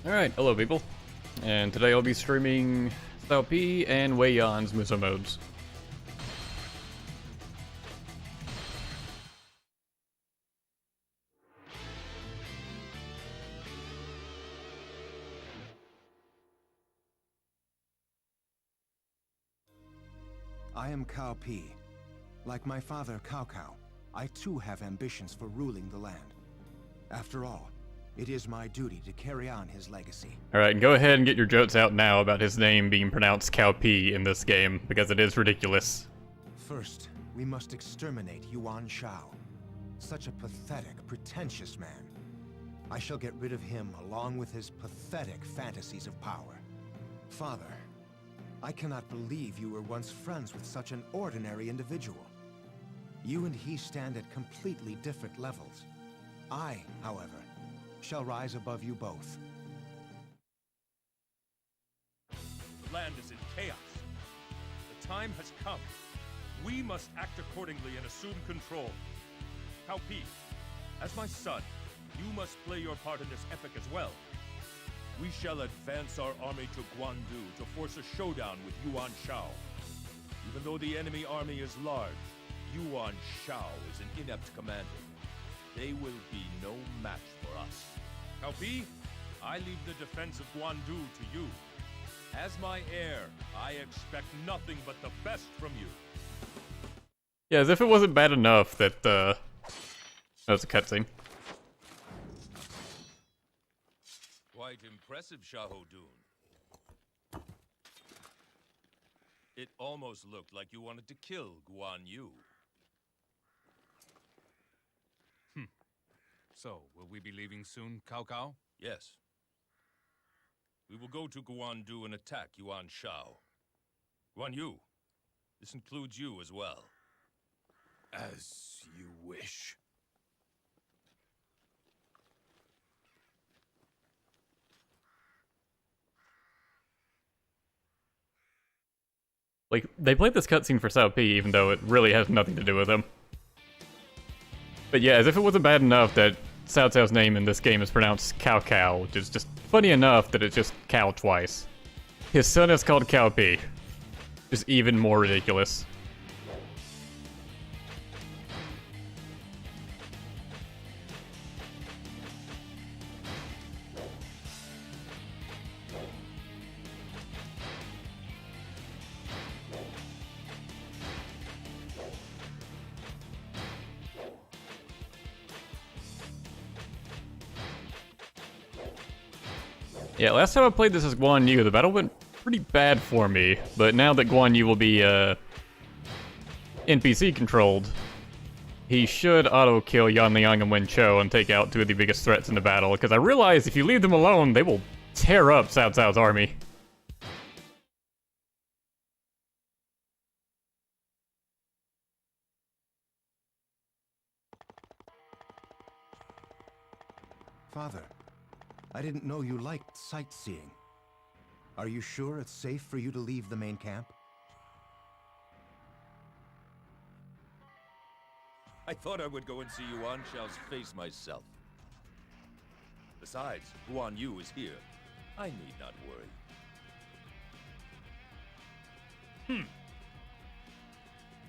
Alright, hello people. And today I'll be streaming Cao Pi and Wei Yan's Musou modes. I am Cao Pi. Like my father Cao, I too have ambitions for ruling the land. After all, it is my duty to carry on his legacy. Alright, and go ahead and get your jokes out now about his name being pronounced Cao Pi in this game, because it is ridiculous. First, we must exterminate Yuan Shao. Such a pathetic, pretentious man. I shall get rid of him along with his pathetic fantasies of power. Father, I cannot believe you were once friends with such an ordinary individual. You and he stand at completely different levels. I, however, shall rise above you both. The land is in chaos. The time has come. We must act accordingly and assume control. Cao Pi, as my son, you must play your part in this epic as well. We shall advance our army to Guandu to force a showdown with Yuan Shao. Even though the enemy army is large, Yuan Shao is an inept commander. They will be no match for us. Cao Pi, I leave the defense of Guandu to you. As my heir, I expect nothing but the best from you. Yeah, as if it wasn't bad enough that, that was a cutscene. Quite impressive, Shahou-dun. It almost looked like you wanted to kill Guan Yu. So, will we be leaving soon, Cao? Yes. We will go to Guandu and attack Yuan Shao. Guan Yu, this includes you as well. As you wish. Like, they played this cutscene for Cao Pi even though it really has nothing to do with him. But yeah, as if it wasn't bad enough that Cao Cao's name in this game is pronounced Cao, which is just funny enough that it's just Cao twice. His son is called Cao Pi. Just even more ridiculous. Yeah, last time I played this as Guan Yu, the battle went pretty bad for me, but now that Guan Yu will be, NPC controlled, he should auto-kill Yan Liang and Wen Chou and take out two of the biggest threats in the battle, because I realize if you leave them alone, they will tear up Cao Cao's army. Father, I didn't know you liked sightseeing. Are you sure it's safe for you to leave the main camp? I thought I would go and see Yuan Shao's face myself. Besides, Guan Yu is here. I need not worry.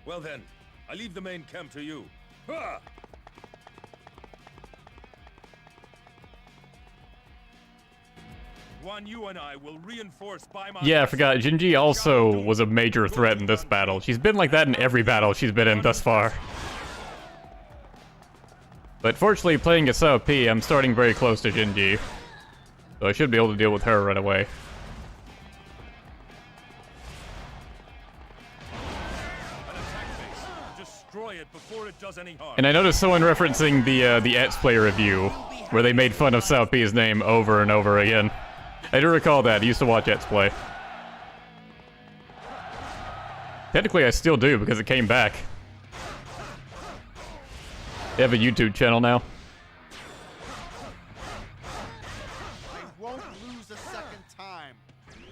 Well then, I leave the main camp to you. Ha! Guan Yu and I will reinforce by my... Yeah, I forgot, Jinji also was a major threat in this battle. She's been like that in every battle she's been in thus far. But fortunately, playing as Cao Pi, I'm starting very close to Jinji. So I should be able to deal with her right away. Destroy it before it does any harm. And I noticed someone referencing the Ets Play review, where they made fun of Cao Pi's name over and over again. I do recall that. I used to watch Ets Play. Technically, I still do, because it came back. They have a YouTube channel now. I won't lose a second time.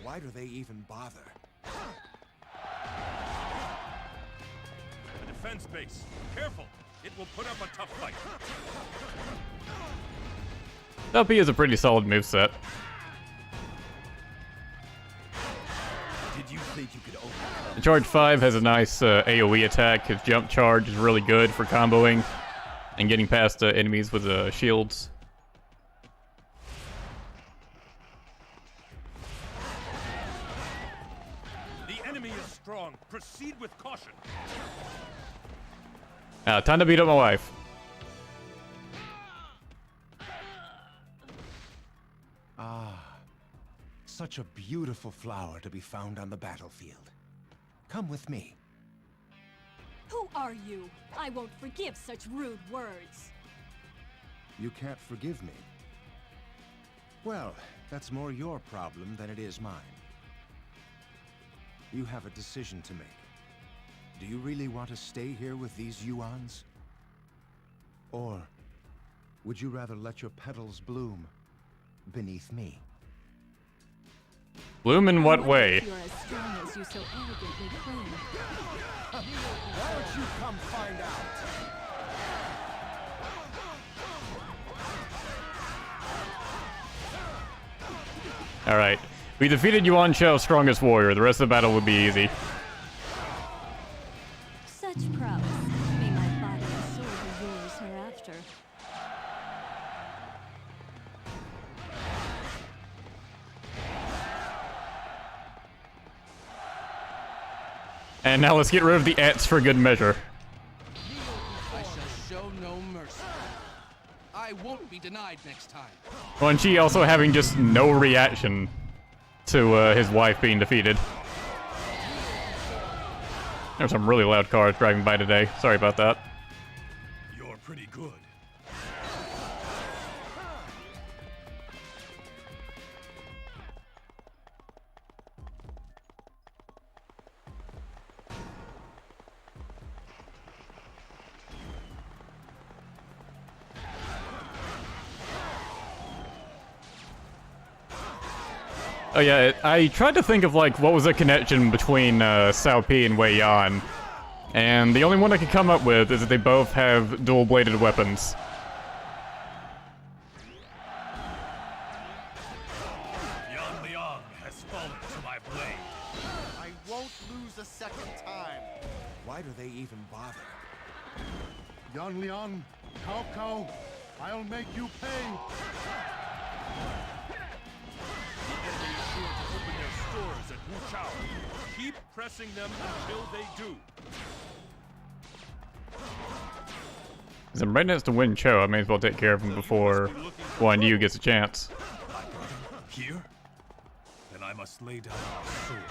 Why do they even bother? The defense base. Careful. It will put up a tough fight. Cao Pi is a pretty solid moveset. think you could overcome? Charge 5 has a nice AoE attack. His jump charge is really good for comboing and getting past enemies with shields. The enemy is strong. Proceed with caution. Time to beat up my wife. Such a beautiful flower to be found on the battlefield. Come with me. Who are you? I won't forgive such rude words. You can't forgive me. Well, that's more your problem than it is mine. You have a decision to make. Do you really want to stay here with these Yuans? Or would you rather let your petals bloom beneath me? Bloom in what way? You're as strong as you so arrogantly claim. Why don't you come find out? Alright. We defeated Yuan Shao's strongest warrior. The rest of the battle would be easy. Such prowess. May my body and soul be yours hereafter. And now let's get rid of the ants for good measure. I shall show no mercy. I won't be denied next time. Well, and she also having just no reaction to his wife being defeated. There's some really loud cars driving by today. Sorry about that. You're pretty good. Oh yeah, I tried to think of like what was the connection between Cao Pi and Wei Yan, and the only one I could come up with is that they both have dual-bladed weapons. Yan Liang has fallen to my blade. I won't lose a second time. Why do they even bother? Yan Liang, Cao Cao, I'll make you pay. The enemy is sure to open their stores at Wu Chao. Keep pressing them until they do. As I'm right next to Wen Chou, I may as well take care of him before Guan Yu gets a chance. Here? Then I must lay down my sword.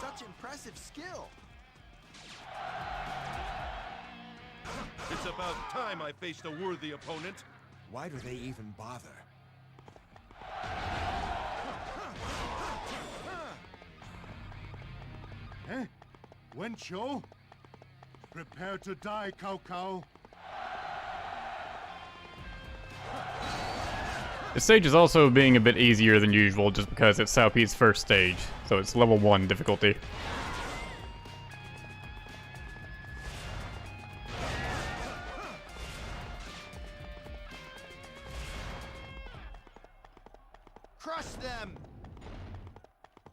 Such impressive skill. It's about time I faced a worthy opponent. Why do they even bother? Eh? Wen Chou? Prepare to die, Cao Cao. This stage is also being a bit easier than usual just because it's Cao Pi's first stage, so it's level 1 difficulty. Crush them!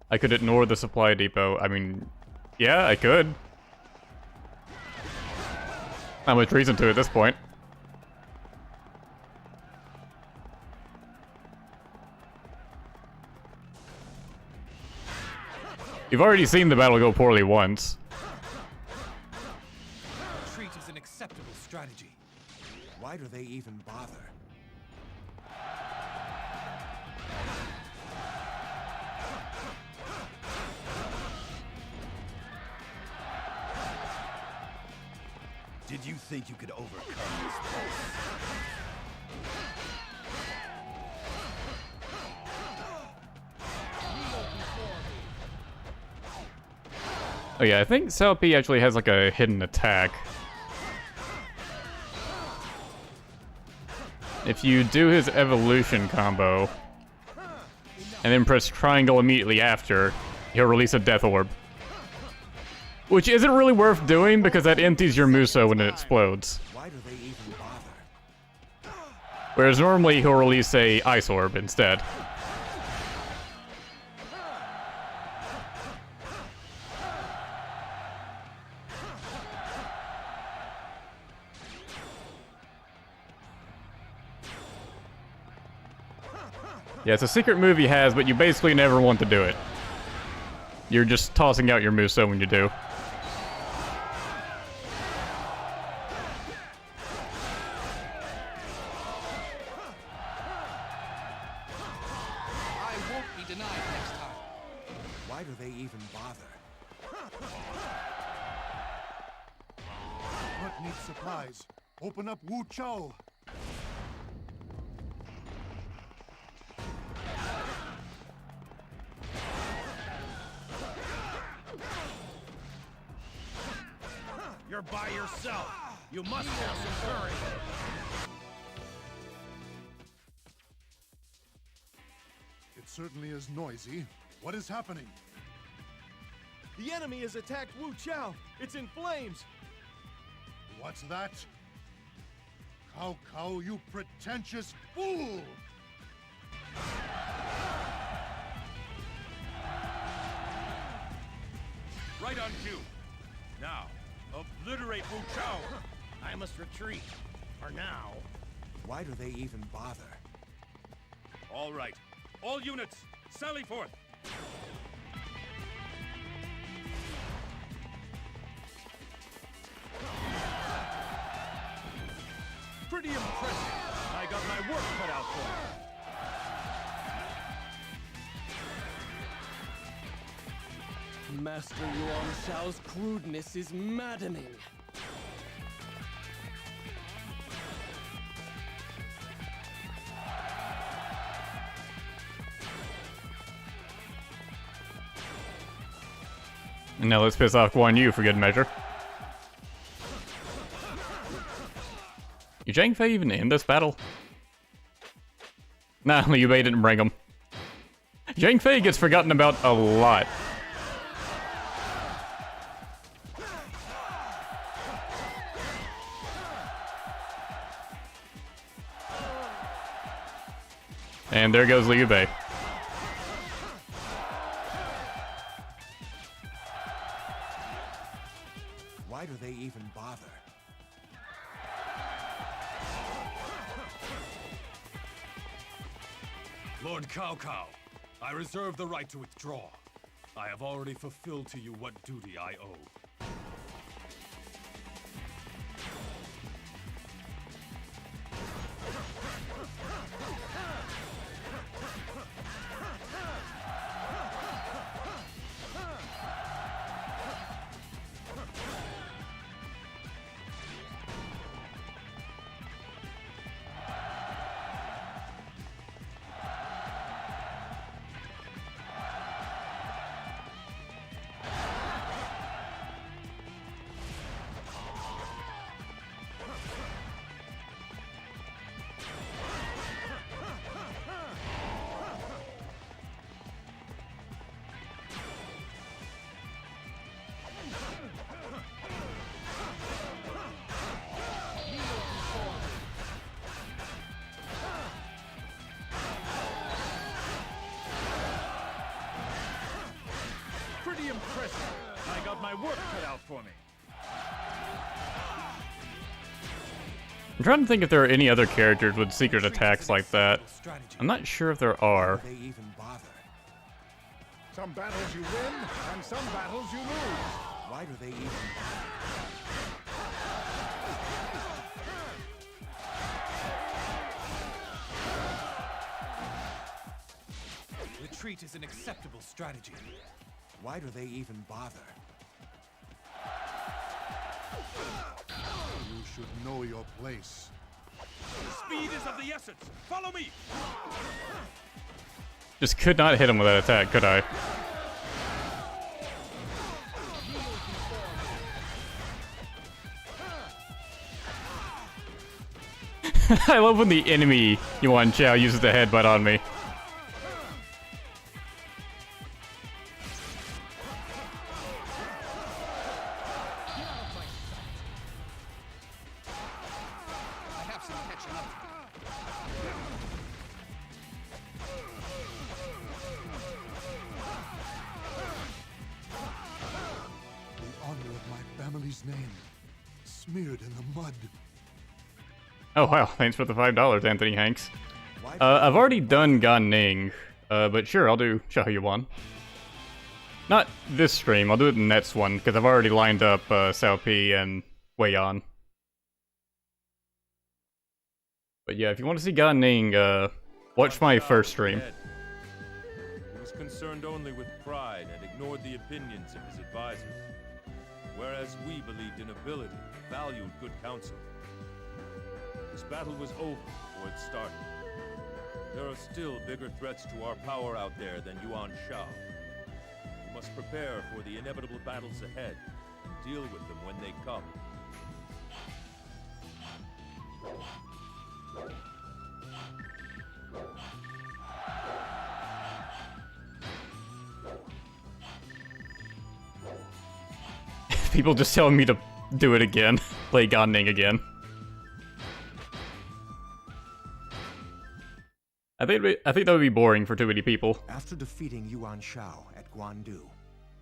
I could ignore the supply depot. I mean, yeah, I could. Not much reason to at this point. You've already seen the battle go poorly once. Retreat is an acceptable strategy. Why do they even bother? Did you think you could overcome this place? Oh yeah, I think Cao Pi actually has like a hidden attack. If you do his evolution combo, and then press triangle immediately after, he'll release a death orb. Which isn't really worth doing because that empties your Musou when it explodes. Why do they even bother? Whereas normally he'll release a Ice Orb instead. Yeah, it's a secret move he has, but you basically never want to do it. You're just tossing out your Musou when you do. I won't be denied next time. Why do they even bother? What needs supplies? Open up Wu Chou. You're by yourself. You must have some courage. It certainly is noisy. What is happening? The enemy has attacked Wu Chou. It's in flames. What's that? Cao Cao, you pretentious fool! Right on cue. Now, obliterate Wu Chou. I must retreat. For now. Why do they even bother? All right. All units, sally forth. Pretty impressive. I got my work cut out for me. Master Yuan Shao's crudeness is maddening. And now let's piss off Guan Yu for good measure. You Zhang Fei even in this battle? Nah, Liu Bei didn't bring him. Zhang Fei gets forgotten about a lot. And there goes Liu Bei. Why do they even bother? Lord Cao Cao, I reserve the right to withdraw. I have already fulfilled to you what duty I owe. Pretty impressive. I got my work cut out for me. I'm trying to think if there are any other characters with secret attacks like that. I'm not sure if there are. Why do they even bother? Some battles you win, and some battles you lose. Why do they even bother? Retreat is an acceptable strategy. Why do they even bother? You should know your place. Speed is of the essence. Follow me. Just could not hit him with that attack, could I? I love when the enemy Yuan Chao uses the headbutt on me. honor of my family's name smeared in the mud. Oh wow, thanks for the $5, Anthony Hanks. I've already done Gan Ning, but sure, I'll do Xiao Yuan. Not this stream, I'll do it in the next one, because I've already lined up Cao Pi and Wei Yan. But yeah, if you want to see Gan Ning, watch my first stream. He was concerned only with pride and ignored the opinions of his advisors. Whereas we believed in ability, valued good counsel. This battle was over before it started. There are still bigger threats to our power out there than Yuan Shao. We must prepare for the inevitable battles ahead and deal with them when they come. People just telling me to do it again. Play Gan Ning again. I think that would be boring for too many people. After defeating Yuan Shao at Guandu,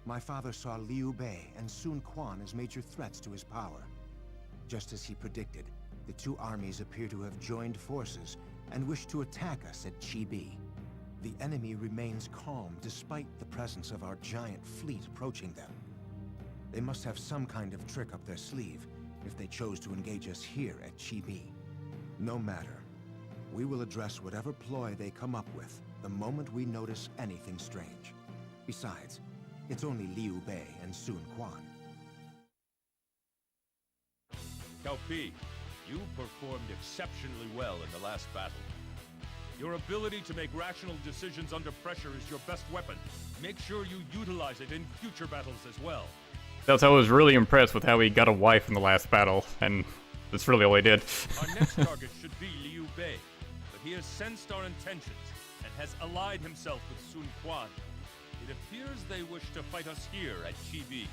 my father saw Liu Bei and Sun Quan as major threats to his power. Just as he predicted, the two armies appear to have joined forces and wish to attack us at Chibi. The enemy remains calm despite the presence of our giant fleet approaching them. They must have some kind of trick up their sleeve if they chose to engage us here at Chibi. No matter. We will address whatever ploy they come up with the moment we notice anything strange. Besides, it's only Liu Bei and Sun Quan. Cao Pi, you performed exceptionally well in the last battle. Your ability to make rational decisions under pressure is your best weapon. Make sure you utilize it in future battles as well. That's how I was really impressed with how he got a wife in the last battle, and that's really all he did. Our next target should be Liu Bei, but he has sensed our intentions and has allied himself with Sun Quan. It appears they wish to fight us here at Chibi.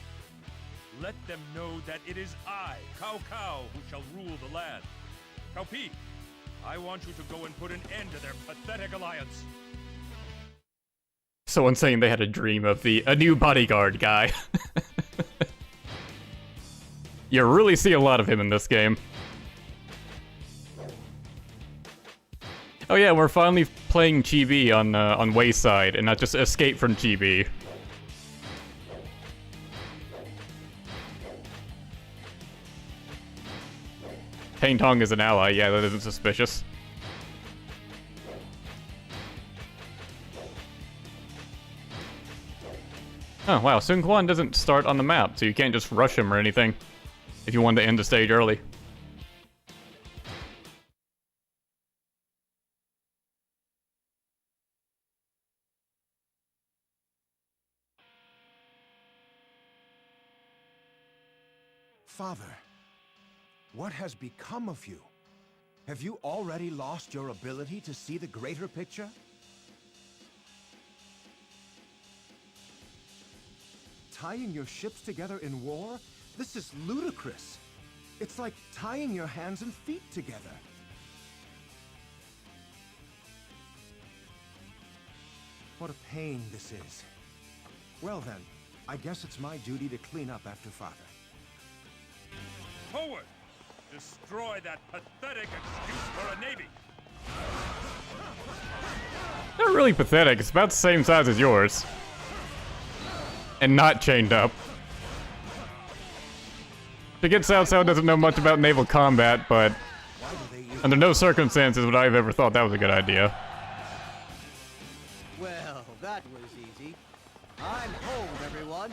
Let them know that it is I, Cao Cao, who shall rule the land. Cao Pi, I want you to go and put an end to their pathetic alliance. Someone saying they had a dream of a new bodyguard guy. You really see a lot of him in this game. Oh yeah, we're finally playing Chibi on Wei's side, and not just escape from Chibi. Peng Tong is an ally, yeah, that isn't suspicious. Oh wow, Sun Quan doesn't start on the map, so you can't just rush him or anything if you want to end the stage early. Father, what has become of you? Have you already lost your ability to see the greater picture? Tying your ships together in war? This is ludicrous. It's like tying your hands and feet together. What a pain this is. Well then, I guess it's my duty to clean up after Father. Forward! Destroy that pathetic excuse for a navy! Not really pathetic, it's about the same size as yours. And not chained up. Forget Cao Cao doesn't know much about naval combat, but under no circumstances would I have ever thought that was a good idea. Well, that was easy. I'm home, everyone.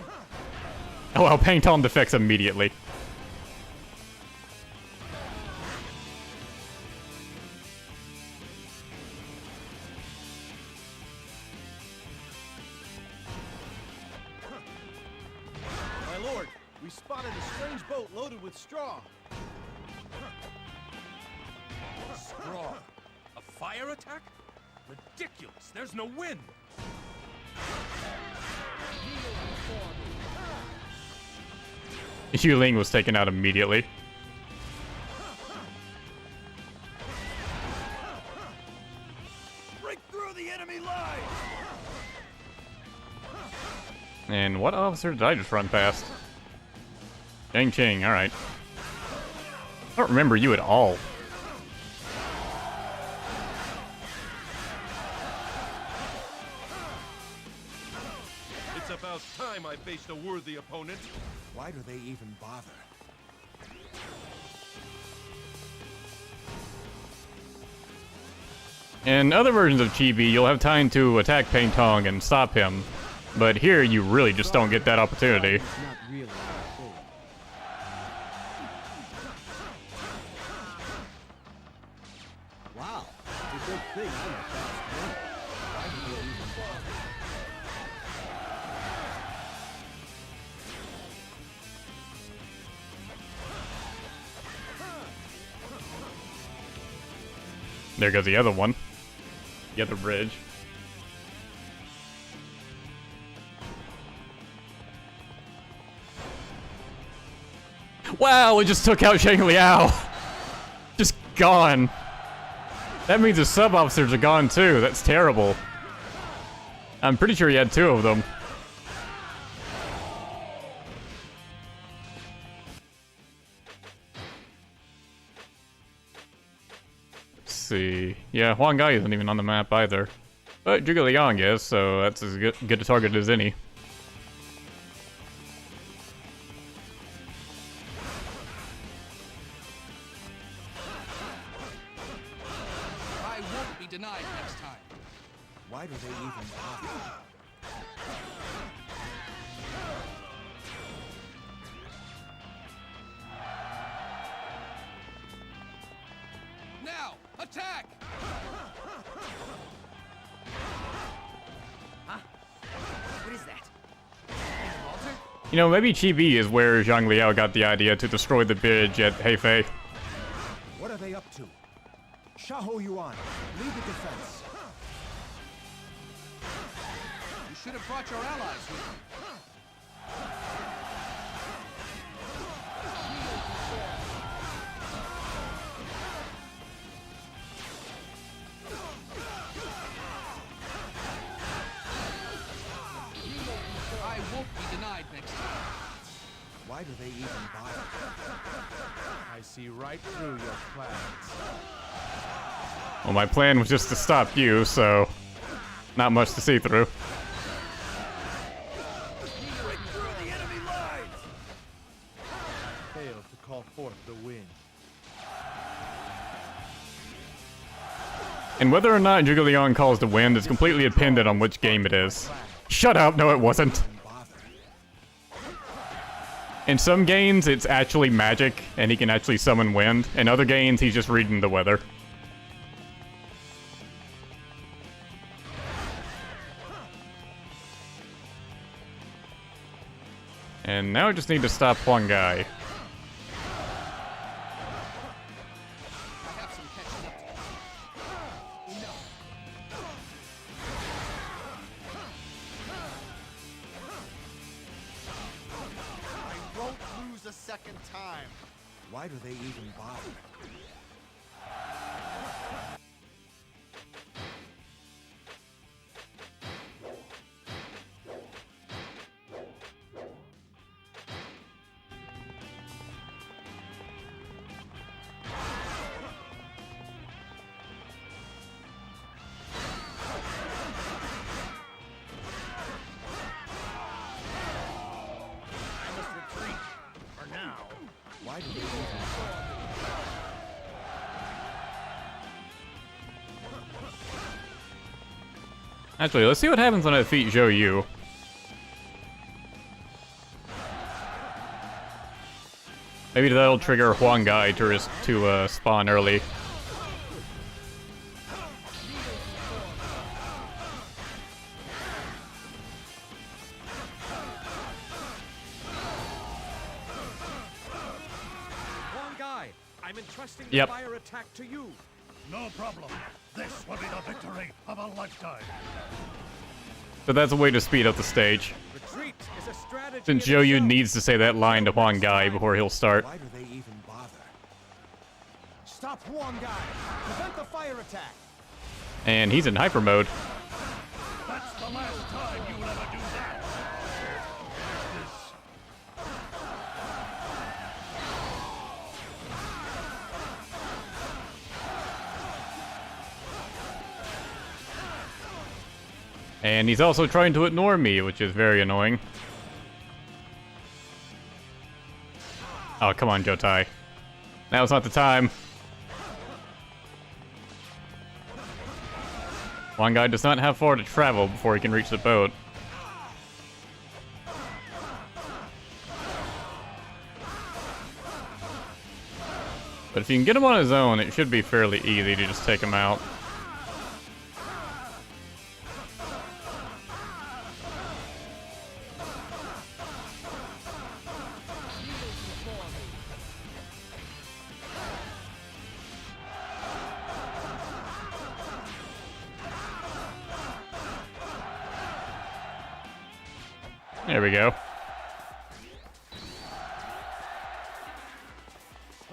Oh well, Peng Tong defects immediately. My lord, we spotted a strange boat loaded with straw. Straw? A fire attack? Ridiculous! There's no wind! Yu Ling was taken out immediately. Break through the enemy line! And what officer did I just run past? Dang Ching, alright. I don't remember you at all. It's about time I faced a worthy opponent. Why do they even bother? In other versions of Chibi, you'll have time to attack Peng Tong and stop him. But here, you really just don't get that opportunity. Not really that big. Wow, it's a good thing I'm a fast runner. Why do they even bother? There goes the other one. The other bridge. Wow, it just took out Shang Liao. Just gone. That means his sub-officers are gone too. That's terrible. I'm pretty sure he had 2 of them. Let's see. Yeah, Huang Gai isn't even on the map either. But Zhuge Liang is, so that's as good a target as any. I won't be denied next time. Why do they even bother? Now, attack! What is that? You know, maybe Chibi is where Zhang Liao got the idea to destroy the bridge at Hefei. What are they up to? Xiahou Yuan, lead the defense. You should have brought your allies with you. I won't be denied next time. Why do they even bother? I see right through your plans. Well, my plan was just to stop you, so not much to see through. Failed to call forth the wind. And whether or not Zhuge Liang calls the wind is completely dependent on which game it is. Shut up, no it wasn't. In some games, it's actually magic, and he can actually summon wind. In other games, he's just reading the weather. And now I just need to stop Huang Gai. I have some catching up to do. Enough. I won't lose a second time. Why do they even bother? Why do they even Actually, let's see what happens when I defeat Zhou Yu. Maybe that'll trigger Huang Gai to spawn early. Huang Gai, I'm entrusting Yep. the fire attack to you. No problem. This will be the victory of a lifetime. So that's a way to speed up the stage. Retreat is a strategy. Since in Zhou Yu itself. needs to say that line to Huang Gai before he'll start. Why do they even bother? Stop Huang Gai! Prevent the fire attack! And he's in hyper mode. That's the last time you will ever do that. And he's also trying to ignore me, which is very annoying. Oh, come on, Jotai. Now's not the time. One guy does not have far to travel before he can reach the boat. But if you can get him on his own, it should be fairly easy to just take him out. There we go.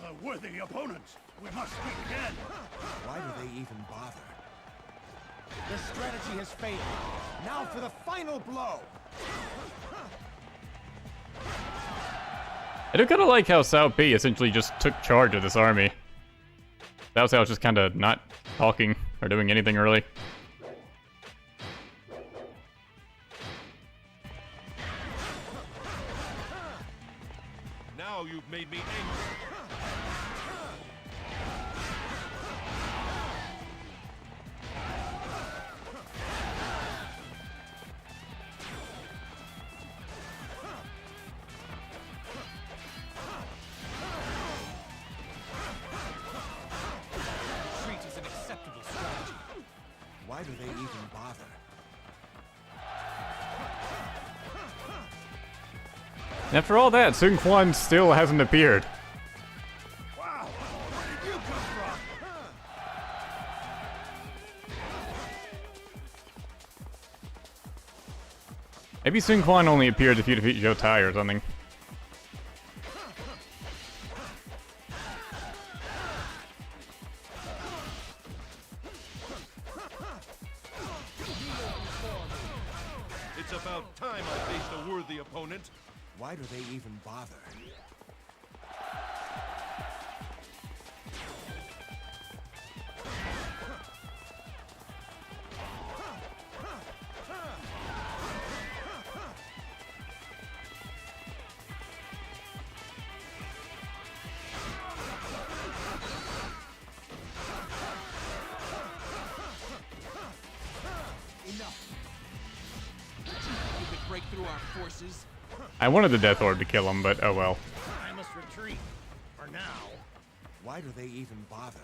A worthy opponent. We must speak again. Why do they even bother? The strategy has failed. Now for the final blow. I do kind of like how Cao Pi essentially just took charge of this army. Cao Cao's just kind of not talking or doing anything really. Now you've made me angry. Retreat is an acceptable strategy. Why do they even bother? After all that, Sun Quan still hasn't appeared. Wow, where did you come from? Maybe Sun Quan only appeared if you defeat Jotai or something. It's about time I faced a worthy opponent. Why do they even bother? You could break through our forces. I wanted the Death Orb to kill him, but oh well. I must retreat. For now. Why do they even bother?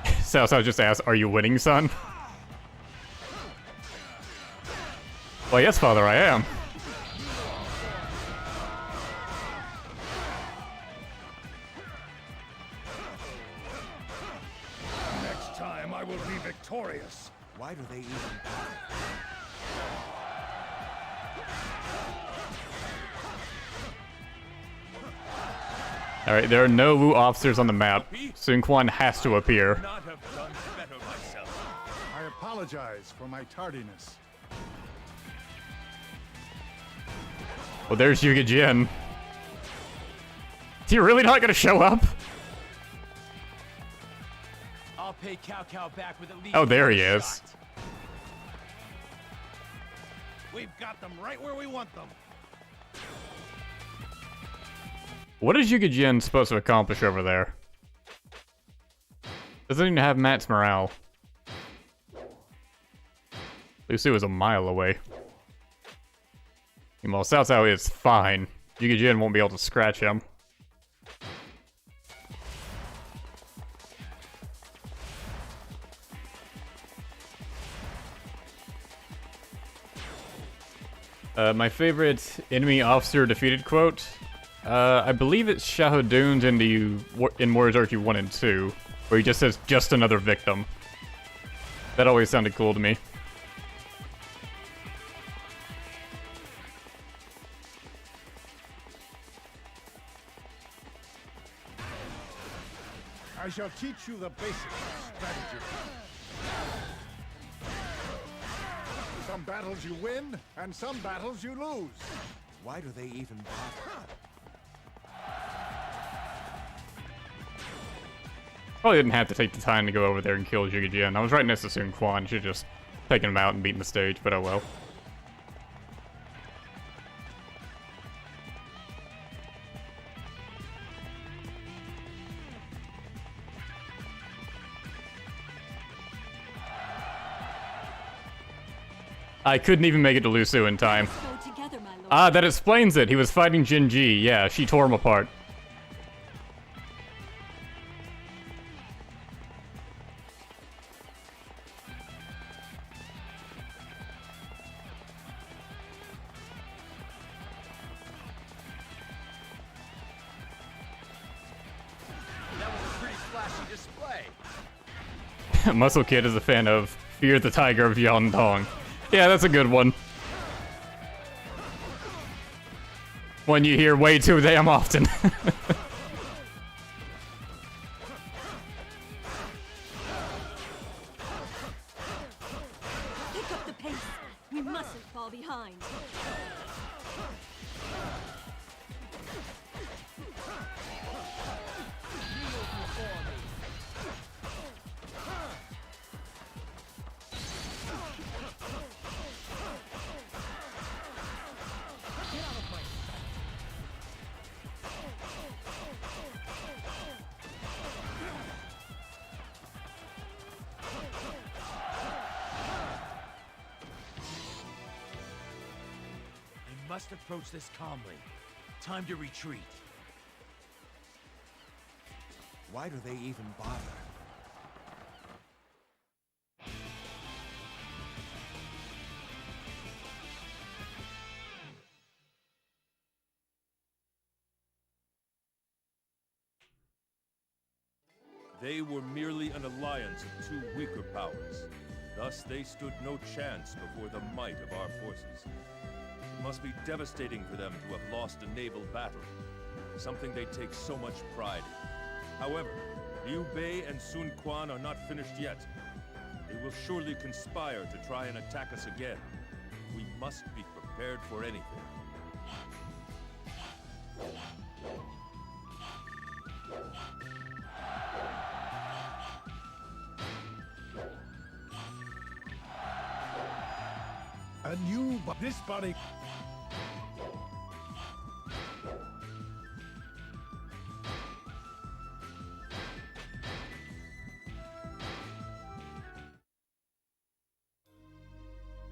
Cao Cao just asked, "Are you winning, son?" Well, yes, father, I am. Next time I will be victorious. Why do they even bother? Alright, there are no Wu officers on the map. Sun Quan has to appear. Not have done better myself. I apologize for my tardiness. Well, there's Yuga Jin. Is he really not gonna show up? I'll pay Cao Cao back with at least Oh, there he one is. shot. We've got them right where we want them. What is Yuga Jin supposed to accomplish over there? Doesn't even have Matt's morale. Musou is a mile away. Meanwhile, Cao Cao is fine. Yuga Jin won't be able to scratch him. My favorite enemy officer defeated quote. I believe it's Shahodoon's in Warriors Archie 1 and 2, where he just says, "just another victim." That always sounded cool to me. I shall teach you the basics of strategy. Some battles you win, and some battles you lose. Why do they even bother? Probably didn't have to take the time to go over there and kill Zhuge Jin. I was right next to Sun Quan. Should just taken him out and beaten the stage, but oh well. I couldn't even make it to Musou in time. Ah, that explains it. He was fighting Jin Ji. Yeah, she tore him apart. Muscle Kid is a fan of Fear the Tiger of Yondong. Yeah, that's a good one. One you hear way too damn often. Pick up the pace. We mustn't fall behind. Must approach this calmly. Time to retreat. Why do they even bother? They were merely an alliance of two weaker powers. Thus, they stood no chance before the might of our forces. It must be devastating for them to have lost a naval battle, something they take so much pride in. However, Liu Bei and Sun Quan are not finished yet. They will surely conspire to try and attack us again. We must be prepared for anything. And you, but this body.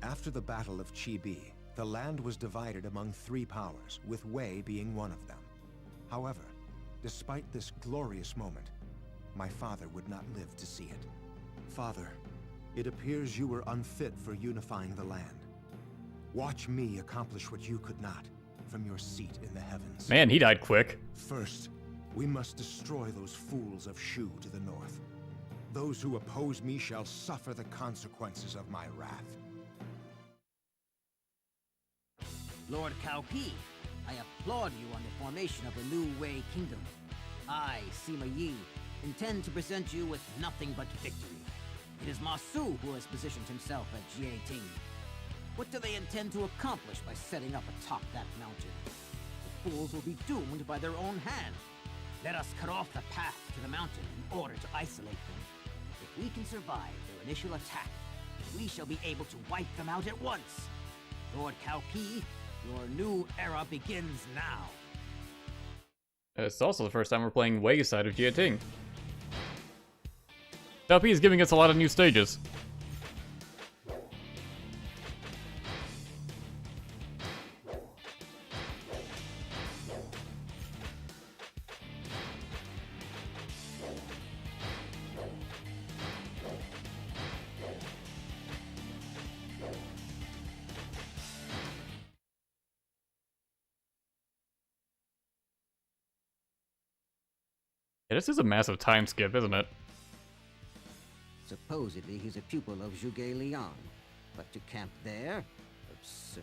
After the Battle of Cao Pi, the land was divided among three powers, with Wei being one of them. However, despite this glorious moment, my father would not live to see it. Father, it appears you were unfit for unifying the land. Watch me accomplish what you could not, from your seat in the heavens. Man, he died quick. First, we must destroy those fools of Shu to the north. Those who oppose me shall suffer the consequences of my wrath. Lord Cao Pi, I applaud you on the formation of the new Wei Kingdom. I, Sima Yi, intend to present you with nothing but victory. It is Musou who has positioned himself at Jieting. What do they intend to accomplish by setting up atop that mountain? The fools will be doomed by their own hand. Let us cut off the path to the mountain in order to isolate them. If we can survive their initial attack, we shall be able to wipe them out at once. Lord Cao Pi, your new era begins now. It's also the first time we're playing Wei's side of Jieting. Cao Pi is giving us a lot of new stages. Yeah, this is a massive time skip, isn't it? Supposedly he's a pupil of Zhuge Liang, but to camp there? Absurd.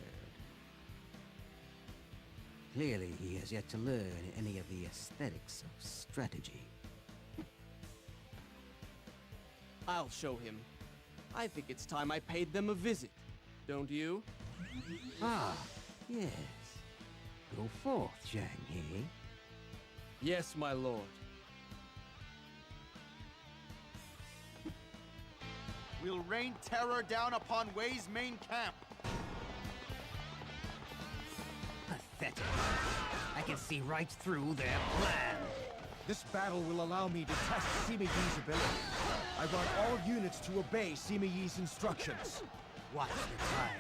Clearly he has yet to learn any of the aesthetics of strategy. I'll show him. I think it's time I paid them a visit. Don't you? Ah, yes. Go forth, Zhang He. Yes, my lord. We'll rain terror down upon Wei's main camp. Pathetic. I can see right through their plan. This battle will allow me to test Sima Yi's ability. I want all units to obey Sima Yi's instructions. Watch the tide.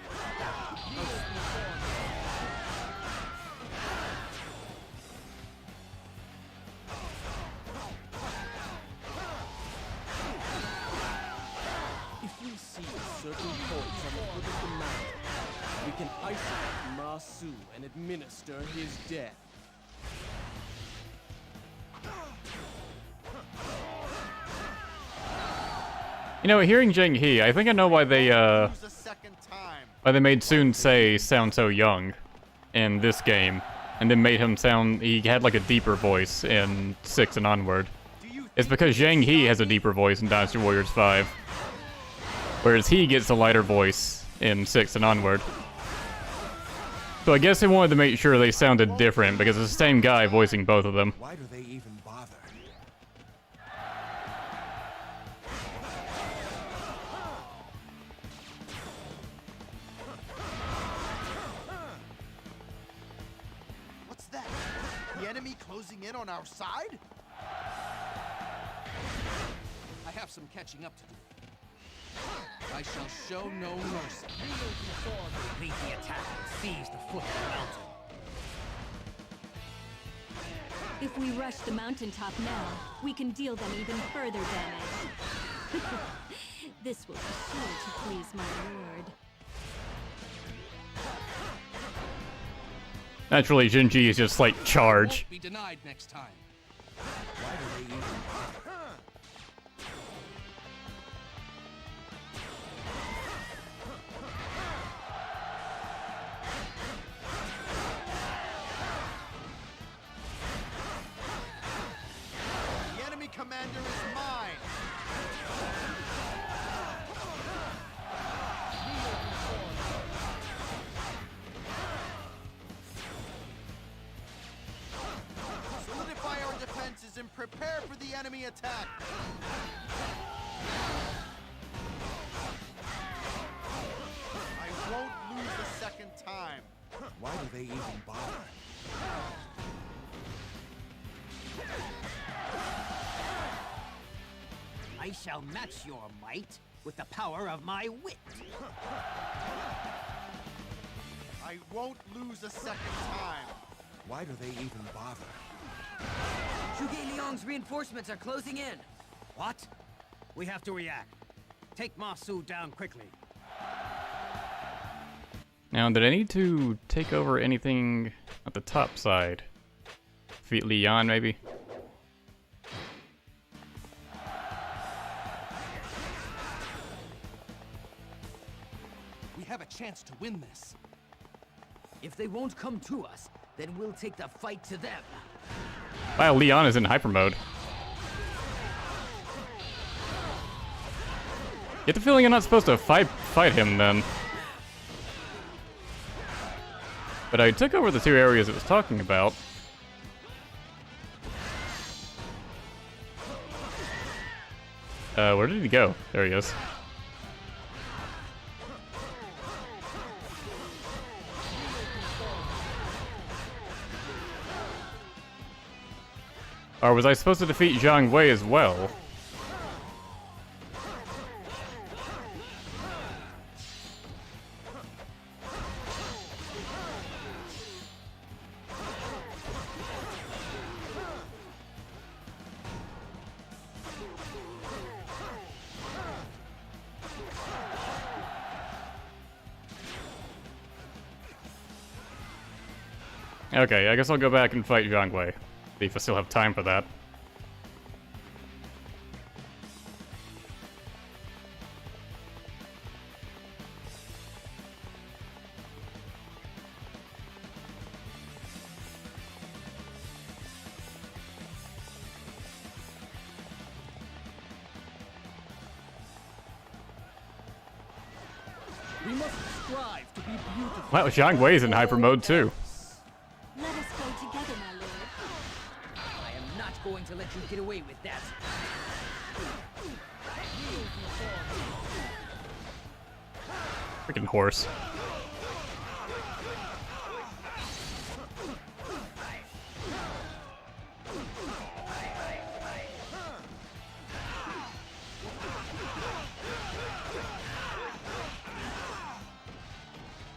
If we see certain points on the foot of the mountain, we can isolate Musou and administer his death. You know, hearing Zheng He, I think I know why they made Sun Ce sound so young in this game, and then made him sound, he had like a deeper voice in 6 and onward. It's because Zheng He has a deeper voice in Dynasty Warriors 5, whereas he gets a lighter voice in 6 and onward. So I guess they wanted to make sure they sounded different, because it's the same guy voicing both of them. Why do they even bother? What's that? The enemy closing in on our side? I have some catching up to do. I shall show no mercy. Lead the attack and seize the foot of the mountain. If we rush the mountaintop now, we can deal them even further damage. This will be sure to please my lord. Naturally, Zheng He is just like charge. Won't be denied next time. Why do they even bother? The enemy commander is mine. Solidify our defenses and prepare for the enemy attack. I won't lose a second time. Why do they even bother? I shall match your might with the power of my wit. I won't lose a second time. Why do they even bother? Zhuge Liang's reinforcements are closing in. What? We have to react. Take Musou down quickly. Now, did I need to take over anything at the top side? Defeat Wei Yan, maybe? We have a chance to win this. If they won't come to us, then we'll take the fight to them. Wow, Wei Yan is in hyper mode. Get the feeling you're not supposed to fight him then. But I took over the 2 areas it was talking about. Where did he go? There he is. Or was I supposed to defeat Zhang Wei as well? Okay, I guess I'll go back and fight Zhang Wei. See if I still have time for that. We must strive to be beautiful. Wow, Zhang Wei's in hyper mode too. Let us go together, my lord. I am not going to let you get away with that. Freaking horse.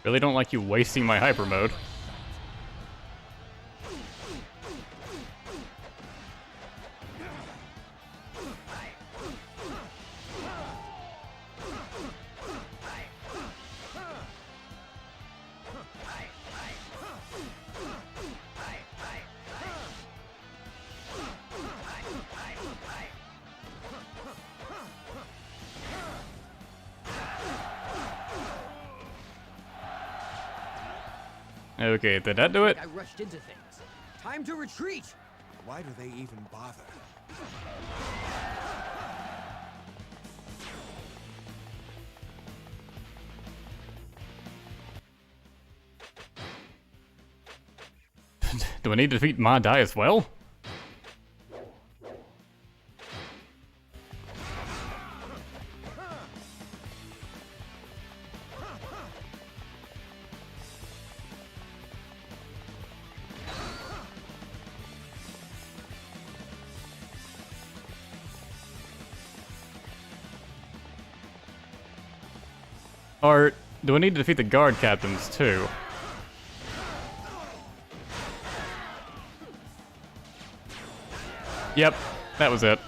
Really don't like you wasting my hyper mode. Okay, did that do it? I rushed into things. Time to retreat. Why do they even bother? Do I need to defeat Ma Dai as well? Or do I need to defeat the guard captains too? Yep, that was it.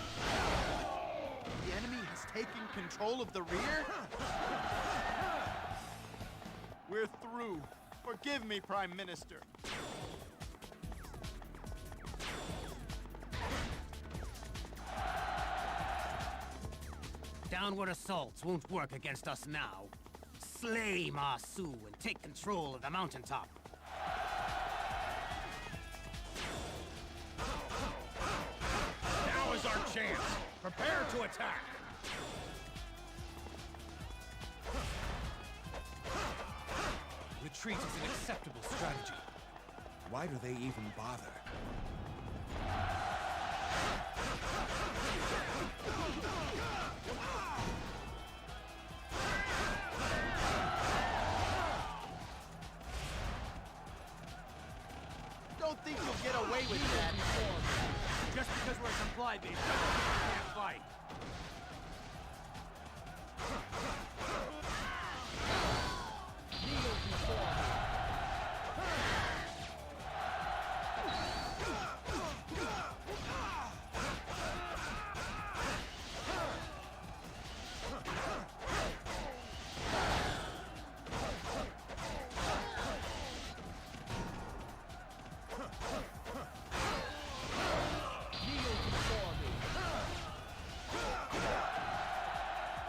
The enemy has taken control of the rear? We're through. Forgive me, Prime Minister. Downward assaults won't work against us now. Slay Musou and take control of the mountaintop. Now is our chance. Prepare to attack. Retreat is an acceptable strategy. Why do they even bother? Don't think you'll get away with that. Just because we're a supply base doesn't mean we can't fight.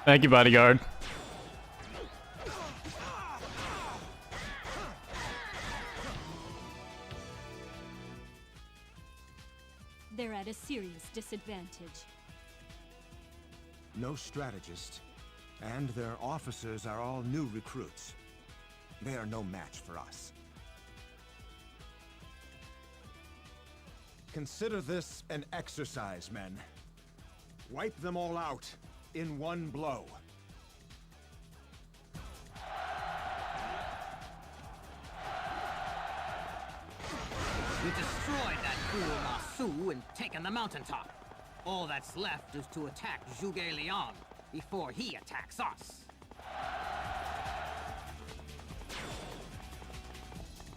Thank you, bodyguard. They're at a serious disadvantage. No strategist. And their officers are all new recruits. They are no match for us. Consider this an exercise, men. Wipe them all out in one blow. We destroyed that fool Musou and taken the mountaintop. All that's left is to attack Zhuge Liang before he attacks us.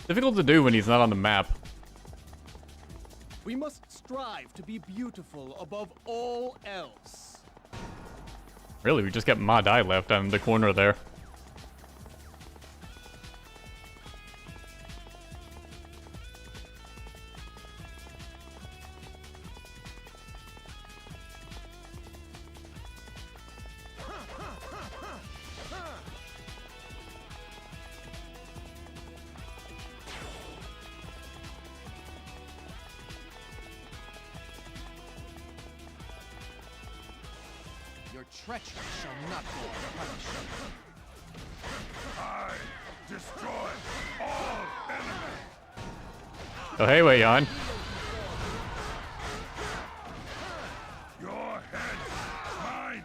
Difficult to do when he's not on the map. We must strive to be beautiful above all else. Really, we just got Ma Dai left on the corner there. Your treachery shall not go unpunished. I destroy all enemies. Oh, hey, Wei Yan. Your head, mine.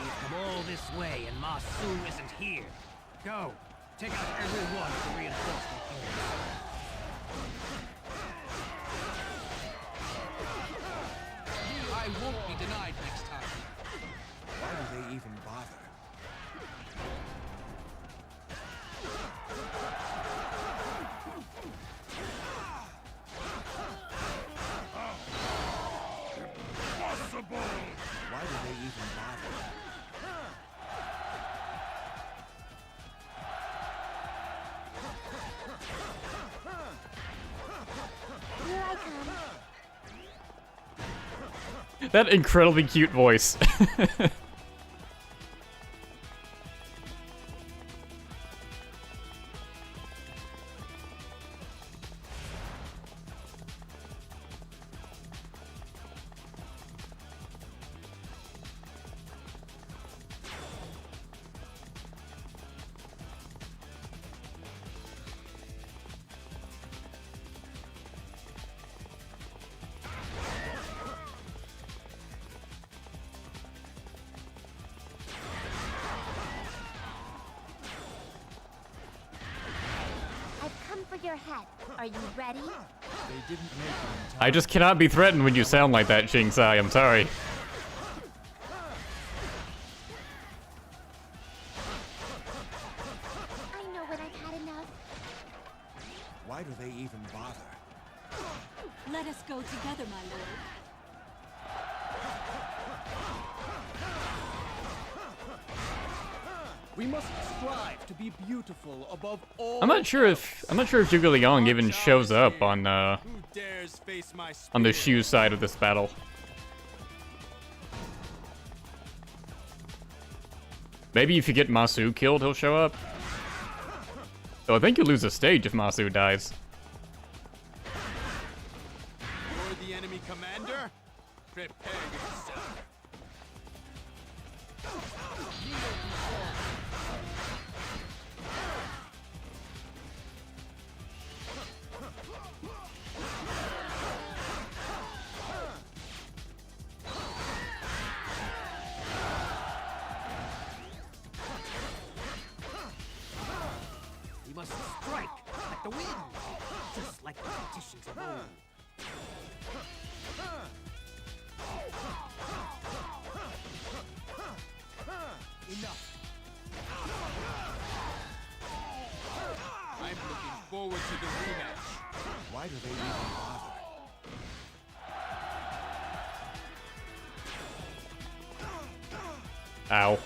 We've come all this way and Musou isn't here. Go. Take out every one of the reinforcement units. I won't be denied next time. Why do they even bother? Impossible! Why do they even bother? Here I come. That incredibly cute voice. I've come for your head. Are you ready? They didn't make it in time. I just cannot be threatened when you sound like that, Shingsai. I'm sorry. I know when I've had enough. Why do they even bother? Let us go together, my lord. We must strive to be beautiful above all. I'm not sure if Zhuge Liang even shows up on Who dares face my on the spear? Shu side of this battle. Maybe if you get Musou killed, he'll show up. Though I think you lose a stage if Musou dies. You're the enemy commander? Prepare yourself. We must strike like the wind, just like the petitions of old. Enough. I'm looking forward to the rematch. Why do they even bother? Ow.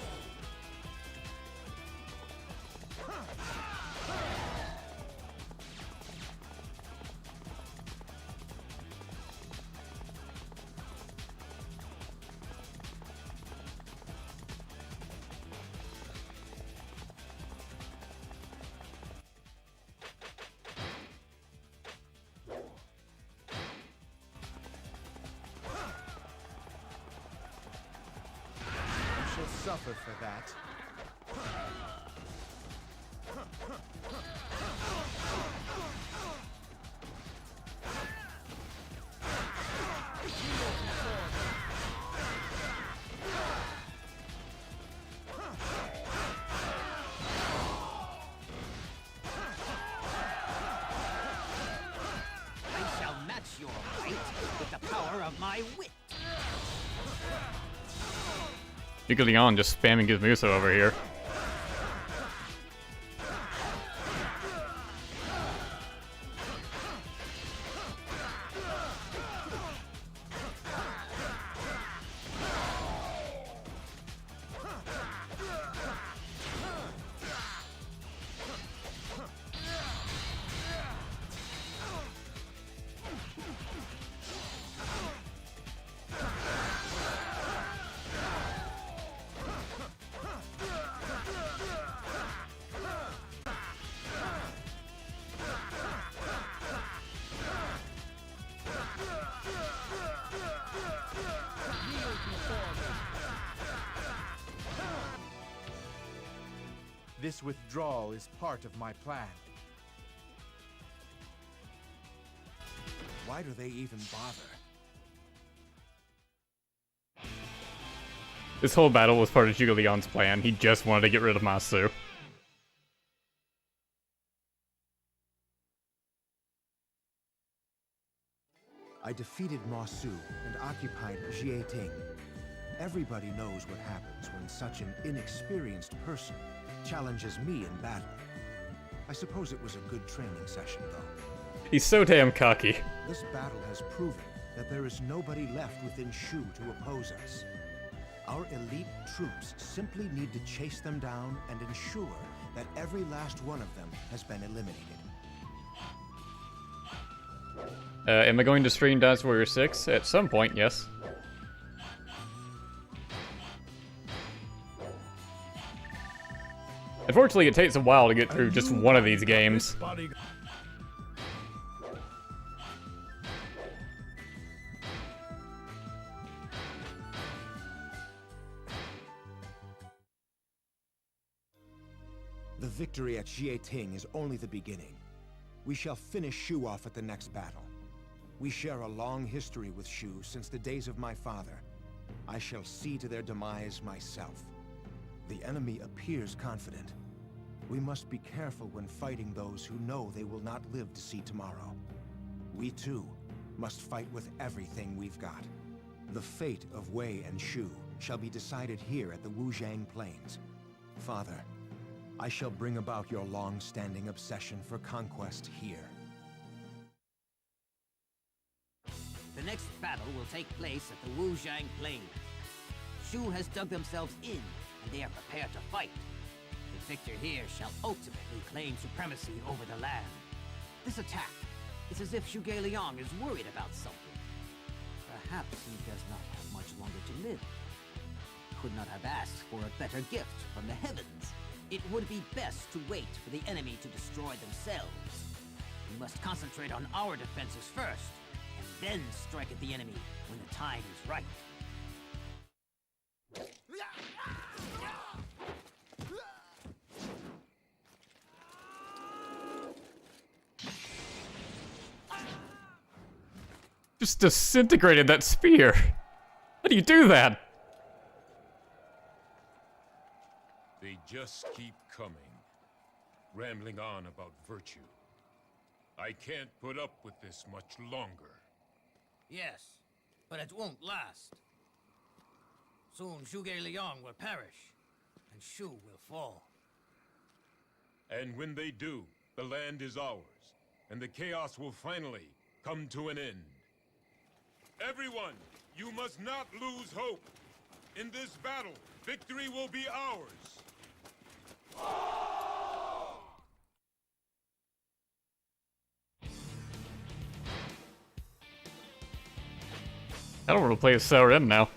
You shall suffer for that. I shall match your might with the power of my wit. Zhuge Liang just spamming his Musou over here. This withdrawal is part of my plan. Why do they even bother? This whole battle was part of Zhuge Liang's plan. He just wanted to get rid of Musou. I defeated Musou and occupied Jieting. Everybody knows what happens when such an inexperienced person challenges me in battle. I suppose it was a good training session, though. He's so damn cocky. This battle has proven that there is nobody left within Shu to oppose us. Our elite troops simply need to chase them down and ensure that every last one of them has been eliminated. Am I going to stream Dynasty Warrior 6? At some point, yes. Unfortunately, it takes a while to get through just one of these games. The victory at Jieting is only the beginning. We shall finish Shu off at the next battle. We share a long history with Shu since the days of my father. I shall see to their demise myself. The enemy appears confident. We must be careful when fighting those who know they will not live to see tomorrow. We too must fight with everything we've got. The fate of Wei and Shu shall be decided here at the Wujiang Plains. Father, I shall bring about your long-standing obsession for conquest here. The next battle will take place at the Wujiang Plains. Shu has dug themselves in, and they are prepared to fight. The victor here shall ultimately claim supremacy over the land. This attack is as if Zhuge Liang is worried about something. Perhaps he does not have much longer to live. Could not have asked for a better gift from the heavens. It would be best to wait for the enemy to destroy themselves. We must concentrate on our defenses first, and then strike at the enemy when the time is right. Just disintegrated that spear. How do you do that? They just keep coming, rambling on about virtue. I can't put up with this much longer. Yes, but it won't last. Soon Zhuge Liang will perish, and Shu will fall. And when they do, the land is ours, and the chaos will finally come to an end. Everyone, you must not lose hope. In this battle, victory will be ours. I don't want to play as Sauron now.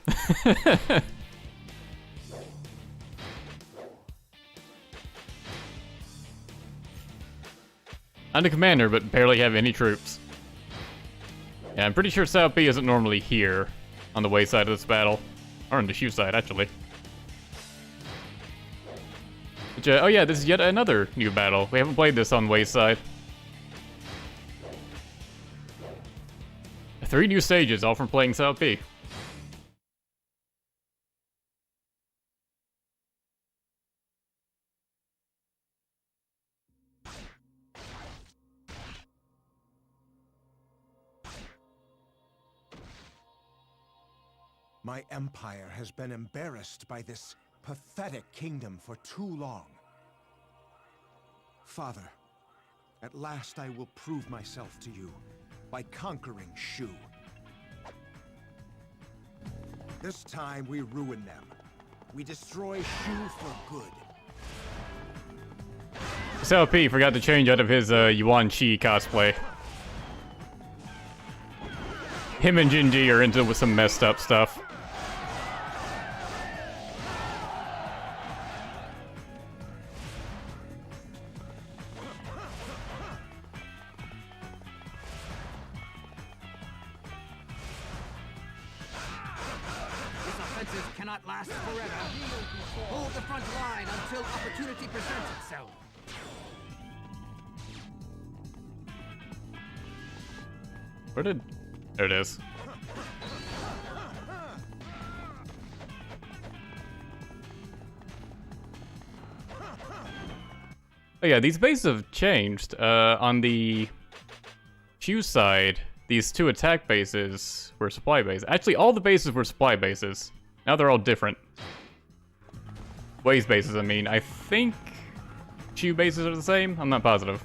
I'm the commander, but barely have any troops. Yeah, I'm pretty sure Cao Pi isn't normally here on the Wei side of this battle. Or on the Shu side, actually. Which, oh yeah, this is yet another new battle. We haven't played this on Wei's side. 3 new stages, all from playing Cao Pi. My empire has been embarrassed by this pathetic kingdom for too long. Father, at last I will prove myself to you by conquering Shu. This time we ruin them. We destroy Shu for good. Cao Pi forgot to change out of his Yuan Chi cosplay. Him and Jinji are into with some messed up stuff. Cannot last forever. Hold the front line until opportunity presents itself. Where did... There it is. Oh yeah, these bases have changed. On the Shu side, these two attack bases were supply bases. Actually, all the bases were supply bases. Now they're all different. Wei's bases, I mean. I think Chu bases are the same? I'm not positive.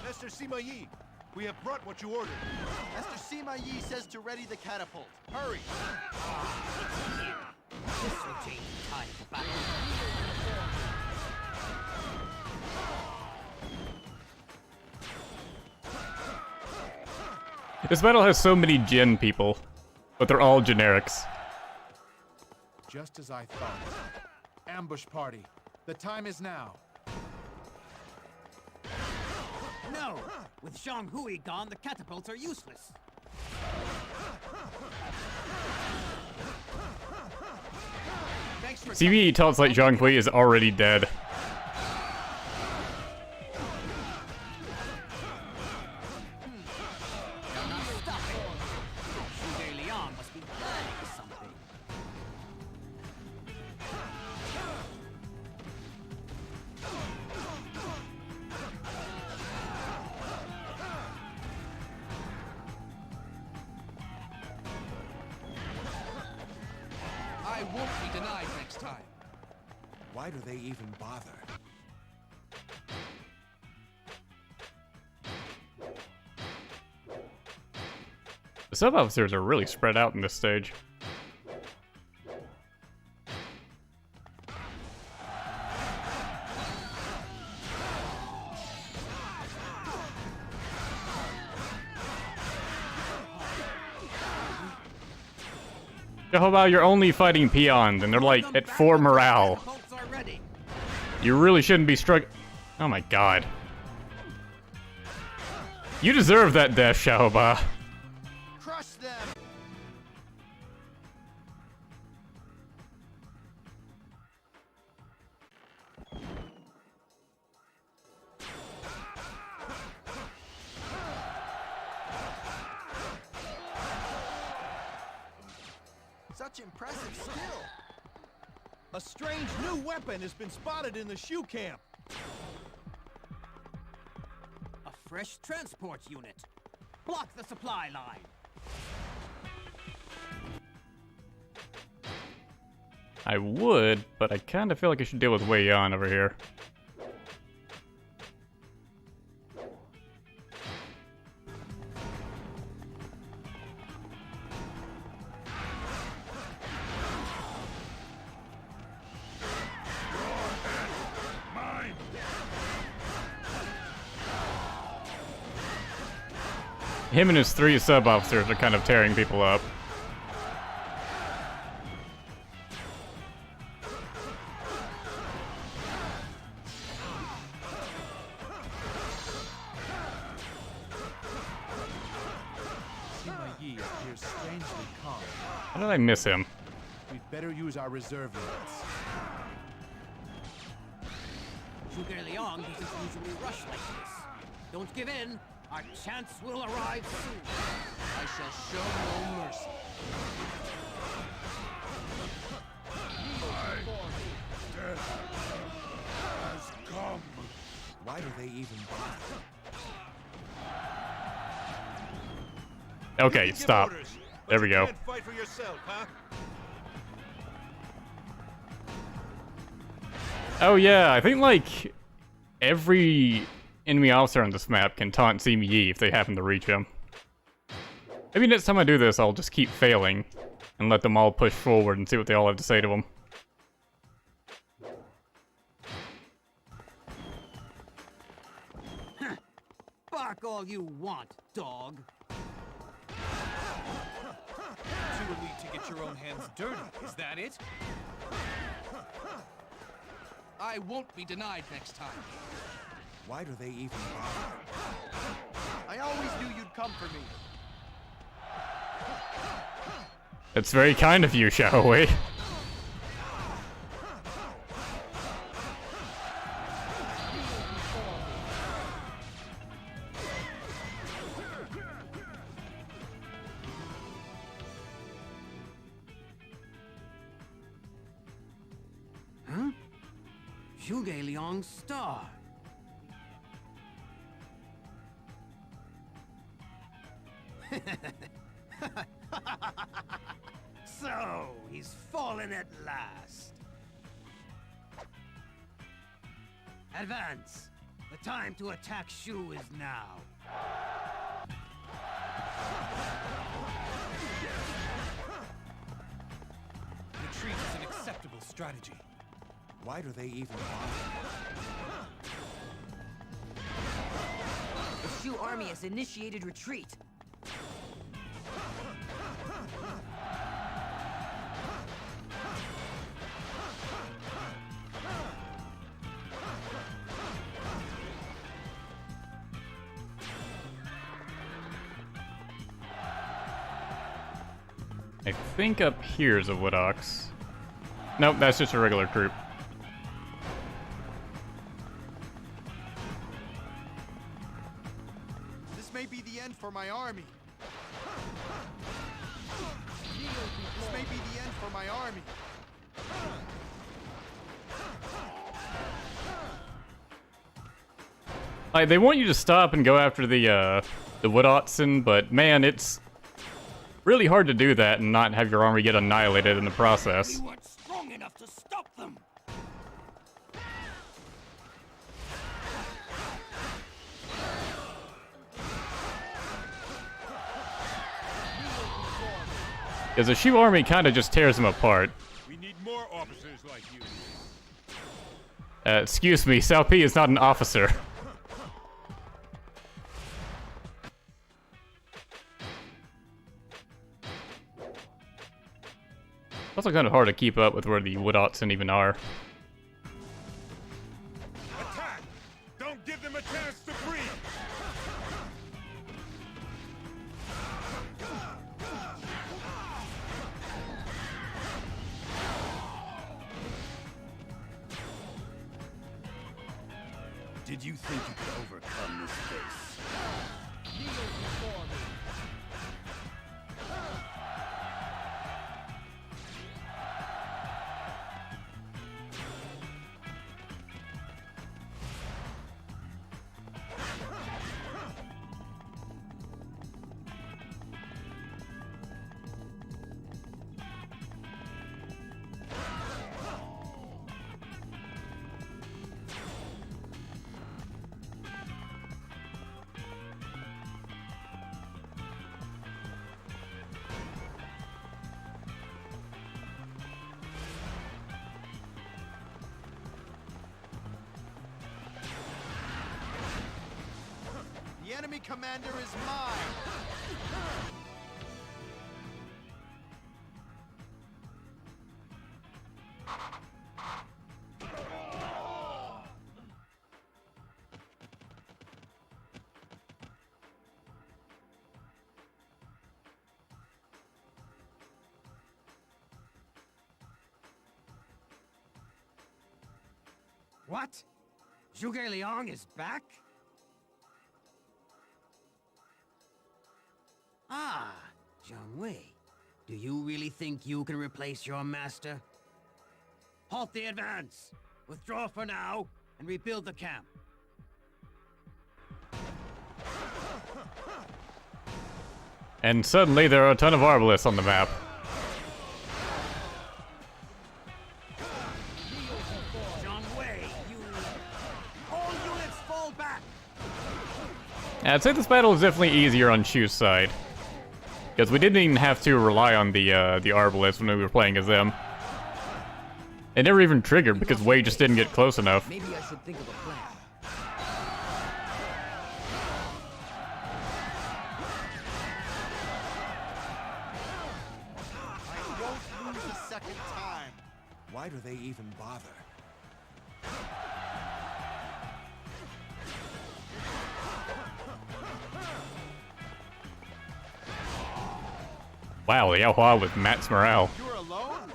Master Sima Yi, we have brought what you ordered. Master Sima Yi says to ready the catapult. Hurry! This will change the tide of the battle. This battle has so many Jin people, but they're all generics. Just as I thought. Ambush party. The time is now. No! With Zhang Hui gone, the catapults are useless. CBE tells like Zhang Hui is already dead. I won't be denied next time. Why do they even bother? The sub-officers are really spread out in this stage. How about you're only fighting peons and they're like at 4 morale? You really shouldn't be struck. Oh my god. You deserve that death, Xiaoba. Crush them! Such impressive skill! A strange new weapon has been spotted in the Shu camp. A fresh transport unit. Block the supply line. I would, but I kind of feel like I should deal with Wei Yan over here. Him and his 3 sub-officers are kind of tearing people up. Sima Yi appears strangely calm. How did I miss him? We'd better use our reserve units. Zhuge Liang doesn't usually rush like this. Don't give in. Our chance will arrive soon. I shall show no mercy. Death has come. Why do they even bother? Okay, stop. There we go. Fight for yourself, huh? Oh yeah, I think like every enemy officer on this map can taunt Sima Yi if they happen to reach him. Maybe next time I do this, I'll just keep failing and let them all push forward and see what they all have to say to him. Bark all you want, dog. Too elite to get your own hands dirty, is that it? I won't be denied next time. Why do they even bother? I always knew you'd come for me. It's very kind of you, Xiao Wei. Huh? Zhuge Liang's star. So, he's fallen at last. Advance! The time to attack Shu is now. Retreat is an acceptable strategy. Why do they even bother? The Shu army has initiated retreat. I think up here is a Wood Ox. Nope, that's just a regular troop. This may be the end for my army. This may be the end for my army. Like, they want you to stop and go after the Wood Oxen, but man, it's really hard to do that and not have your army get annihilated in the process. We weren't strong enough to stop them. Because the Shu army kind of just tears them apart. We need more officers like you. Excuse me, Cao Pi is not an officer. It's also kind of hard to keep up with where the Wood Oxen even are. Attack! Don't give them a chance to breathe! Did you think you could overcome this face? Kneel before me. The enemy commander is mine. What? Zhuge Liang is back? Ah, Jiang Wei. Do you really think you can replace your master? Halt the advance! Withdraw for now, and rebuild the camp. And suddenly there are a ton of arbalists on the map. Jiang Wei, you... All units fall back! I'd say this battle is definitely easier on Shu's side. Because we didn't even have to rely on the arbalists when we were playing as them. It never even triggered because Wei just didn't get close enough. Maybe I should think of a plan. I won't lose a second time. Why do they even bother? Wow, Liao Hua with Matt's morale. You're alone?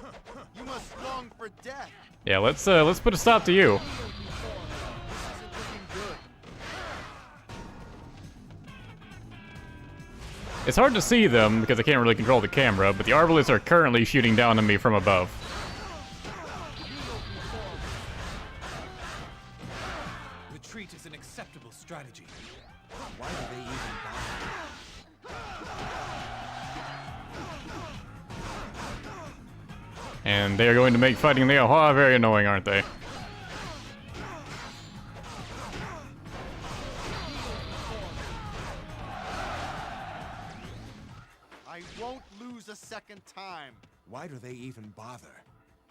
You must long for death. Yeah, let's put a stop to you. This isn't looking good. It's hard to see them because I can't really control the camera, but the arbalists are currently shooting down on me from above. And they are going to make fighting the Aha very annoying, aren't they? I won't lose a second time. Why do they even bother?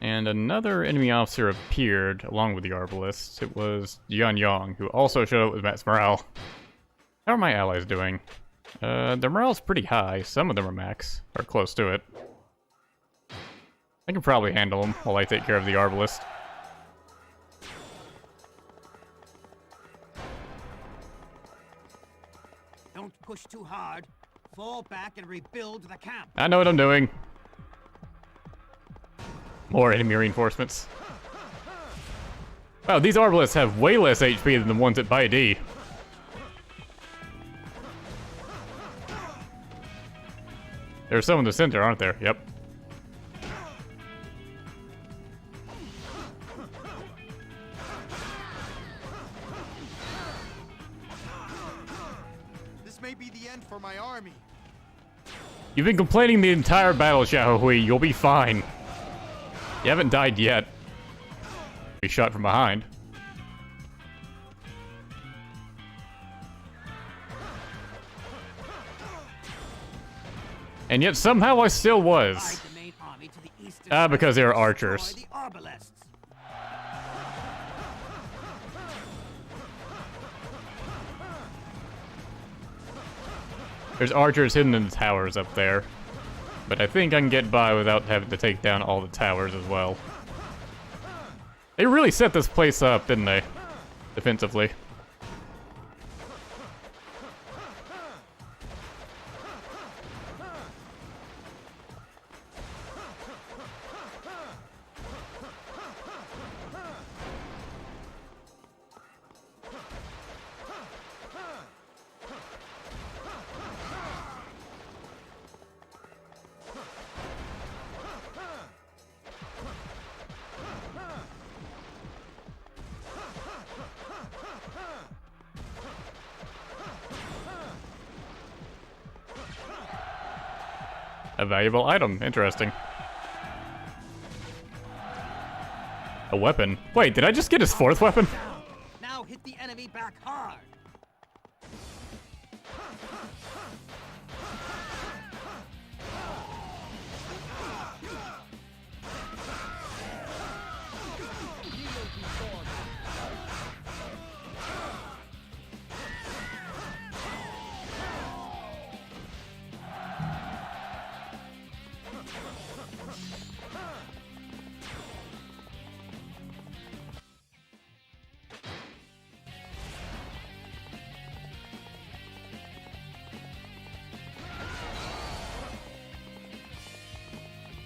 And another enemy officer appeared along with the Arbalists. It was Yan Yong, who also showed up with max morale. How are my allies doing? Their morale's pretty high. Some of them are max, or close to it. I can probably handle them while I take care of the Arbalist. Don't push too hard. Fall back and rebuild the camp. I know what I'm doing. More enemy reinforcements. Wow, these Arbalists have way less HP than the ones at Bai Di. There's some in the center, aren't there? Yep. This may be the end for my army. You've been complaining the entire battle, Xiao Hui. You'll be fine. You haven't died yet. Be shot from behind. And yet somehow I still was. Because they are archers. There's archers hidden in the towers up there. But I think I can get by without having to take down all the towers as well. They really set this place up, didn't they? Defensively. A valuable item. Interesting. A weapon. Wait, did I just get his fourth weapon? Now hit the enemy back hard.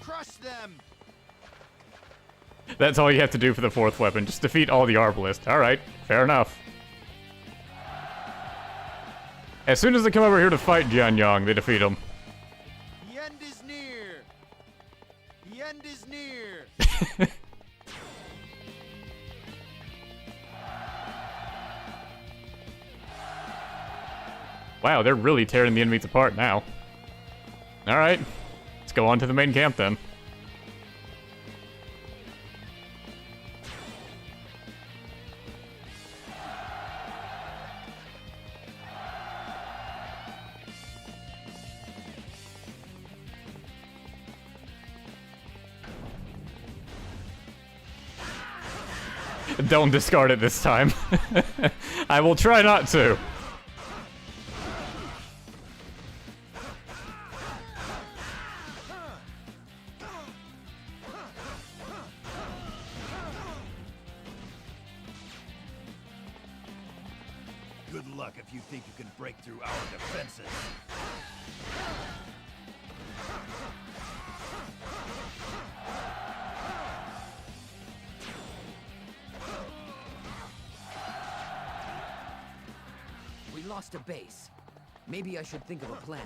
Crush them! That's all you have to do for the fourth weapon. Just defeat all the Arbalists. Alright, fair enough. As soon as they come over here to fight Jian Yang, they defeat him. The end is near! The end is near! Wow, they're really tearing the enemies apart now. Alright, let's go on to the main camp then. Don't discard it this time. I will try not to. Good luck if you think you can break through our defenses. We lost a base. Maybe I should think of a plan.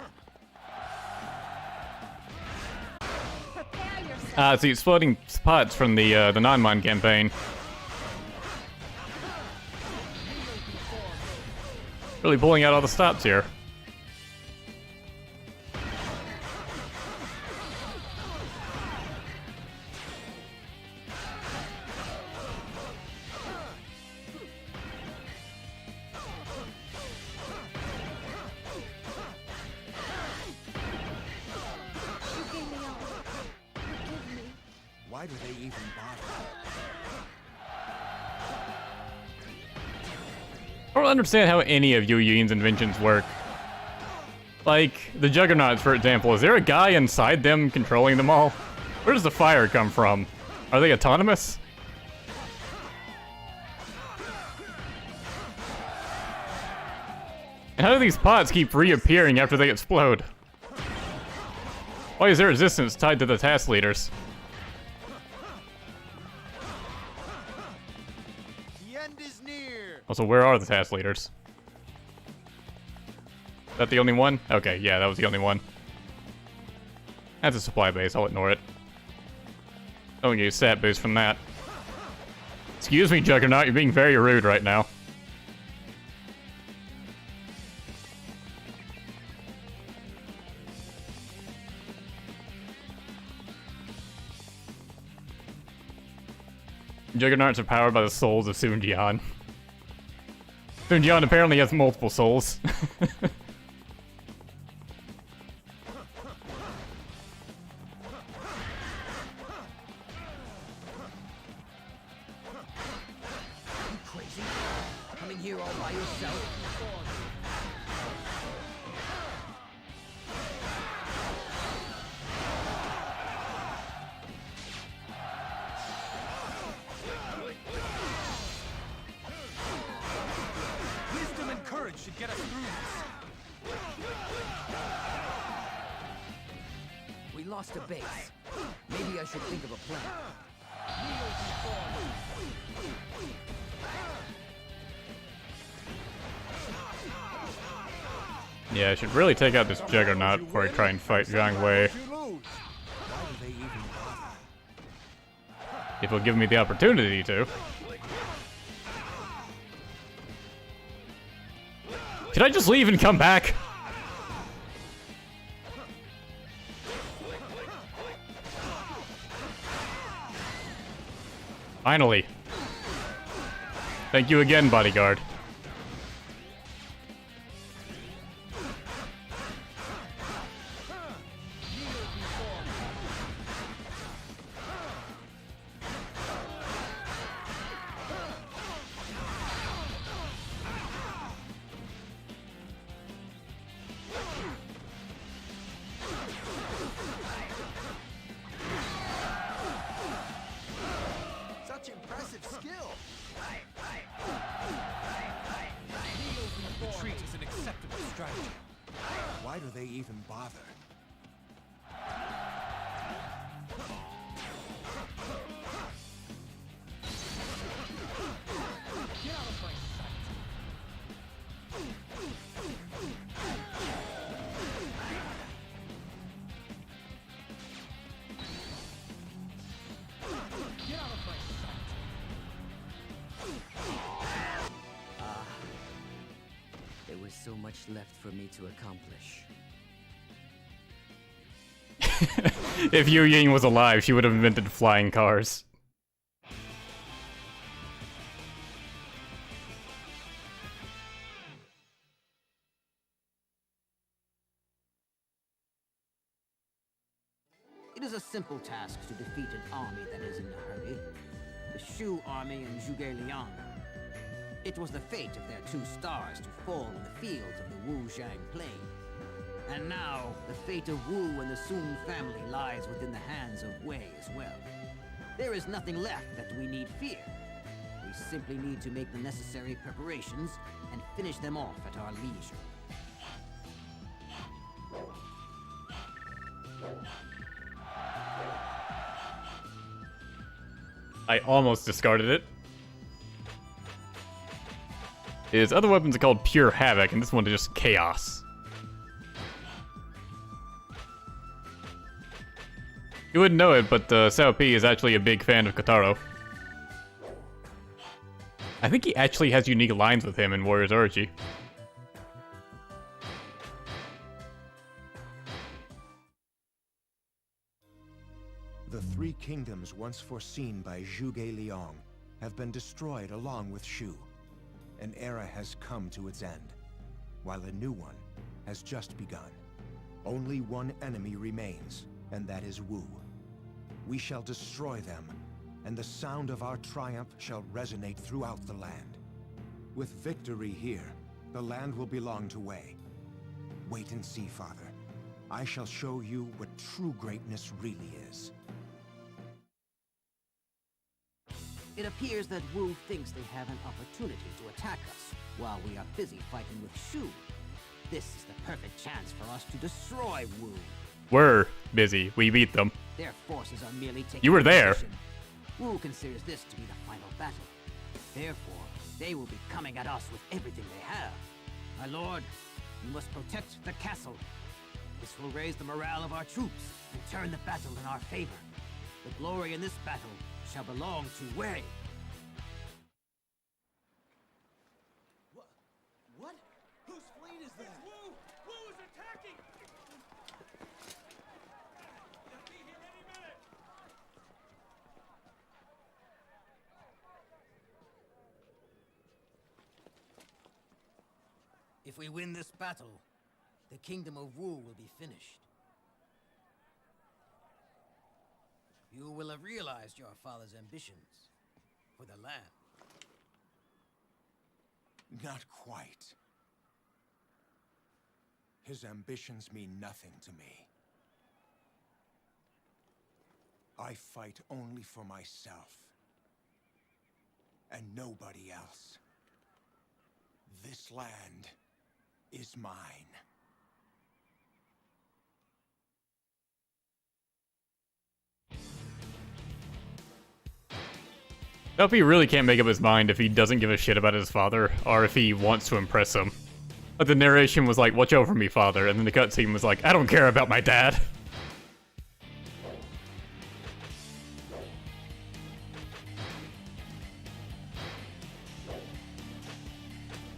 It's the exploding spots from the non-mine campaign. Really pulling out all the stops here. Why do they even bother? I don't understand how any of Yu Yin's inventions work. Like, the Juggernauts, for example, is there a guy inside them controlling them all? Where does the fire come from? Are they autonomous? And how do these pots keep reappearing after they explode? Why is their resistance tied to the task leaders? The end is near. Also, where are the task leaders? Is that the only one? Okay, yeah, that was the only one. That's a supply base, I'll ignore it. I don't get a stat boost from that. Excuse me, Juggernaut, you're being very rude right now. Juggernauts are powered by the souls of Sun Jian. Sun Jian apparently has multiple souls. Crazy? Coming here all by yourself? Wisdom and courage should get us through this. We lost a base. Maybe I should think of a plan. Yeah, I should really take out this Juggernaut before I try and fight Zhang Wei. If he'll give me the opportunity to. Can I just leave and come back? Finally. Thank you again, bodyguard. Such impressive skill. Retreat is an acceptable strategy. Why do they even bother? Get out of my sight. Get out of my sight. There was so much left for me to accomplish. If Yu Ying was alive, she would have invented flying cars. It is a simple task to defeat an army that is in a hurry. The Shu army and Zhuge Liang. It was the fate of their 2 stars to fall in the fields of the Wujiang Plain. And now, the fate of Wu and the Sun family lies within the hands of Wei as well. There is nothing left that we need fear. We simply need to make the necessary preparations and finish them off at our leisure. I almost discarded it. His other weapons are called Pure Havoc, and this one is just Chaos. You wouldn't know it, but Cao Pi is actually a big fan of Kotaro. I think he actually has unique lines with him in Warriors Orochi. The 3 kingdoms once foreseen by Zhuge Liang have been destroyed along with Shu. An era has come to its end, while a new one has just begun. Only one enemy remains, and that is Wu. We shall destroy them, and the sound of our triumph shall resonate throughout the land. With victory here, the land will belong to Wei. Wait and see, Father. I shall show you what true greatness really is. It appears that Wu thinks they have an opportunity to attack us while we are busy fighting with Shu. This is the perfect chance for us to destroy Wu. We're busy. We beat them. Their forces are merely taking You were there. position. Wu considers this to be the final battle. Therefore, they will be coming at us with everything they have. My lord, we must protect the castle. This will raise the morale of our troops and turn the battle in our favor. The glory in this battle shall belong to Wei. What? Whose fleet is that? Wu! Wu is attacking! They'll be here any minute! If we win this battle, the kingdom of Wu will be finished. You will have realized your father's ambitions for the land. Not quite. His ambitions mean nothing to me. I fight only for myself. And nobody else. This land is mine. Cao Pi really can't make up his mind if he doesn't give a shit about his father, or if he wants to impress him. But the narration was like, watch over me, father, and then the cutscene was like, I don't care about my dad.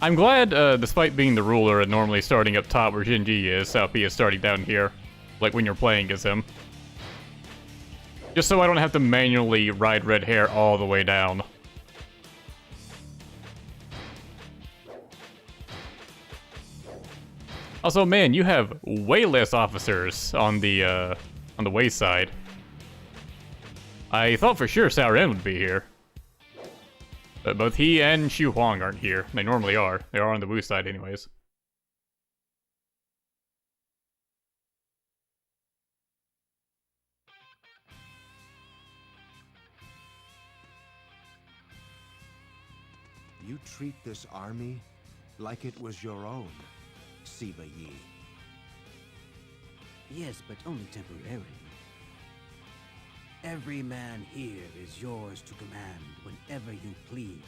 I'm glad, despite being the ruler and normally starting up top where Shinji is, Cao Pi is starting down here, like when you're playing as him. Just so I don't have to manually ride red hair all the way down. Also, man, you have way less officers on the Wei side. I thought for sure Cao Ren would be here. But both he and Xu Huang aren't here. They normally are. They are on the Wu side anyways. You treat this army like it was your own, Sima Yi. Yes, but only temporarily. Every man here is yours to command whenever you please,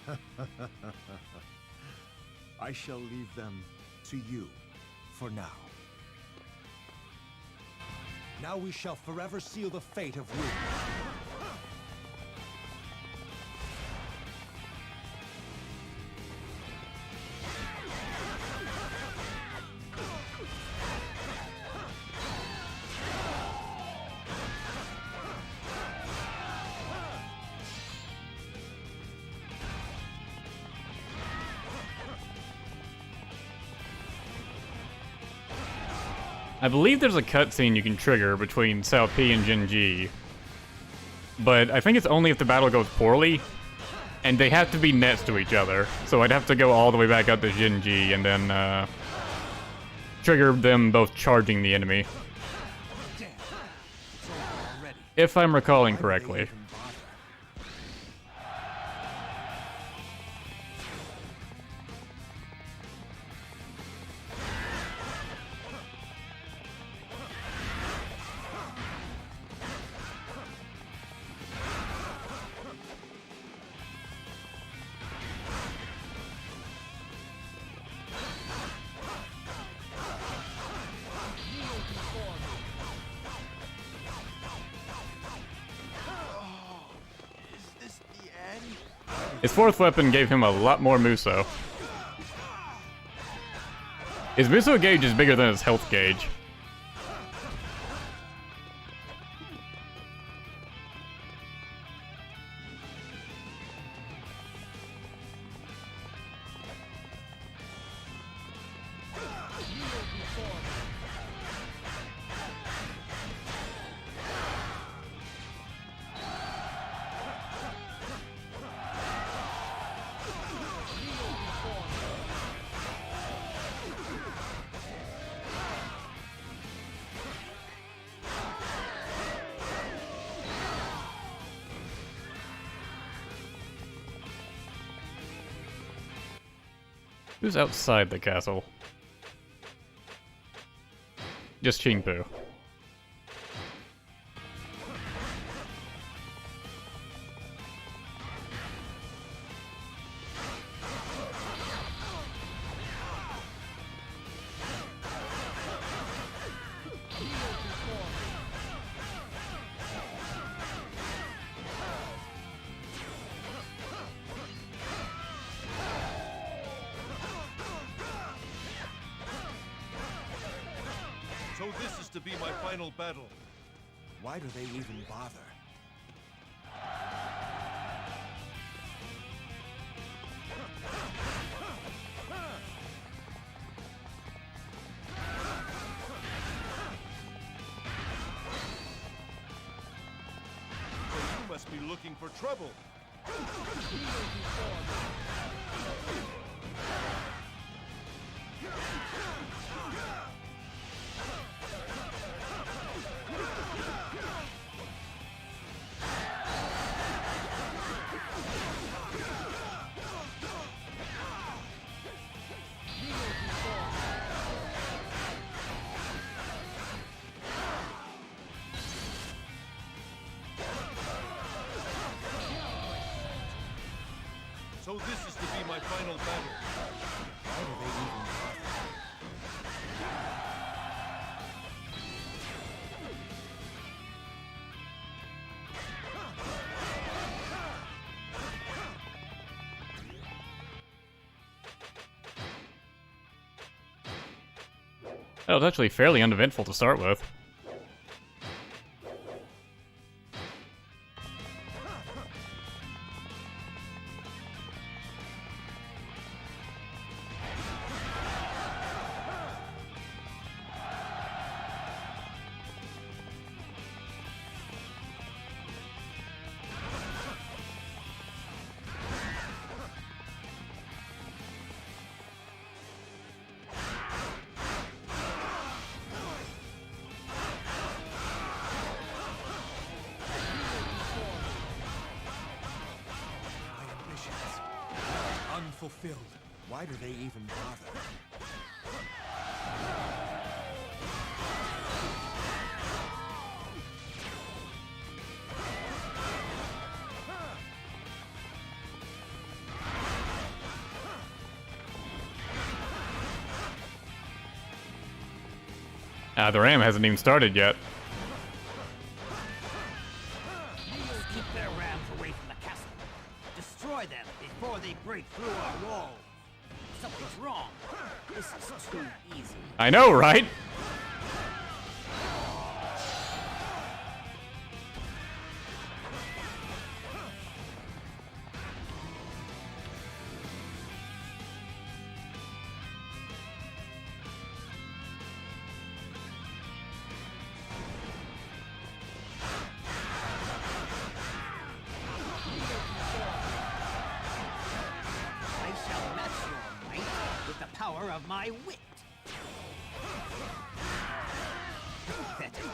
my lord. I shall leave them to you for now. Now we shall forever seal the fate of Wu. I believe there's a cutscene you can trigger between Cao Pi and Jinji. But I think it's only if the battle goes poorly, and they have to be next to each other. So I'd have to go all the way back up to Jinji and then trigger them both charging the enemy. If I'm recalling correctly. His fourth weapon gave him a lot more Musou. His Musou gauge is bigger than his health gauge. Who's outside the castle? Just Qingpu. So this is to be my final battle. Why do they even bother? So you must be looking for trouble. So this is to be my final battle. Why do they even bother? That was actually fairly uneventful to start with. Unfulfilled. Why do they even bother? The ram hasn't even started yet. Keep their rams away from the castle. Destroy them before they break through our walls. Something's wrong. This is too easy. I know, right? Power of my wit. Pathetic.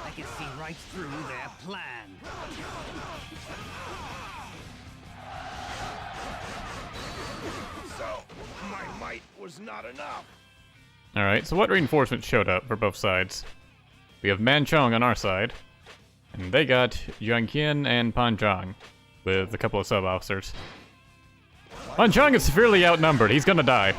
I can see right through their plan. So, my might was not enough. Alright, so what reinforcements showed up for both sides? We have Manchong on our side, and they got Jiangqian and Panzhang, with a couple of sub-officers. Panzhang is severely outnumbered, he's gonna die.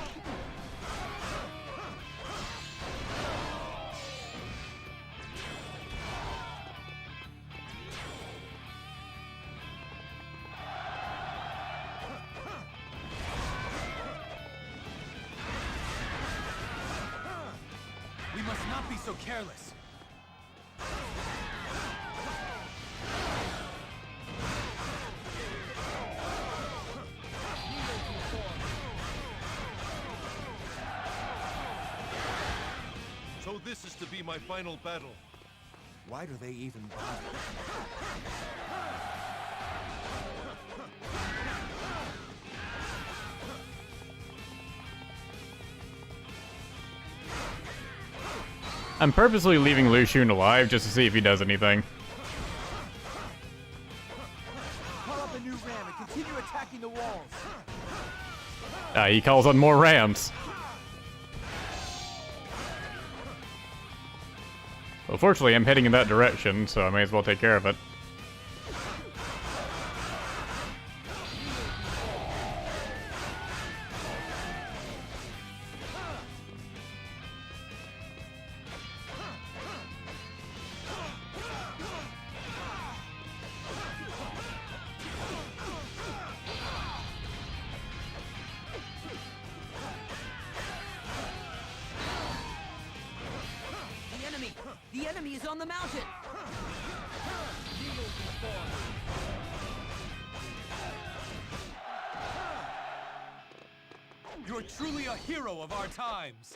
We must not be so careless. So this is to be my final battle. Why do they even bother? I'm purposely leaving Lu Xun alive just to see if he does anything. Call up a new ram and continue attacking the walls. He calls on more rams. Well, fortunately, I'm heading in that direction, so I may as well take care of it. The enemy is on the mountain! You're truly a hero of our times!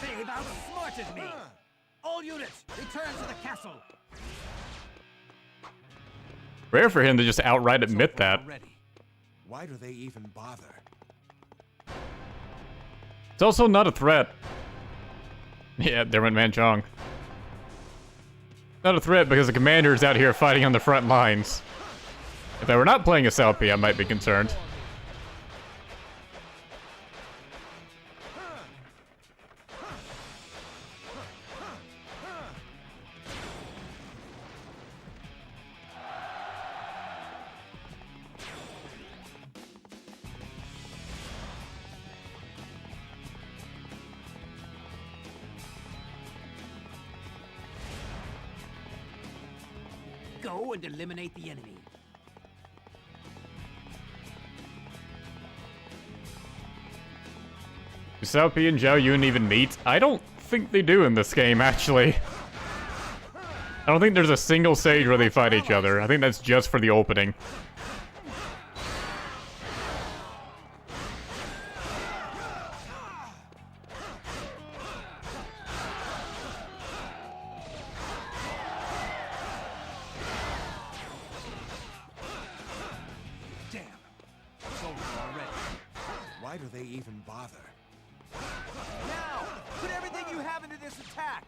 They've outsmarted me! All units, return to the castle! Rare for him to just outright admit that. Why do they even bother? It's also not a threat. Yeah, there went Manchong. Not a threat because the commander is out here fighting on the front lines. If I were not playing a Cao Pi, I might be concerned. Go and eliminate the enemy. Do Cao Pi and Zhao Yun even meet? I don't think they do in this game, actually. I don't think there's a single stage where they fight each other. I think that's just for the opening. Why do they even bother? Now! Put everything you have into this attack!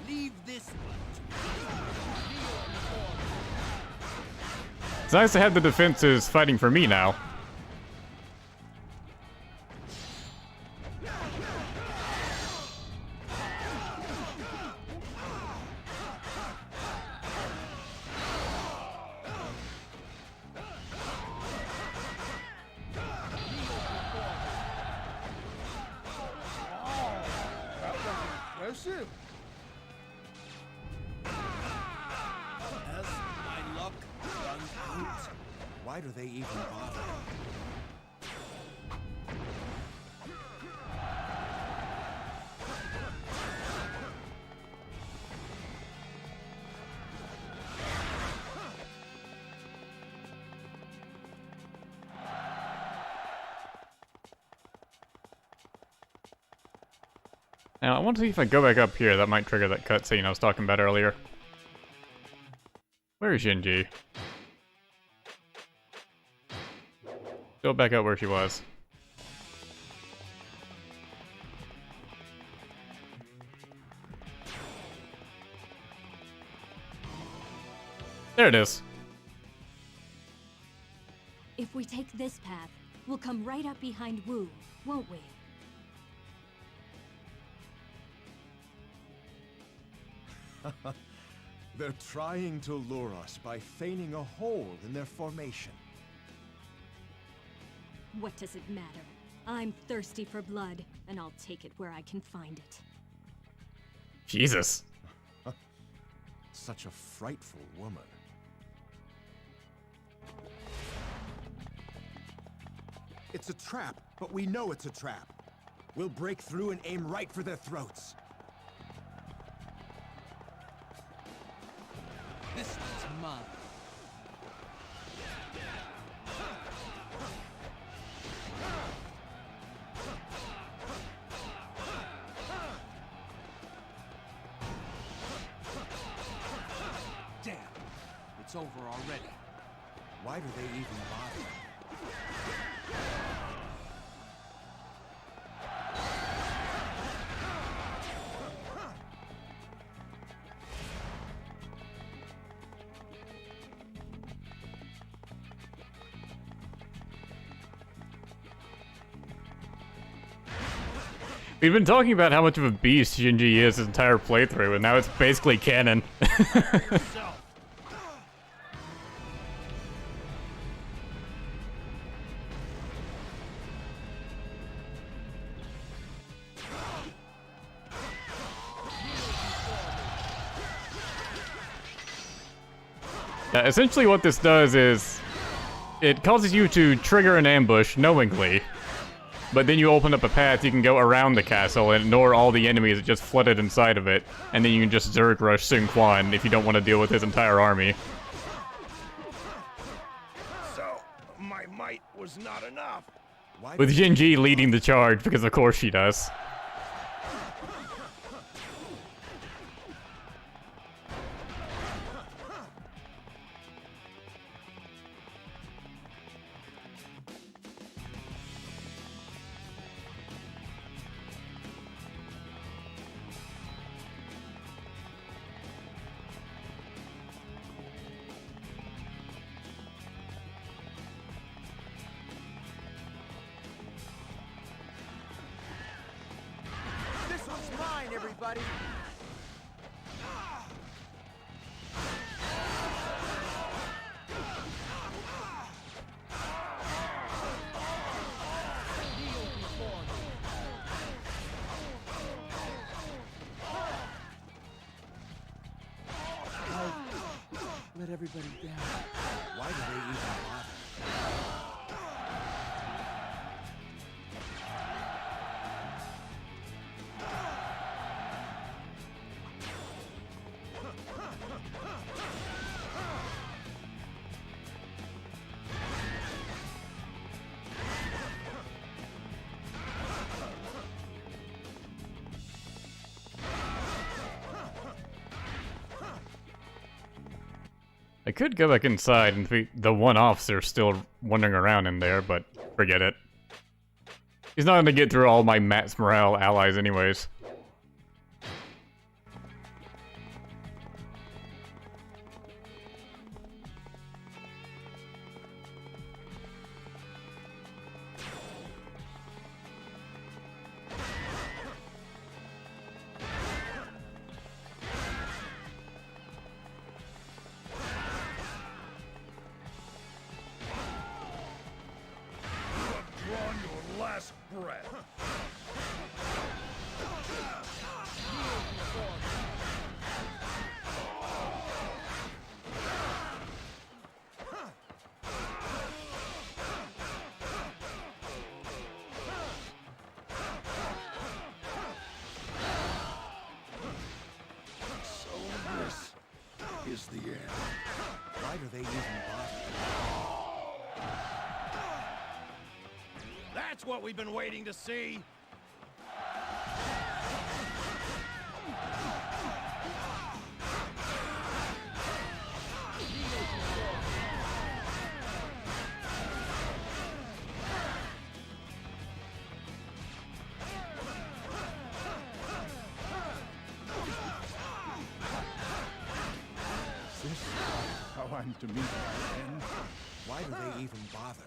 Leave this It's nice to have the defenses fighting for me now. Impressive. As my luck runs out. Why do they even bother? Now, I want to see if I go back up here, that might trigger that cutscene I was talking about earlier. Where is Shinji? Go back up where she was. There it is. If we take this path, we'll come right up behind Wu, won't we? They're trying to lure us by feigning a hole in their formation. What does it matter? I'm thirsty for blood, and I'll take it where I can find it. Jesus. Such a frightful woman. It's a trap, but we know it's a trap. We'll break through and aim right for their throats. This is mine. Damn, it's over already. Why do they even bother? We've been talking about how much of a beast Shinji is his entire playthrough, and now it's basically canon. Essentially what this does is it causes you to trigger an ambush knowingly, but then you open up a path you can go around the castle and ignore all the enemies that just flooded inside of it, and then you can just Zerg rush Sun Quan if you don't want to deal with his entire army. So, my might was not enough. With Shinji leading the charge, because of course she does. This one's mine, everybody. Let everybody down. Why do they even bother? I could go back inside and defeat the one officer still wandering around in there, but forget it. He's not gonna get through all my Matt's Morale allies anyways. Drawn your last breath. So this is the end. Why do they even bother? That's what we've been waiting to see. Is this how I'm to meet my end? Why do they even bother?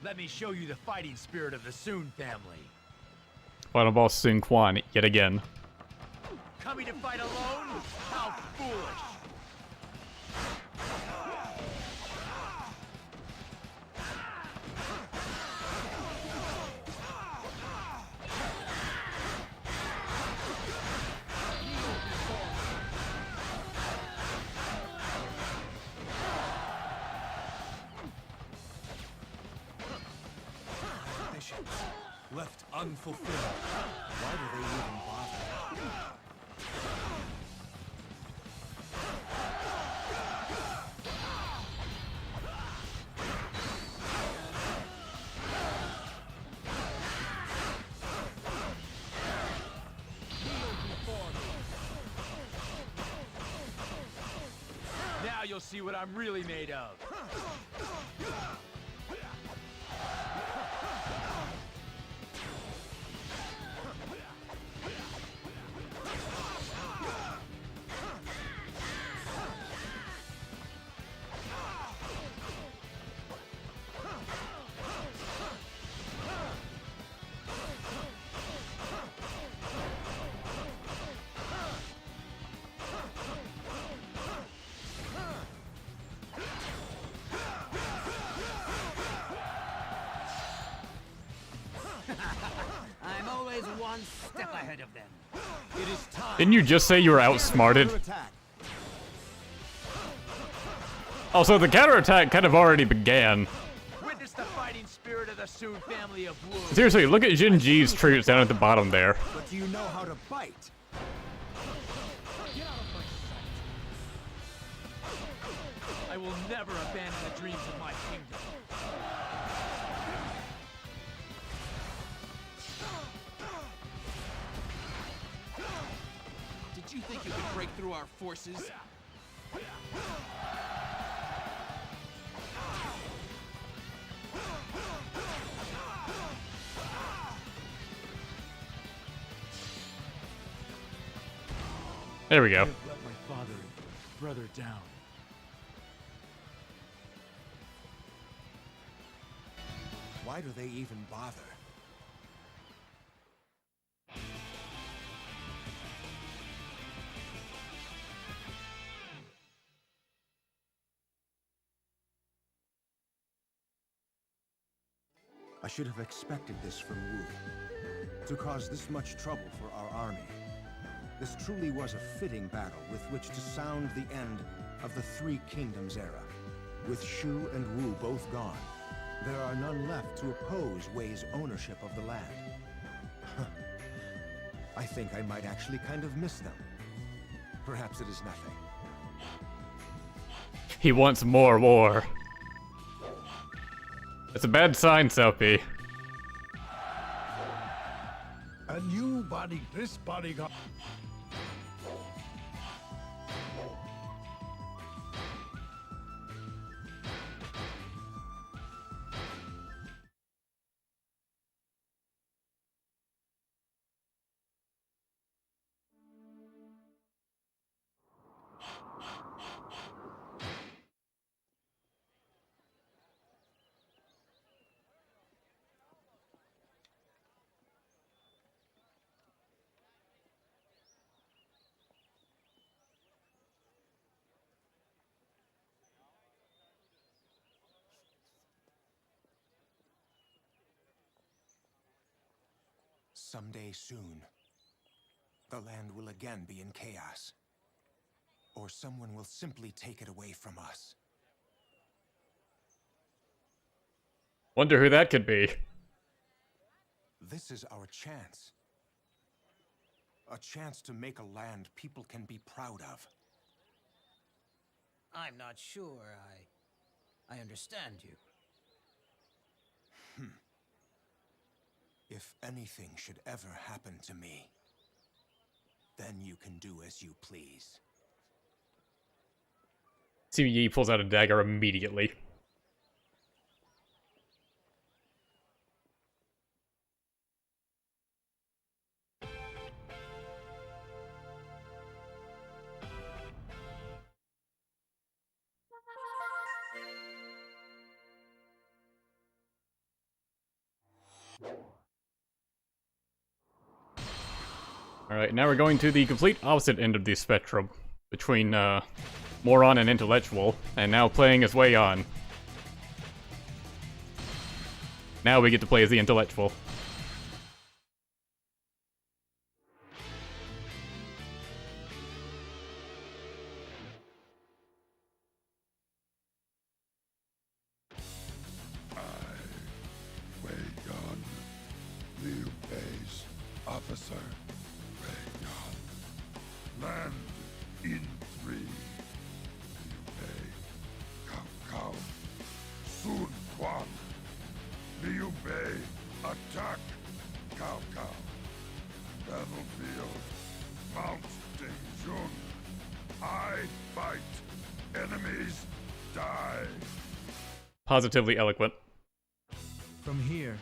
Let me show you the fighting spirit of the Sun family. Final boss Sun Quan yet again. Coming to fight alone? How foolish! Ambitions left unfulfilled. Why do they even bother? Now you'll see what I'm really made of. one step ahead of them. It is time. Didn't you just say you were outsmarted? Counterattack. Also, the counterattack kind of already began. Witness the fighting spirit of the Sun family of Wu. Seriously, look at Jin Ji's troops down at the bottom there. But do you know how to fight? Get out of my sight. I will never abandon the dreams of my kingdom. Did you think you could break through our forces? There we go. I have let my father and brother down. Why do they even bother? I should have expected this from Wu. To cause this much trouble for our army. This truly was a fitting battle with which to sound the end of the Three Kingdoms era. With Shu and Wu both gone, there are none left to oppose Wei's ownership of the land. I think I might actually kind of miss them. Perhaps it is nothing. He wants more war. It's a bad sign, Cao Pi. A new body, this bodyguard. Someday soon, the land will again be in chaos. Or someone will simply take it away from us. Wonder who that could be. This is our chance. A chance to make a land people can be proud of. I'm not sure I understand you. If anything should ever happen to me, then you can do as you please. Sima Yi pulls out a dagger immediately. Alright, now we're going to the complete opposite end of the spectrum, between, moron and intellectual, and now playing as Wei Yan. Now we get to play as the intellectual. Wei Yan, Liu Bei's officer. Land in 3. Liu Bei, Cao Cao, Sun Quan. Liu Bei, attack Cao Cao. Battlefield, Mount Dingjun. I fight, enemies die. Positively eloquent. From here,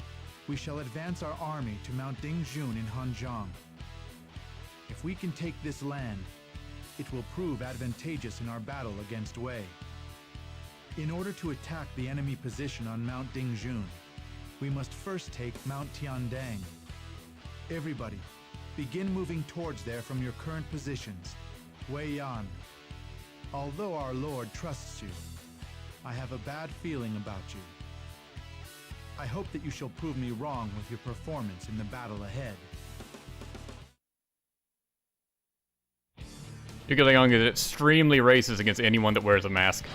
we shall advance our army to Mount Dingjun in Hanjiang. If we can take this land, it will prove advantageous in our battle against Wei. In order to attack the enemy position on Mount Dingjun, we must first take Mount Tiandang. Everybody, begin moving towards there from your current positions. Wei Yan, although our Lord trusts you, I have a bad feeling about you. I hope that you shall prove me wrong with your performance in the battle ahead. Zhuge Liang is extremely racist against anyone that wears a mask.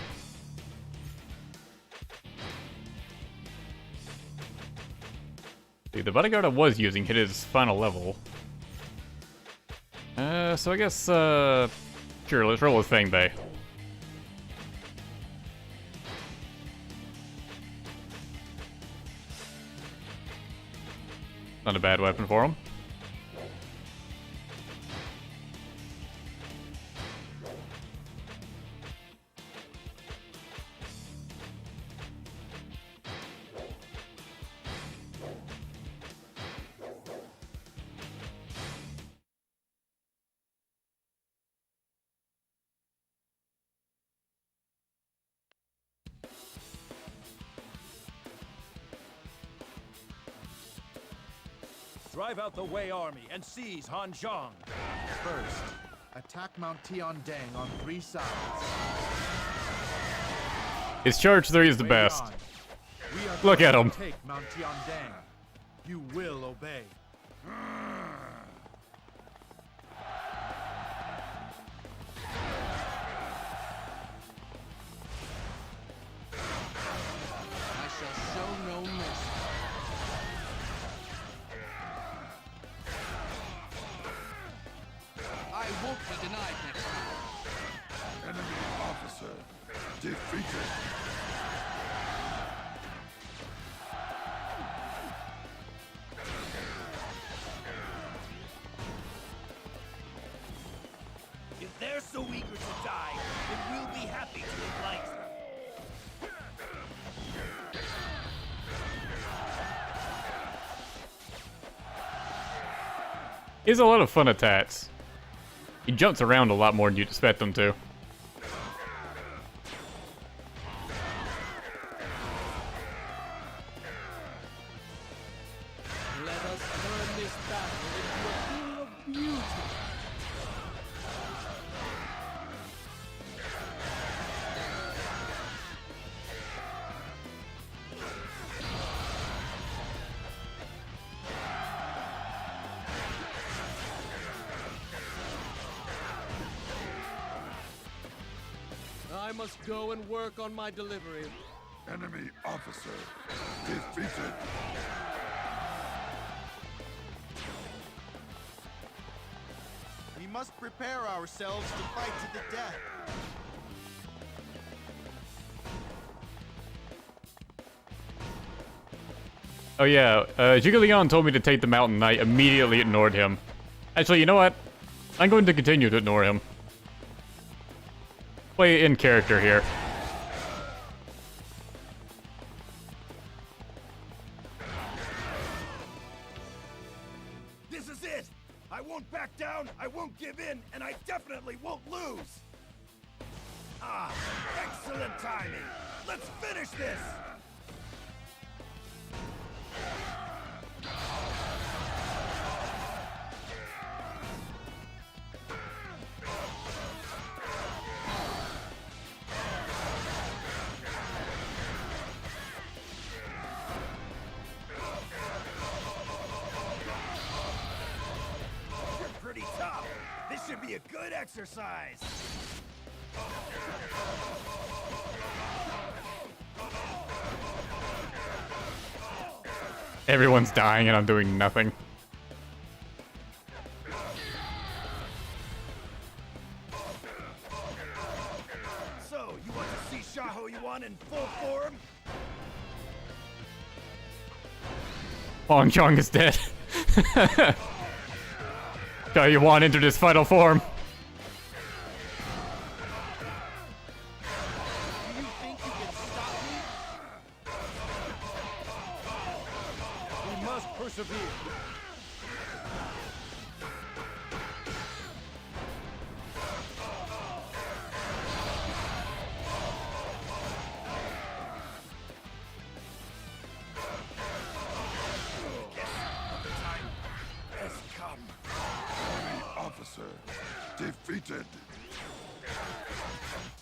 See, the bodyguard I was using hit his final level. So I guess, sure, let's roll with Fang Bei. Not a bad weapon for him. Drive out the Wei army and seize Hanzhong. First, attack Mount Tiandang on 3 sides. His charge 3 is the Wei best. Yan, we are Look at going him. to take Mount Tiandang. You will obey. I shall show no mercy. I won't be denied next time. Enemy officer defeated. If they're so eager to die, then we'll be happy to oblige them. He has a lot of fun attacks. He jumps around a lot more than you'd expect him to. Let us turn this battle into a pool of beauty. I must go and work on my delivery. Enemy officer defeated. We must prepare ourselves to fight to the death. Oh yeah, Zhuge Liang told me to take the mountain, and I immediately ignored him. Actually, you know what? I'm going to continue to ignore him. Play in character here. This is it! I won't back down, I won't give in, and I definitely won't lose! Ah, excellent timing! Let's finish this! You're pretty tough. This should be a good exercise. Everyone's dying and I'm doing nothing. So, you want to see Xiahou Yuan in full form? Huang Zhong is dead. Xiahou Yuan entered his final form. Do you think you can stop me? We must persevere. The time has come. Enemy officer defeated.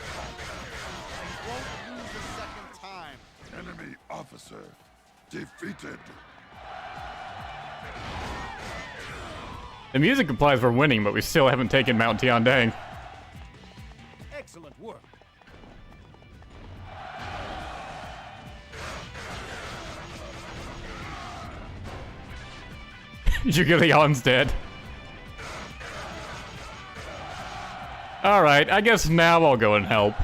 I won't lose a second time. Enemy officer defeated. The music implies we're winning, but we still haven't taken Mount Tiandang. Leon's dead. Alright, I guess now I'll go and help.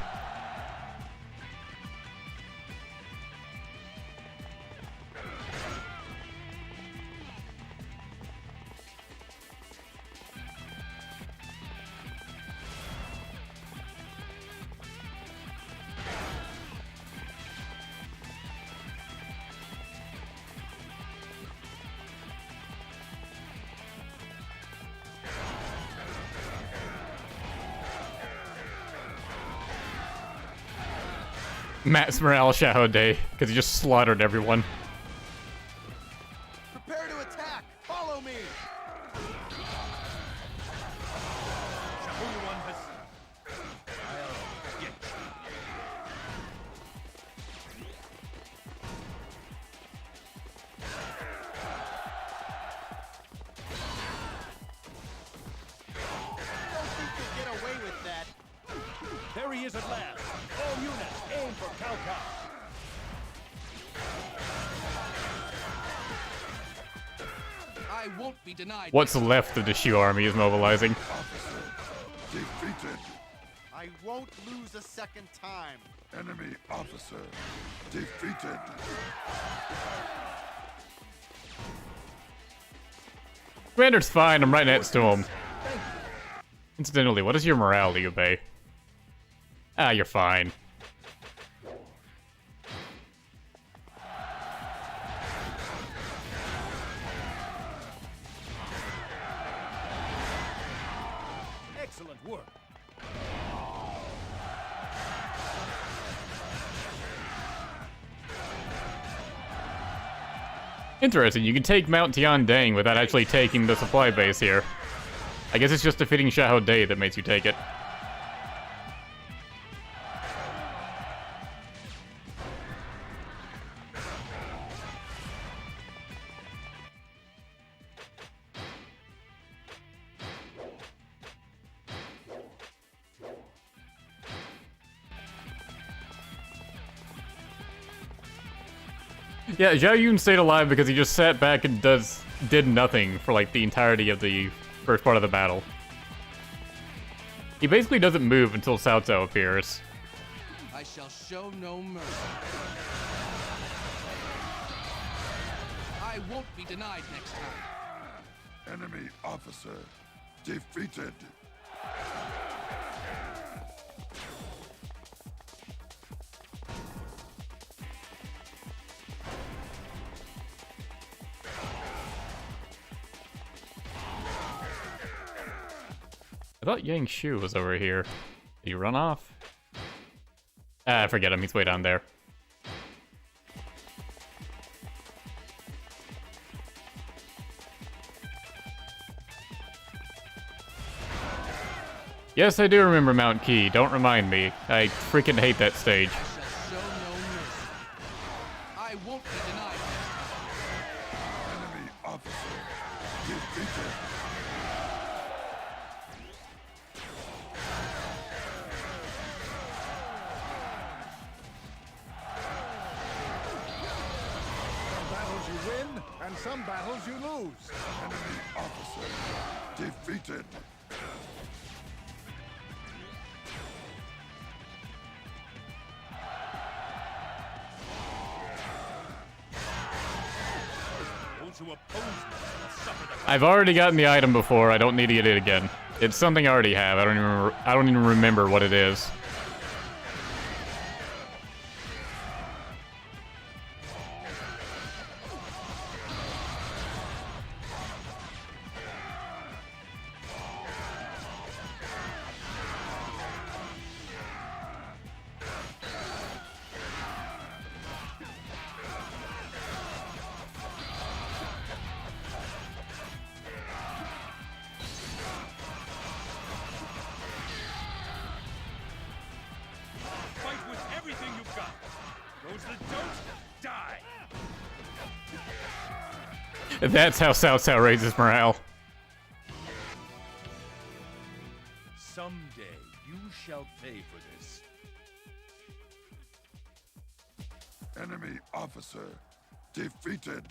Matt's morale Shadow Day, because he just slaughtered everyone. Prepare to attack! Follow me! Shaoyuan has... I'll get you. Don't think you'll get away with that. There he is at last. All units, aim for Cao Pi. I won't be denied. What's left of the Shu army is mobilizing. Defeated. I won't lose a second time. Enemy officer defeated. Commander's fine, I'm right next to him. Incidentally, what is your morale, Liu Bei? Ah, you're fine. Excellent work. Interesting, you can take Mount Tiandang without actually taking the supply base here. I guess it's just defeating Xiahou Dai that makes you take it. Yeah, Zhao Yun stayed alive because he just sat back and did nothing for like the entirety of the first part of the battle. He basically doesn't move until Cao Cao appears. I shall show no mercy. I won't be denied next time. Enemy officer defeated. I thought Yang Shu was over here. Did he run off? Ah, forget him. He's way down there. Yes, I do remember Mount Qi. Don't remind me. I freaking hate that stage. I shall show no mercy. I won't be denied next time. Enemy officer defeated. And some battles you lose. Enemy officer defeated. Those who oppose me will suffer the... I've already gotten the item before. I don't need to get it again. It's something I already have. I don't even remember what it is. Fight with everything you've got. Those that don't, die. That's how Cao Cao raises morale. Someday you shall pay for this. Enemy officer defeated.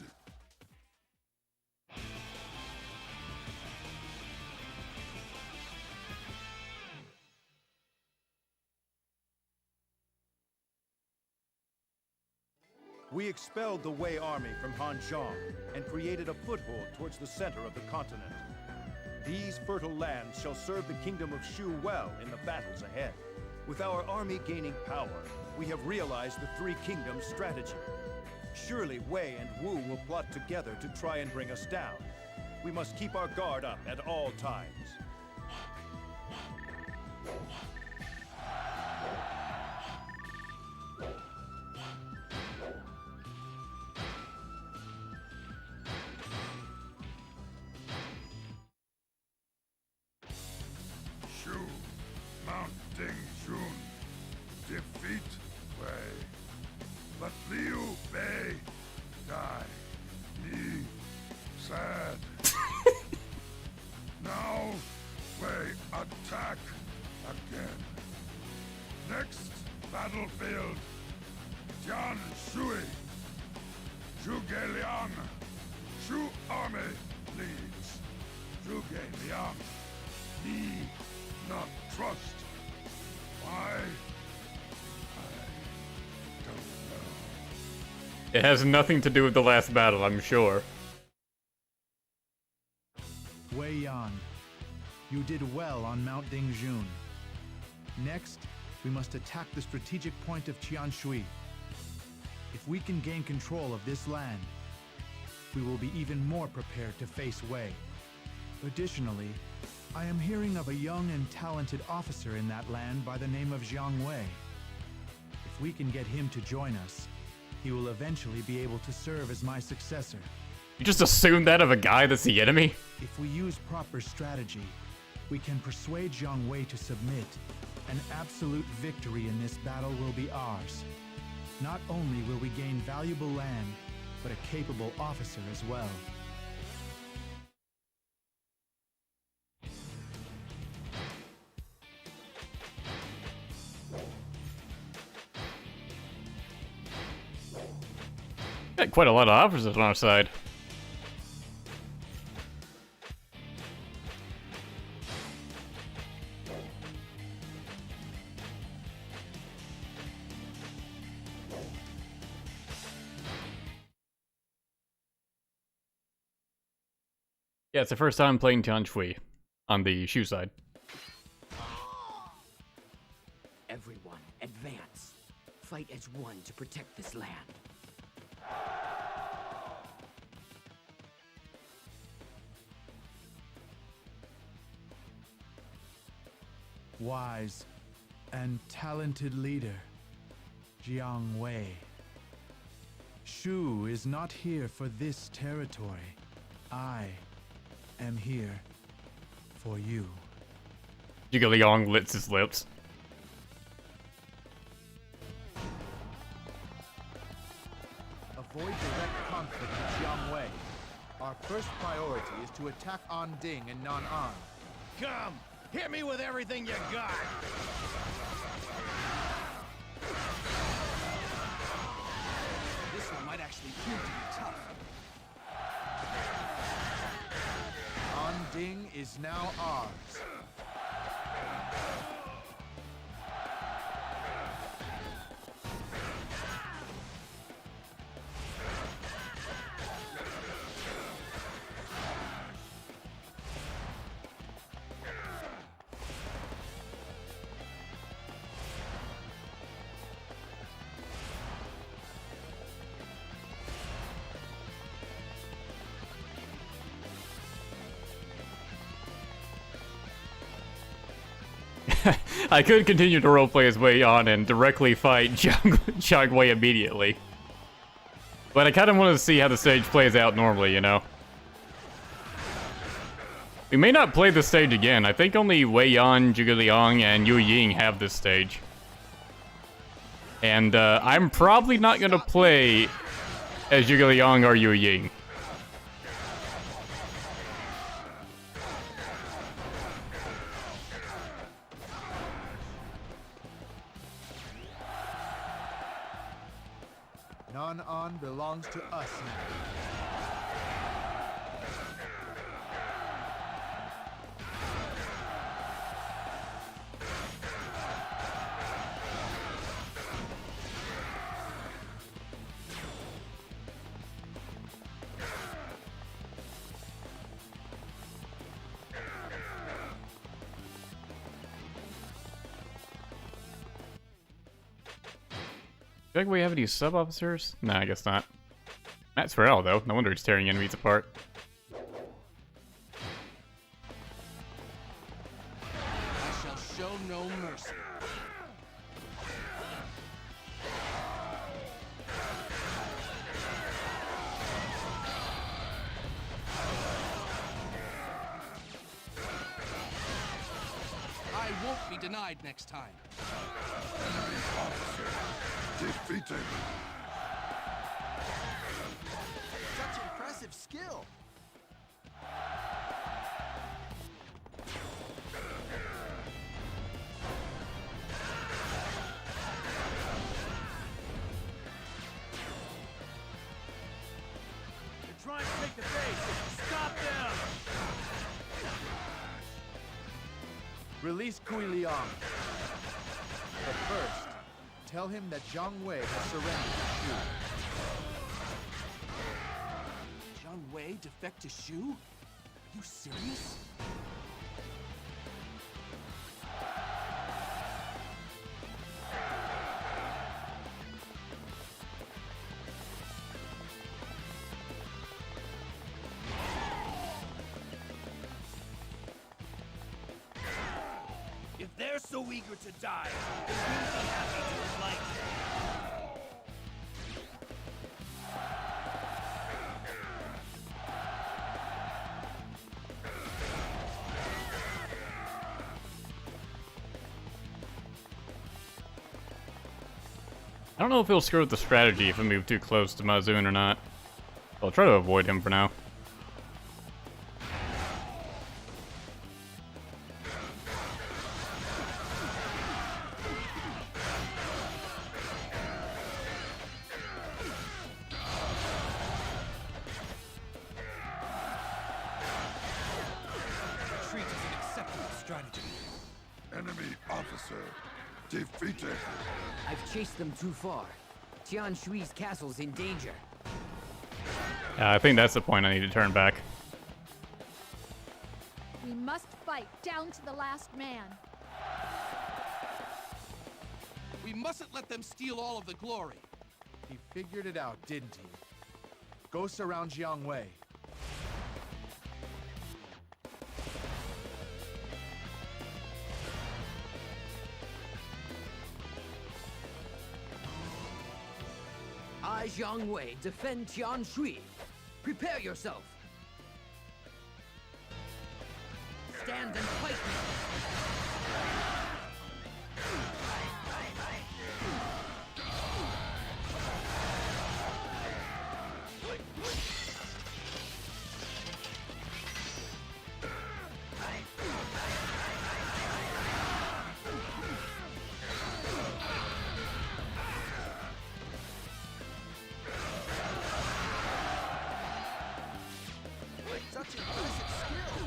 We expelled the Wei army from Hanzhong and created a foothold towards the center of the continent. These fertile lands shall serve the kingdom of Shu well in the battles ahead. With our army gaining power, we have realized the Three Kingdoms strategy. Surely Wei and Wu will plot together to try and bring us down. We must keep our guard up at all times. Shu, Mount Dingjun, defeat Wei. Let Liu Bei die. He sad. Now Wei attack again. Next battlefield, Jian Shui. Zhuge Liang. Shu army leads. Zhuge Liang. He not trust. Why? I don't know. It has nothing to do with the last battle, I'm sure. Wei Yan, you did well on Mount Dingjun. Next, we must attack the strategic point of Qianshui. If we can gain control of this land, we will be even more prepared to face Wei. Additionally, I am hearing of a young and talented officer in that land by the name of Jiang Wei. If we can get him to join us, he will eventually be able to serve as my successor. You just assume that of a guy that's the enemy? If we use proper strategy, we can persuade Jiang Wei to submit. An absolute victory in this battle will be ours. Not only will we gain valuable land, but a capable officer as well. Got quite a lot of officers on our side. Yeah, it's the first time playing Tianshui on the Shu side. Everyone, advance. Fight as one to protect this land. Wise and talented leader, Jiang Wei. Shu is not here for this territory. I am here for you. Zhuge Liang licks his lips. Avoid direct conflict with Jiang Wei. Our first priority is to attack Anding and Nan'an. Come! Hit me with everything you got! This one might actually prove to be tough. Anding is now ours. I could continue to roleplay as Wei Yan and directly fight Jiang Wei immediately. But I kind of want to see how the stage plays out normally, you know? We may not play this stage again. I think only Wei Yan, Zhuge Liang, and Yu Ying have this stage. And I'm probably not going to play as Zhuge Liang or Yu Ying. Nan'an belongs to us now. Do you think we have any sub-officers? Nah, I guess not. Matt's Farrell, though. No wonder he's tearing enemies apart. I shall show no mercy. I won't be denied next time. Defeated. Such impressive skill. They're trying to take the base. Stop them! Release Kui Liang. But first, tell him that Jiang Wei has surrendered to Shu. Jiang Wei defect to Shu? Are you serious? If they're so eager to die, then we'll be happy to oblige them. I don't know if he'll screw with the strategy if we move too close to Musou or not. I'll try to avoid him for now. Retreat is an acceptable strategy. Enemy officer defeated. I've chased them too far. Tian Shui's castle's in danger. I think that's the point I need to turn back. We must fight down to the last man. We mustn't let them steal all of the glory. He figured it out, didn't he? Go surround Jiang Wei. I, Jiang Wei, defend Tian Shui. Prepare yourself. Stand and fight me. Such impressive skill.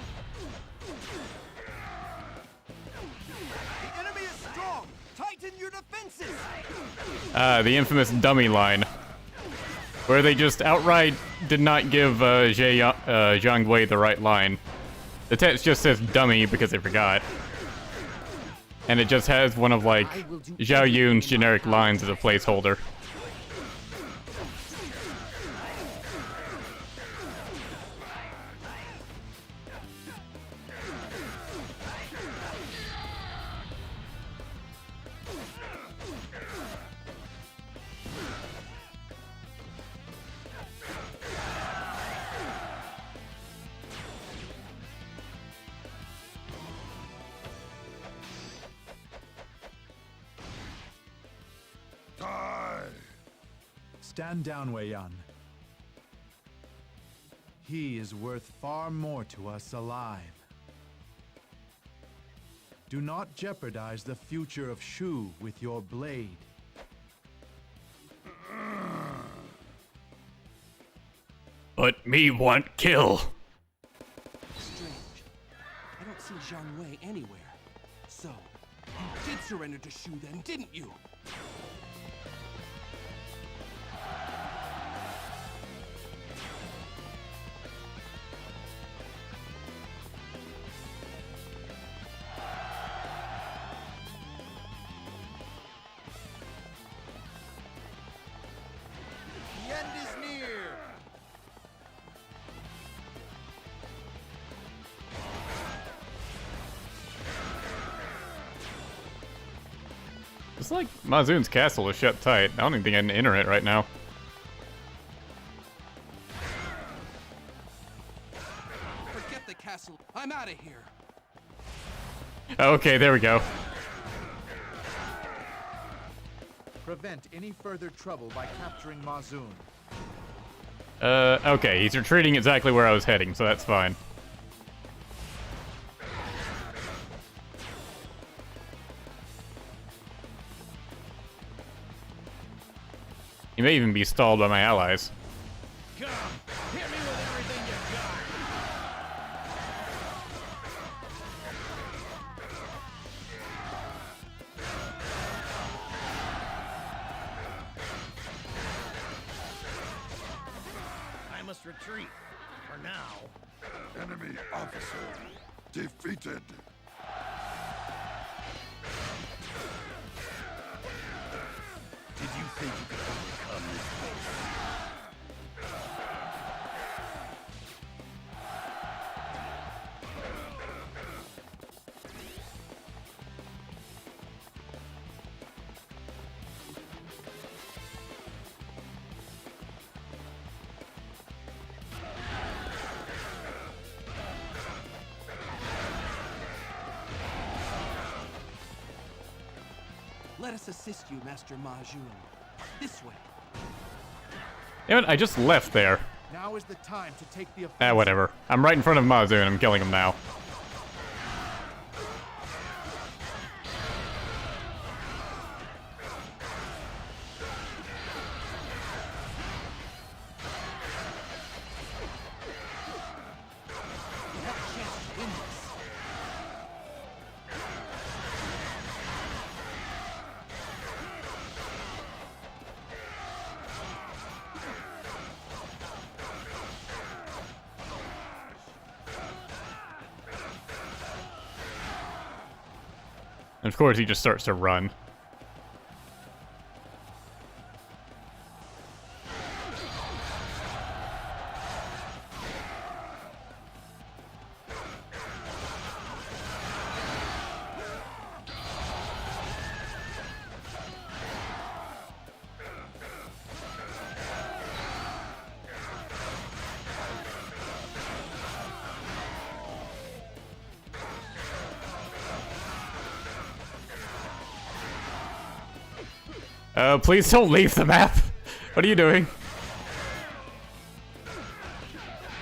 The enemy is strong. Tighten your defenses. The infamous dummy line. Where they just outright did not give Jiang Wei the right line. The text just says dummy because they forgot. And it just has one of, like, Zhao Yun's generic lines as a placeholder. Die! Stand down, Wei Yan. He is worth far more to us alive. Do not jeopardize the future of Shu with your blade. But me want kill. Strange. I don't see Jiang Wei anywhere. So, you did surrender to Shu then, didn't you? Looks like Mazoon's castle is shut tight. I don't even think I can enter it right now. Forget the castle. I'm out of here. Okay, there we go. Prevent any further trouble by capturing Musou. Okay, he's retreating exactly where I was heading, so that's fine. He may even be stalled by my allies. Come, hit me with everything you got. I must retreat for now. Enemy officer defeated. Did you think you could overcome this place? Let us assist you, Master Musou. This way. Damn it, I just left there. Now is the time to take the offensive. Whatever. I'm right in front of Musou and I'm killing him now. You have a chance to win this. And of course he just starts to run. Please don't leave the map. What are you doing?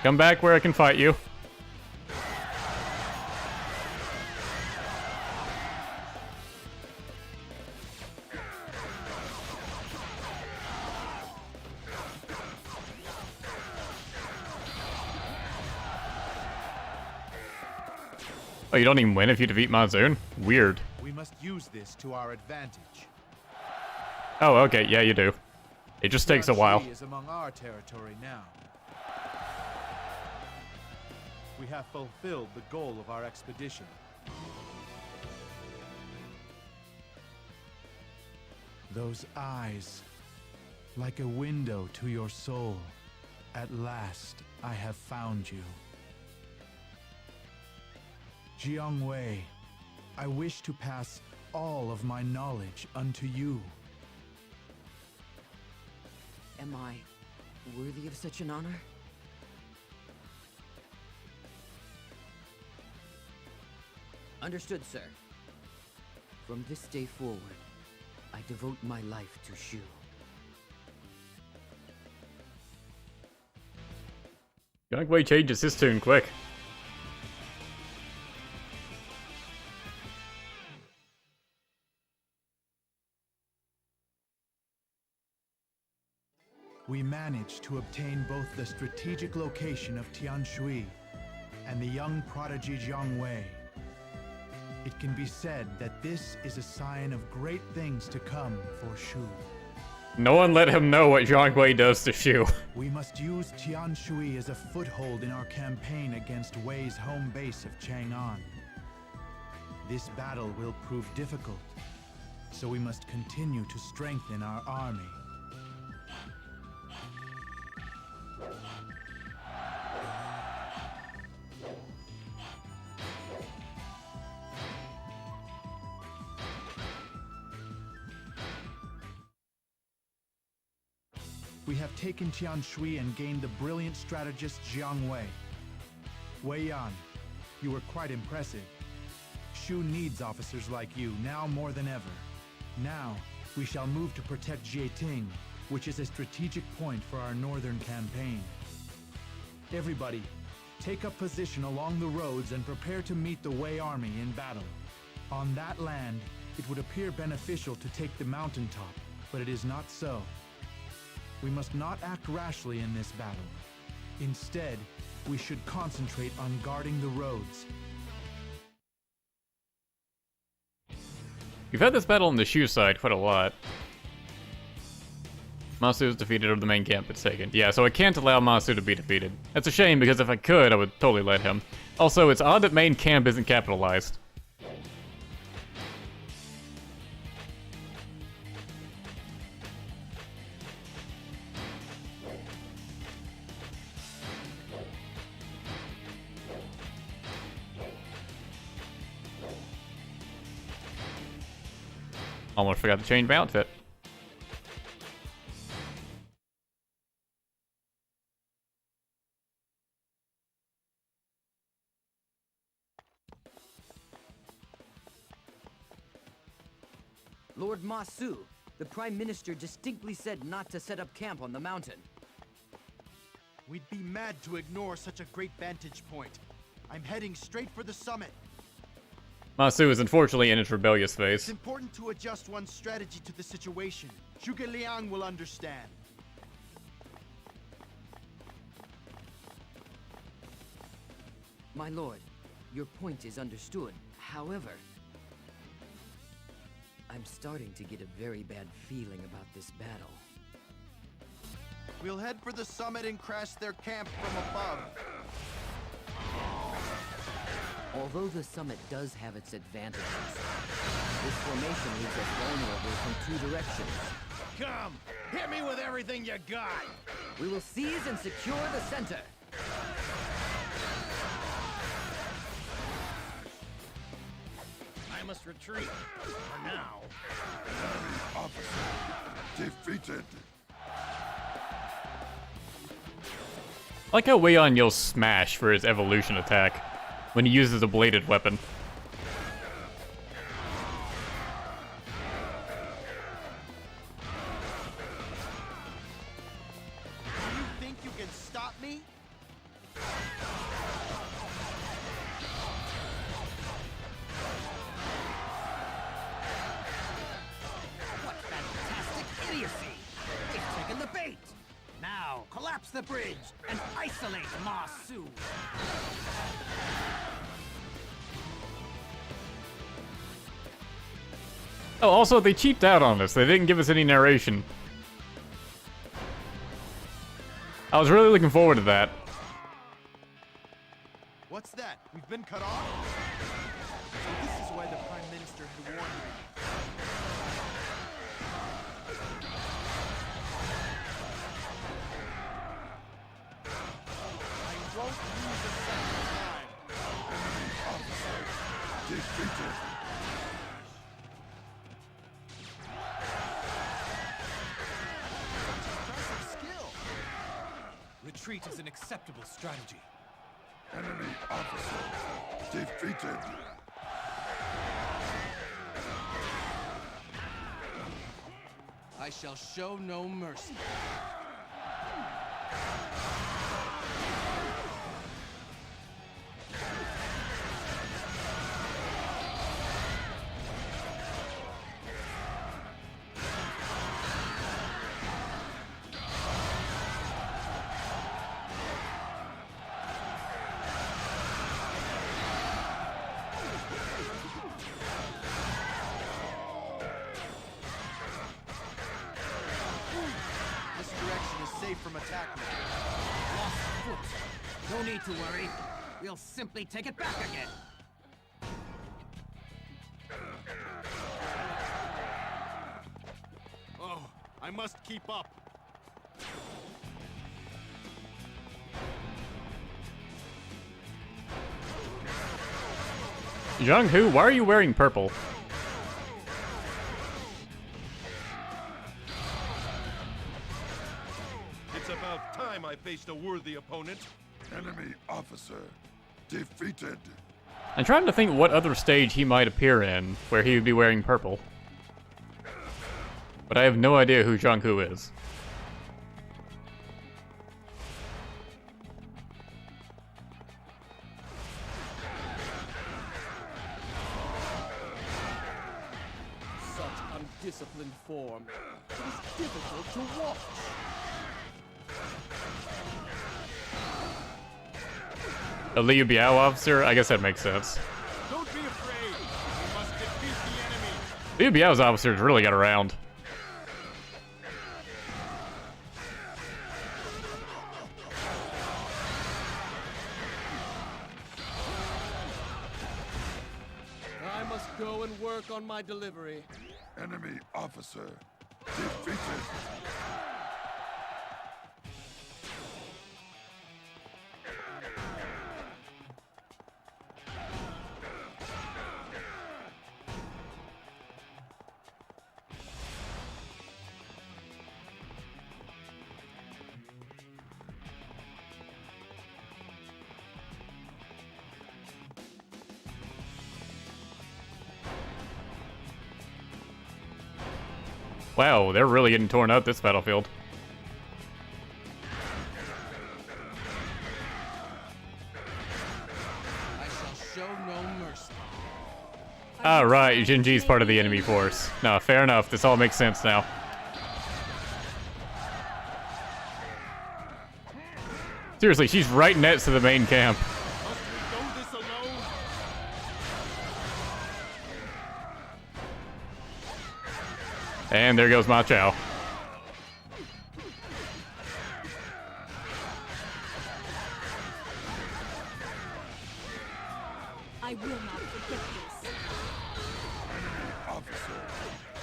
Come back where I can fight you. Oh, you don't even win if you defeat Musou? Weird. We must use this to our advantage. Oh, okay, yeah, you do. It just takes a while. Is among our territory now. We have fulfilled the goal of our expedition. Those eyes, like a window to your soul. At last, I have found you. Jiang Wei, I wish to pass all of my knowledge unto you. Am I worthy of such an honor? Understood, sir. From this day forward, I devote my life to Shu. Yang Wei changes his tune quick. We managed to obtain both the strategic location of Tianshui and the young prodigy Jiang Wei. It can be said that this is a sign of great things to come for Shu. No one let him know what Jiang Wei does to Shu. We must use Tianshui as a foothold in our campaign against Wei's home base of Chang'an. This battle will prove difficult, so we must continue to strengthen our army. we have taken Tianshui and gained the brilliant strategist Jiang Wei. Wei Yan, you were quite impressive. Shu needs officers like you, now more than ever. Now, we shall move to protect Jieting, which is a strategic point for our northern campaign. Everybody, take up position along the roads and prepare to meet the Wei army in battle. On that land, it would appear beneficial to take the mountaintop, but it is not so. We must not act rashly in this battle. Instead, we should concentrate on guarding the roads. We've had this battle on the Shu side quite a lot. Musou is defeated or the main camp is taken. Yeah, so I can't allow Musou to be defeated. That's a shame, because if I could, I would totally let him. Also, it's odd that main camp isn't capitalized. Almost forgot to change my outfit. Lord Musou, the Prime Minister distinctly said not to set up camp on the mountain. We'd be mad to ignore such a great vantage point. I'm heading straight for the summit. Musou is unfortunately in its rebellious phase. It's important to adjust one's strategy to the situation. Zhuge Liang will understand. My lord, your point is understood. However, I'm starting to get a very bad feeling about this battle. We'll head for the summit and crash their camp from above. Although the summit does have its advantages, this formation leaves us vulnerable from two directions. Come! Hit me with everything you got! We will seize and secure the center. I must retreat. For now. Enemy officer defeated. I like how Wei Yan yells smash for his evolution attack when he uses a bladed weapon. Do you think you can stop me? What fantastic idiocy! They've taken the bait! Now, collapse the bridge and isolate Musou! Oh, also, they cheaped out on us. They didn't give us any narration. I was really looking forward to that. What's that? We've been cut off? So this is why the Prime Minister had warned me. I won't lose a second time. Officer defeated. Impressive skill. Retreat is an acceptable strategy. Enemy officer defeated. I shall show no mercy. This direction is safe from attack now. Lost foot. No need to worry. We'll simply take it back again. Oh, I must keep up. Zhang Hu, why are you wearing purple? worthy opponent. Enemy officer defeated. I'm trying to think what other stage he might appear in where he would be wearing purple. But I have no idea who Zhang Hu is. Such undisciplined form. It is difficult to watch. A Liu Biao officer? I guess that makes sense. Don't be afraid. We must defeat the enemy. Liu Biao's officers really got around. I must go and work on my delivery. Enemy officer defeated. Wow, they're really getting torn up this battlefield. I shall show no mercy. Alright, Jinji's part of the enemy force. No, fair enough. This all makes sense now. Seriously, she's right next to the main camp. And there goes Ma Chao. I will not forget this. Officer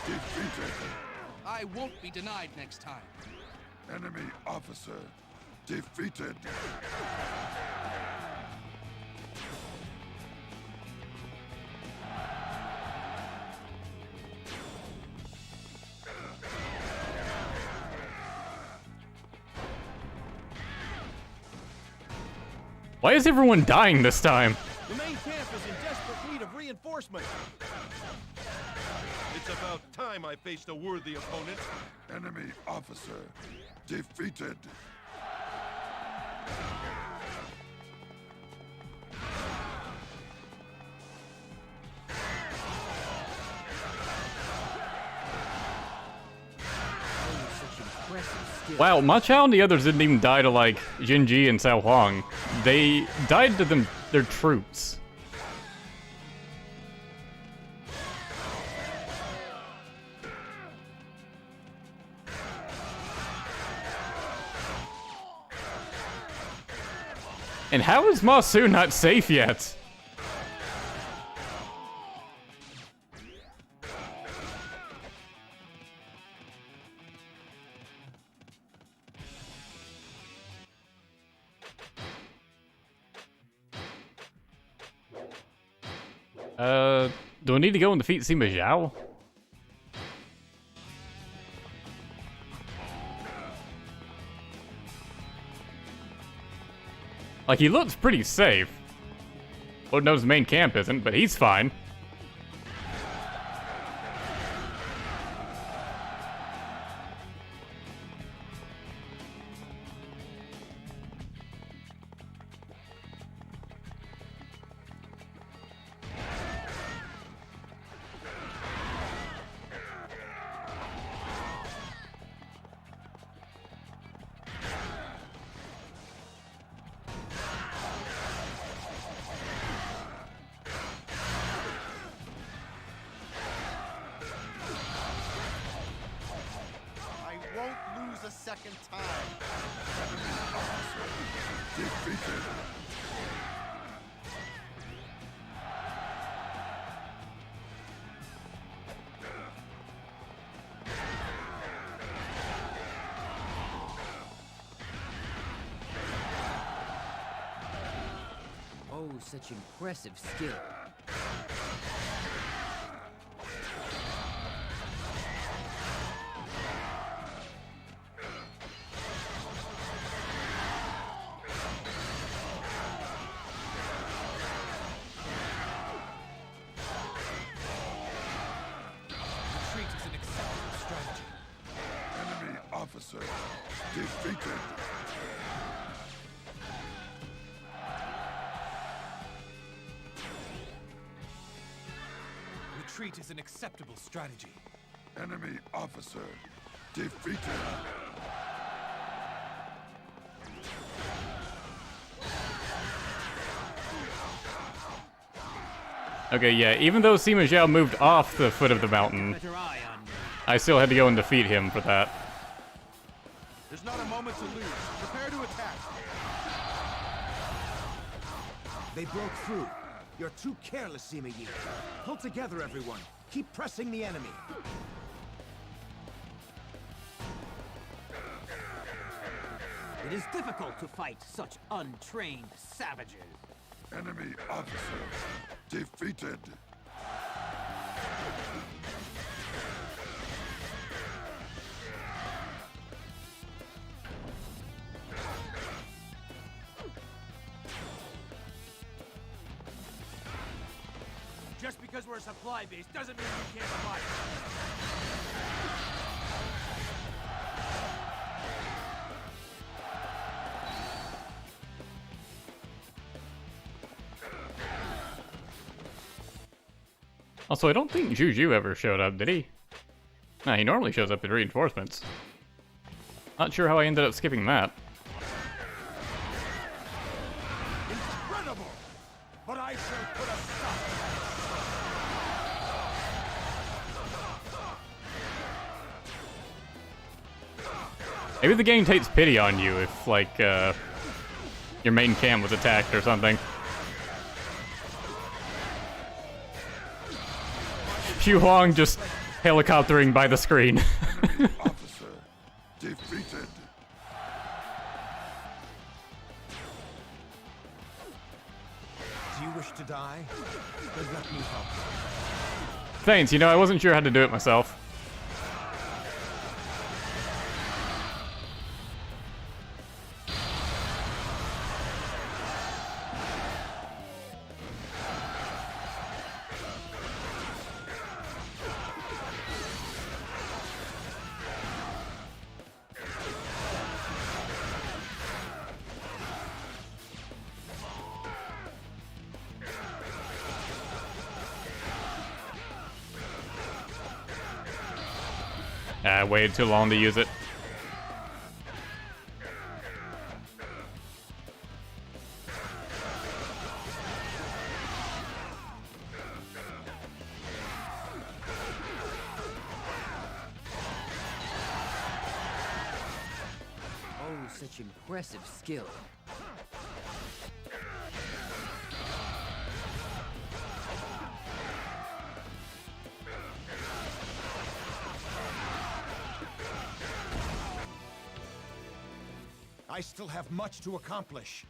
defeated. I won't be denied next time. Enemy officer defeated. Why is everyone dying this time? The main camp is in desperate need of reinforcements. It's about time I faced a worthy opponent. Enemy officer defeated. Wow, Ma Chao and the others didn't even die to, like, Jinji and Cao Huang. They died to their troops. And how is Musou not safe yet? Do I need to go and defeat Sima Zhao? Like, he looks pretty safe. Lord knows the main camp isn't, but he's fine. Second time. Defeated. Oh, such impressive skill. officer defeated. Retreat is an acceptable strategy. Enemy officer defeated. Okay, yeah, even though Sima Zhao moved off the foot of the mountain, I still had to go and defeat him for that. There's not a moment to lose. Prepare to attack. They broke through. You're too careless, Sima Yi. Pull together, everyone. Keep pressing the enemy. It is difficult to fight such untrained savages. Enemy officer defeated. Just because we're a supply base doesn't mean we can't fight. Also, I don't think Juju ever showed up, did he? Nah, he normally shows up in reinforcements. Not sure how I ended up skipping that. Incredible! But I shall put a stop. Maybe the game takes pity on you if, like, your main camp was attacked or something. Xu Huang just helicoptering by the screen. Officer defeated. Do you wish to die? Then let me help. Thanks, you know, I wasn't sure how to do it myself. I waited too long to use it. Oh, such impressive skill. I still have much to accomplish.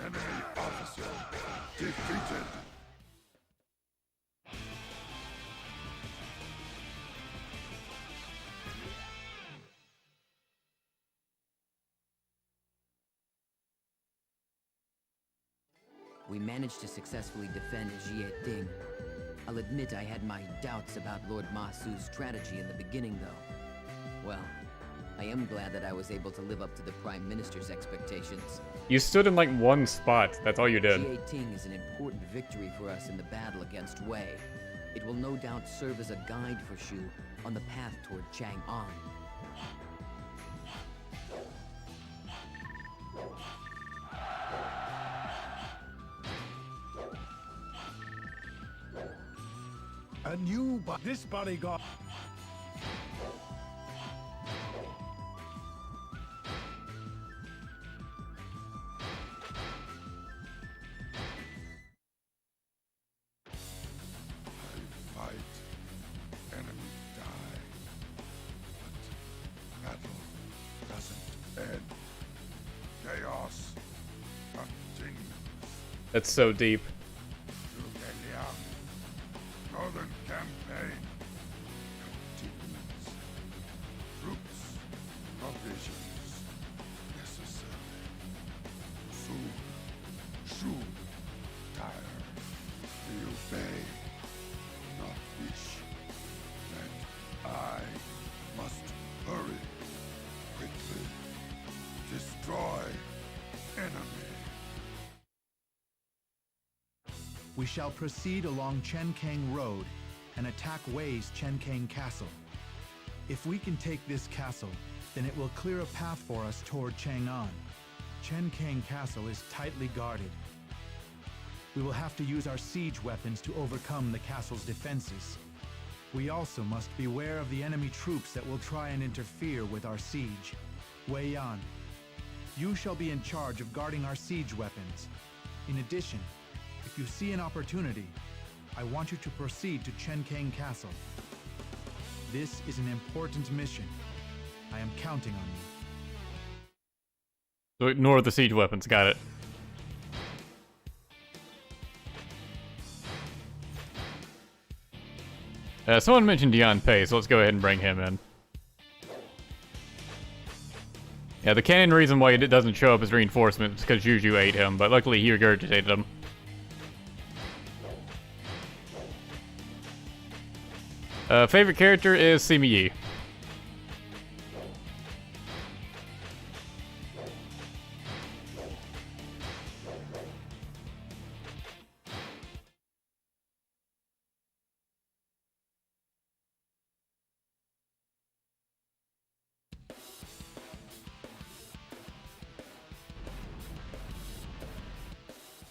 Enemy officer defeated. We managed to successfully defend Jieding. I'll admit I had my doubts about Lord Musou's strategy in the beginning, though. Well, I am glad that I was able to live up to the Prime Minister's expectations. You stood in like one spot, that's all you did. Jieding is an important victory for us in the battle against Wei. It will no doubt serve as a guide for Shu on the path toward Chang'an. A new this bodyguard. Fight. Enemy die. But battle doesn't end. Chaos continues. That's so deep. Northern campaign continues. Troops, provisions necessary. Soon, Shu, tire. We obey, not wish. Let We shall proceed along Chenkang Road and attack Wei's Chenkang Castle. If we can take this castle, then it will clear a path for us toward Chang'an. Chenkang Castle is tightly guarded. We will have to use our siege weapons to overcome the castle's defenses. We also must beware of the enemy troops that will try and interfere with our siege. Wei Yan, you shall be in charge of guarding our siege weapons. In addition, if you see an opportunity, I want you to proceed to Chenkang Castle. This is an important mission. I am counting on you. So ignore the siege weapons, got it. Someone mentioned Yan Pei, so let's go ahead and bring him in. Yeah, the canon reason why it doesn't show up as reinforcement is because Juju ate him, but luckily he regurgitated him. Favorite character is Sima Yi.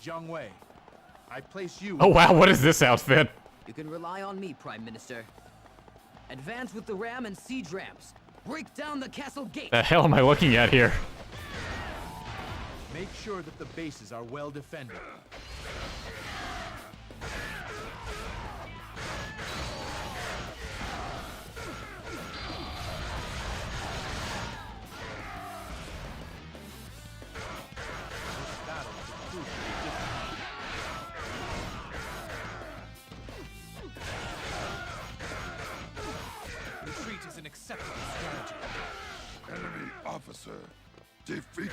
Jiang Wei, I place you... Oh wow, what is this outfit? You can rely on me, Prime Minister. Advance with the ram and siege ramps. Break down the castle gate. The hell am I looking at here? Make sure that the bases are well defended. Acceptable strategy. Enemy officer defeated.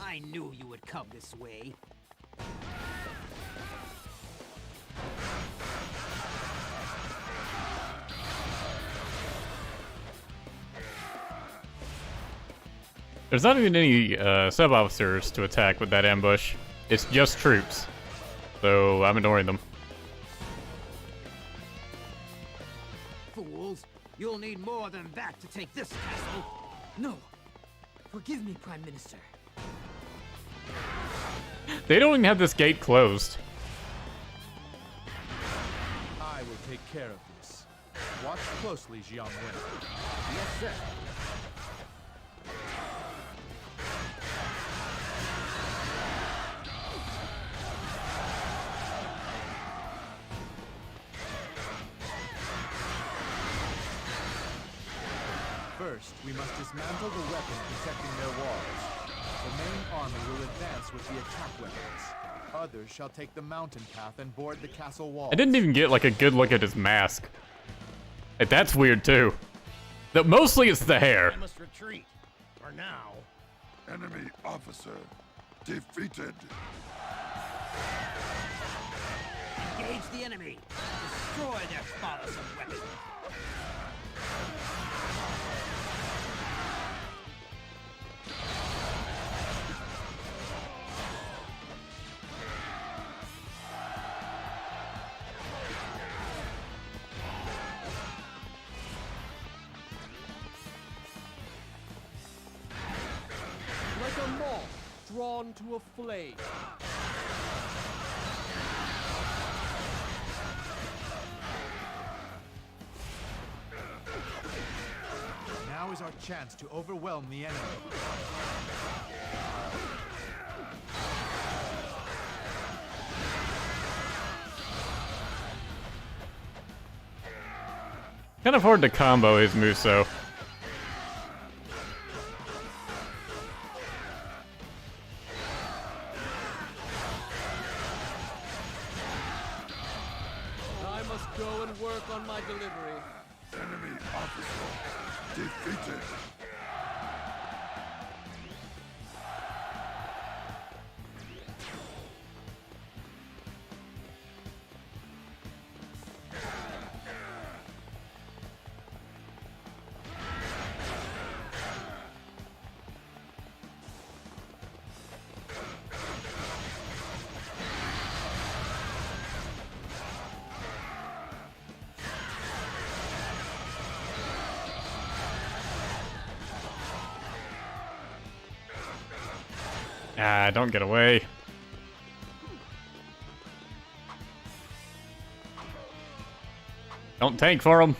I knew you would come this way. There's not even any sub-officers to attack with that ambush. It's just troops. So I'm ignoring them. Fools! You'll need more than that to take this castle. No. Forgive me, Prime Minister. They don't even have this gate closed. I will take care of this. Watch closely, Jiang Wei. Yes, sir. First, we must dismantle the weapon protecting their walls. The main army will advance with the attack weapons. Others shall take the mountain path and board the castle wall. I didn't even get like a good look at his mask. Like, that's weird too. Mostly it's the hair. I must retreat. For now. Enemy officer defeated. Engage the enemy. Destroy their bothersome weapon. Like a moth drawn to a flame. Now is our chance to overwhelm the enemy. Kind of hard to combo his Musou. I must go and work on my delivery. Enemy officer defeated. Ah, don't get away. Don't tank for him.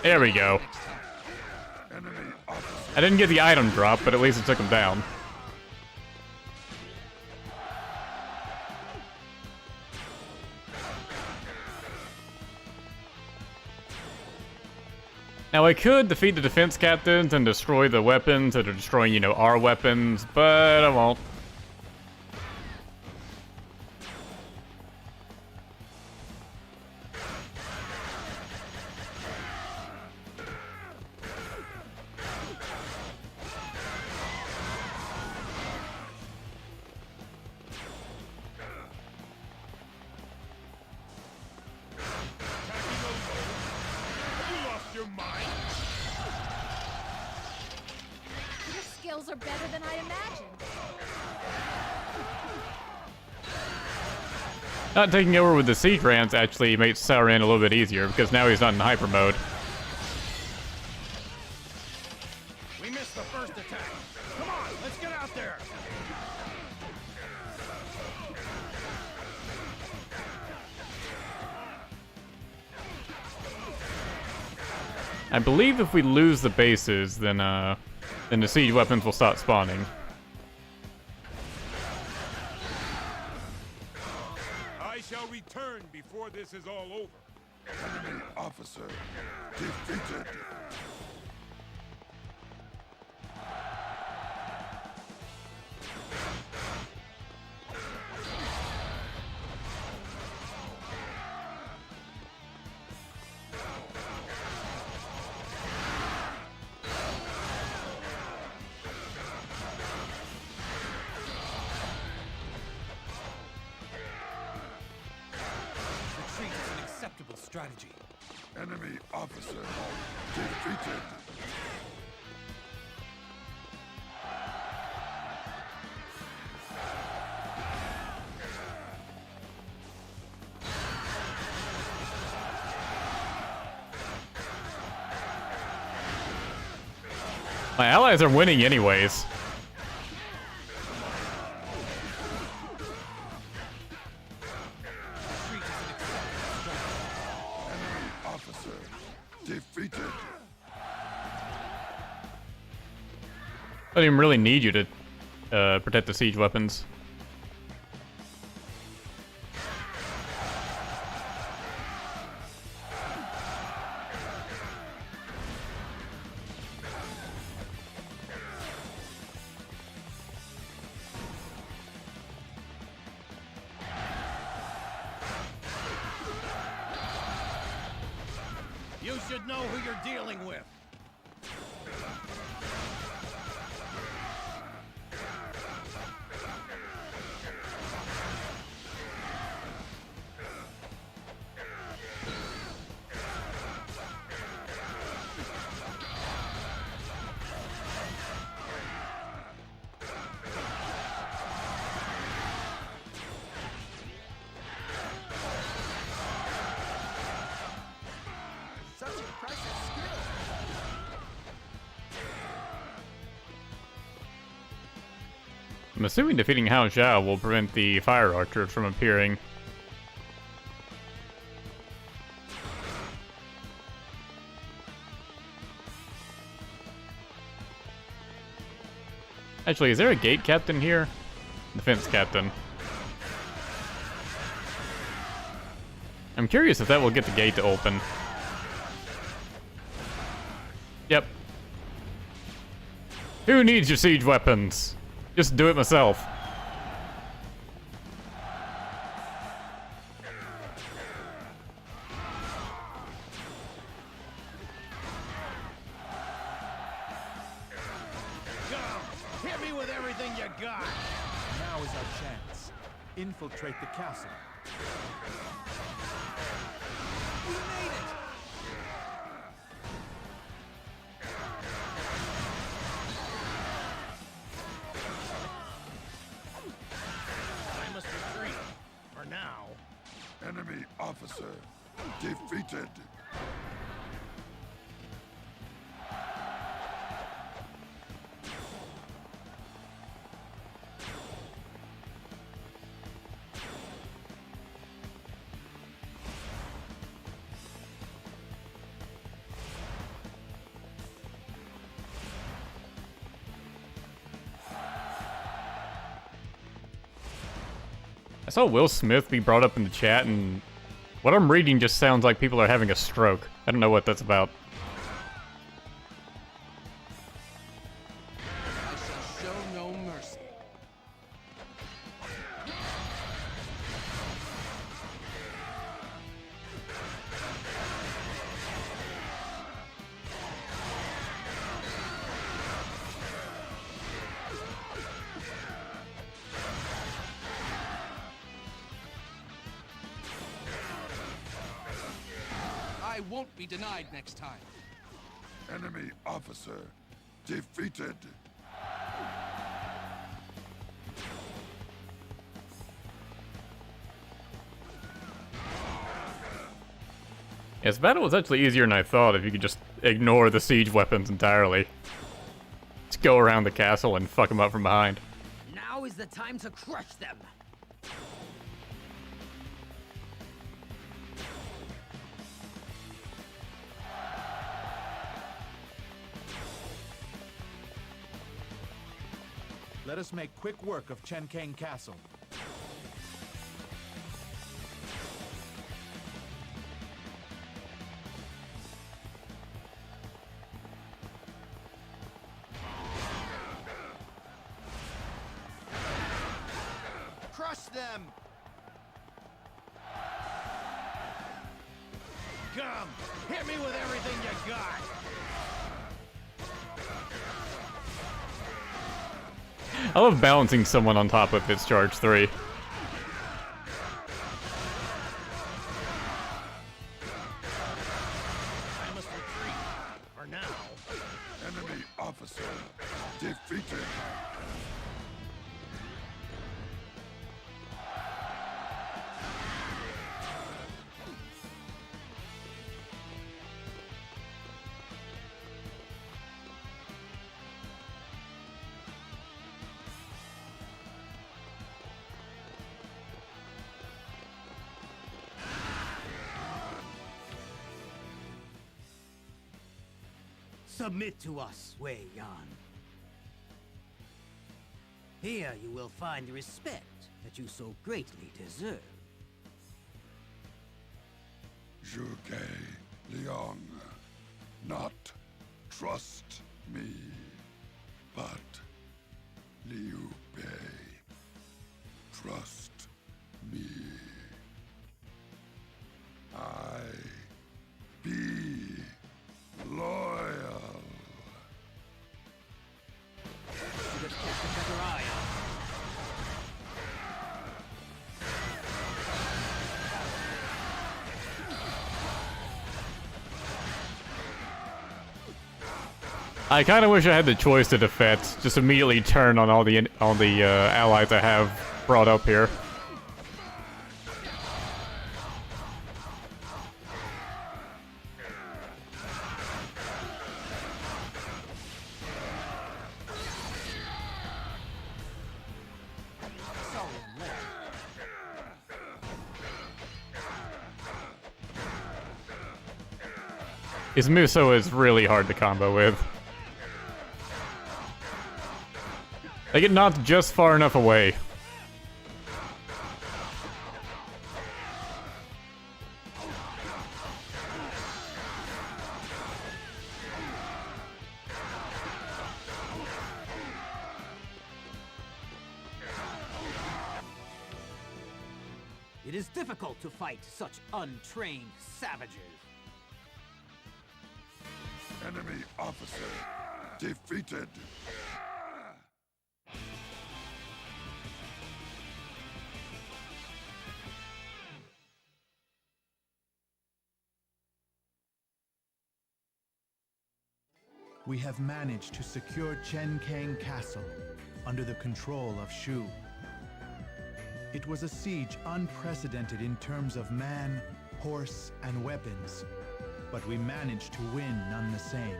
There we go. I didn't get the item drop, but at least it took him down. Now I could defeat the defense captains and destroy the weapons that are destroying, you know, our weapons, but I won't. Your skills are better than I imagined. Not taking over with the siege rams actually makes Sauron a little bit easier because now he's not in hyper mode. We missed the first attack. Come on, let's get out there. I believe if we lose the bases, then the siege weapons will start spawning. I shall return before this is all over. Enemy officer defeated. Retreat is an acceptable strategy. Enemy officer defeated. My allies are winning anyways. Enemy officer defeated. I don't even really need you to protect the siege weapons. You should know who you're dealing with. Such impressive skill. I'm assuming defeating Hao Zhao will prevent the fire archers from appearing. Actually, is there a gate captain here? Defense captain. I'm curious if that will get the gate to open. Yep. Who needs your siege weapons? Just do it myself. Go! Hit me with everything you got! Now is our chance. Infiltrate the castle. We made it! I must retreat. For now. Enemy officer defeated. I saw Will Smith be brought up in the chat, and what I'm reading just sounds like people are having a stroke. I don't know what that's about. I shall show no mercy. I won't be denied next time. Enemy officer defeated. Yeah, this battle was actually easier than I thought if you could just ignore the siege weapons entirely. Just go around the castle and fuck them up from behind. Now is the time to crush them. Let us make quick work of Chenkang Castle. Crush them! Come, hit me with everything you got. I love balancing someone on top of its charge 3. I must retreat. For now. Enemy officer defeated. Submit to us, Wei Yan. Here you will find the respect that you so greatly deserve. Zhuge Liang, not trust me, but Liu Bei, trust me. I be loyal. Should have kept a better eye on. I kind of wish I had the choice to defect. Just immediately turn on all the allies I have brought up here. His Musou is really hard to combo with. They get knocked just far enough away. It is difficult to fight such untrained savages. Enemy officer defeated. We have managed to secure Chenkang Castle under the control of Shu. It was a siege unprecedented in terms of man, horse, and weapons, but we managed to win none the same.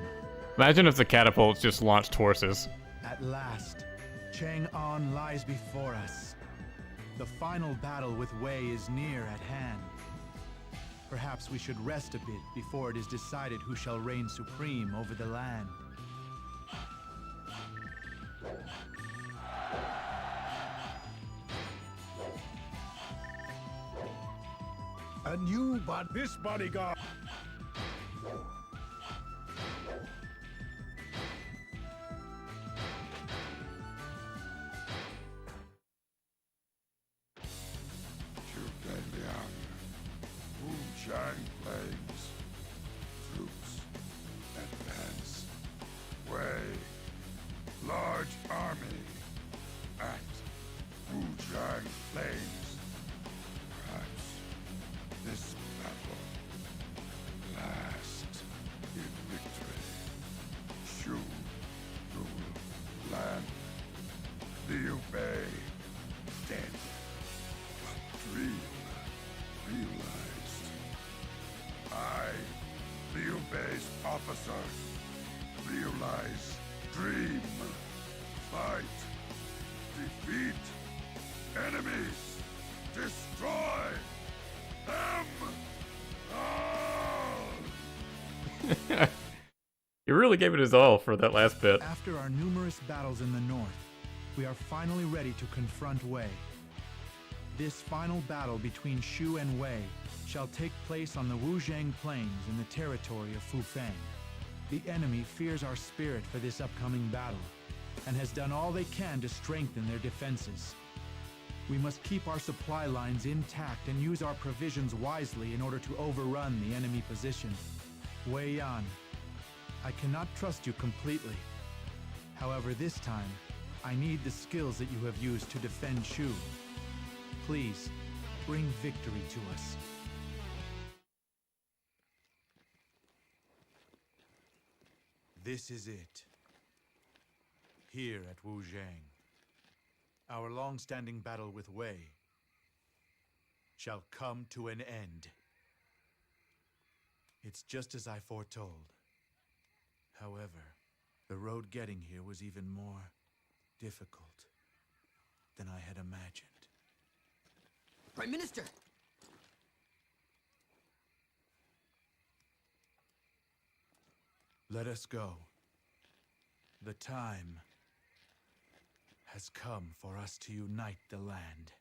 Imagine if the catapults just launched horses. At last, Chang'an lies before us. The final battle with Wei is near at hand. Perhaps we should rest a bit before it is decided who shall reign supreme over the land. A new this bodyguard. Wuchang Plains. Troops advance. Wei. Large army at Wuchang Plains. Perhaps this battle last in victory. Shu rule land. Liu Bei dead. A dream realized. I, Liu Bei's officer, realize dream. Fight. Defeat. Enemies. Destroy them all. He really gave it his all for that last bit. After our numerous battles in the north, we are finally ready to confront Wei. This final battle between Shu and Wei shall take place on the Wuzhang Plains in the territory of Fufeng. The enemy fears our spirit for this upcoming battle, and has done all they can to strengthen their defenses. We must keep our supply lines intact and use our provisions wisely in order to overrun the enemy position. Wei Yan, I cannot trust you completely. However, this time, I need the skills that you have used to defend Shu. Please, bring victory to us. This is it. Here at Wuzhang, our long-standing battle with Wei shall come to an end. It's just as I foretold. However, the road getting here was even more difficult than I had imagined. Prime Minister! Let us go. The time has come for us to unite the land.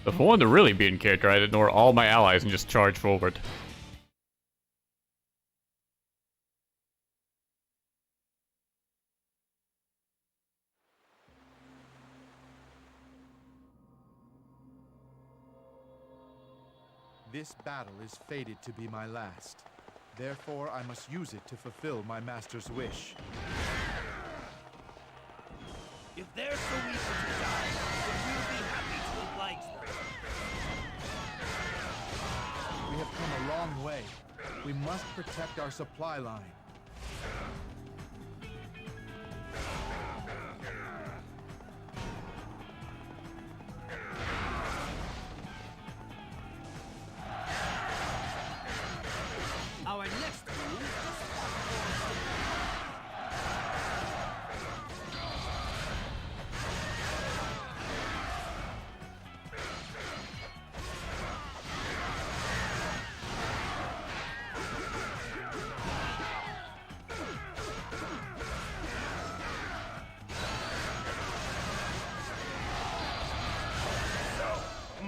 If I wanted to really be in character, I'd ignore all my allies and just charge forward. This battle is fated to be my last. Therefore, I must use it to fulfill my master's wish. If they're so eager to die, then we'll be happy to oblige them. We have come a long way. We must protect our supply line. Our next move is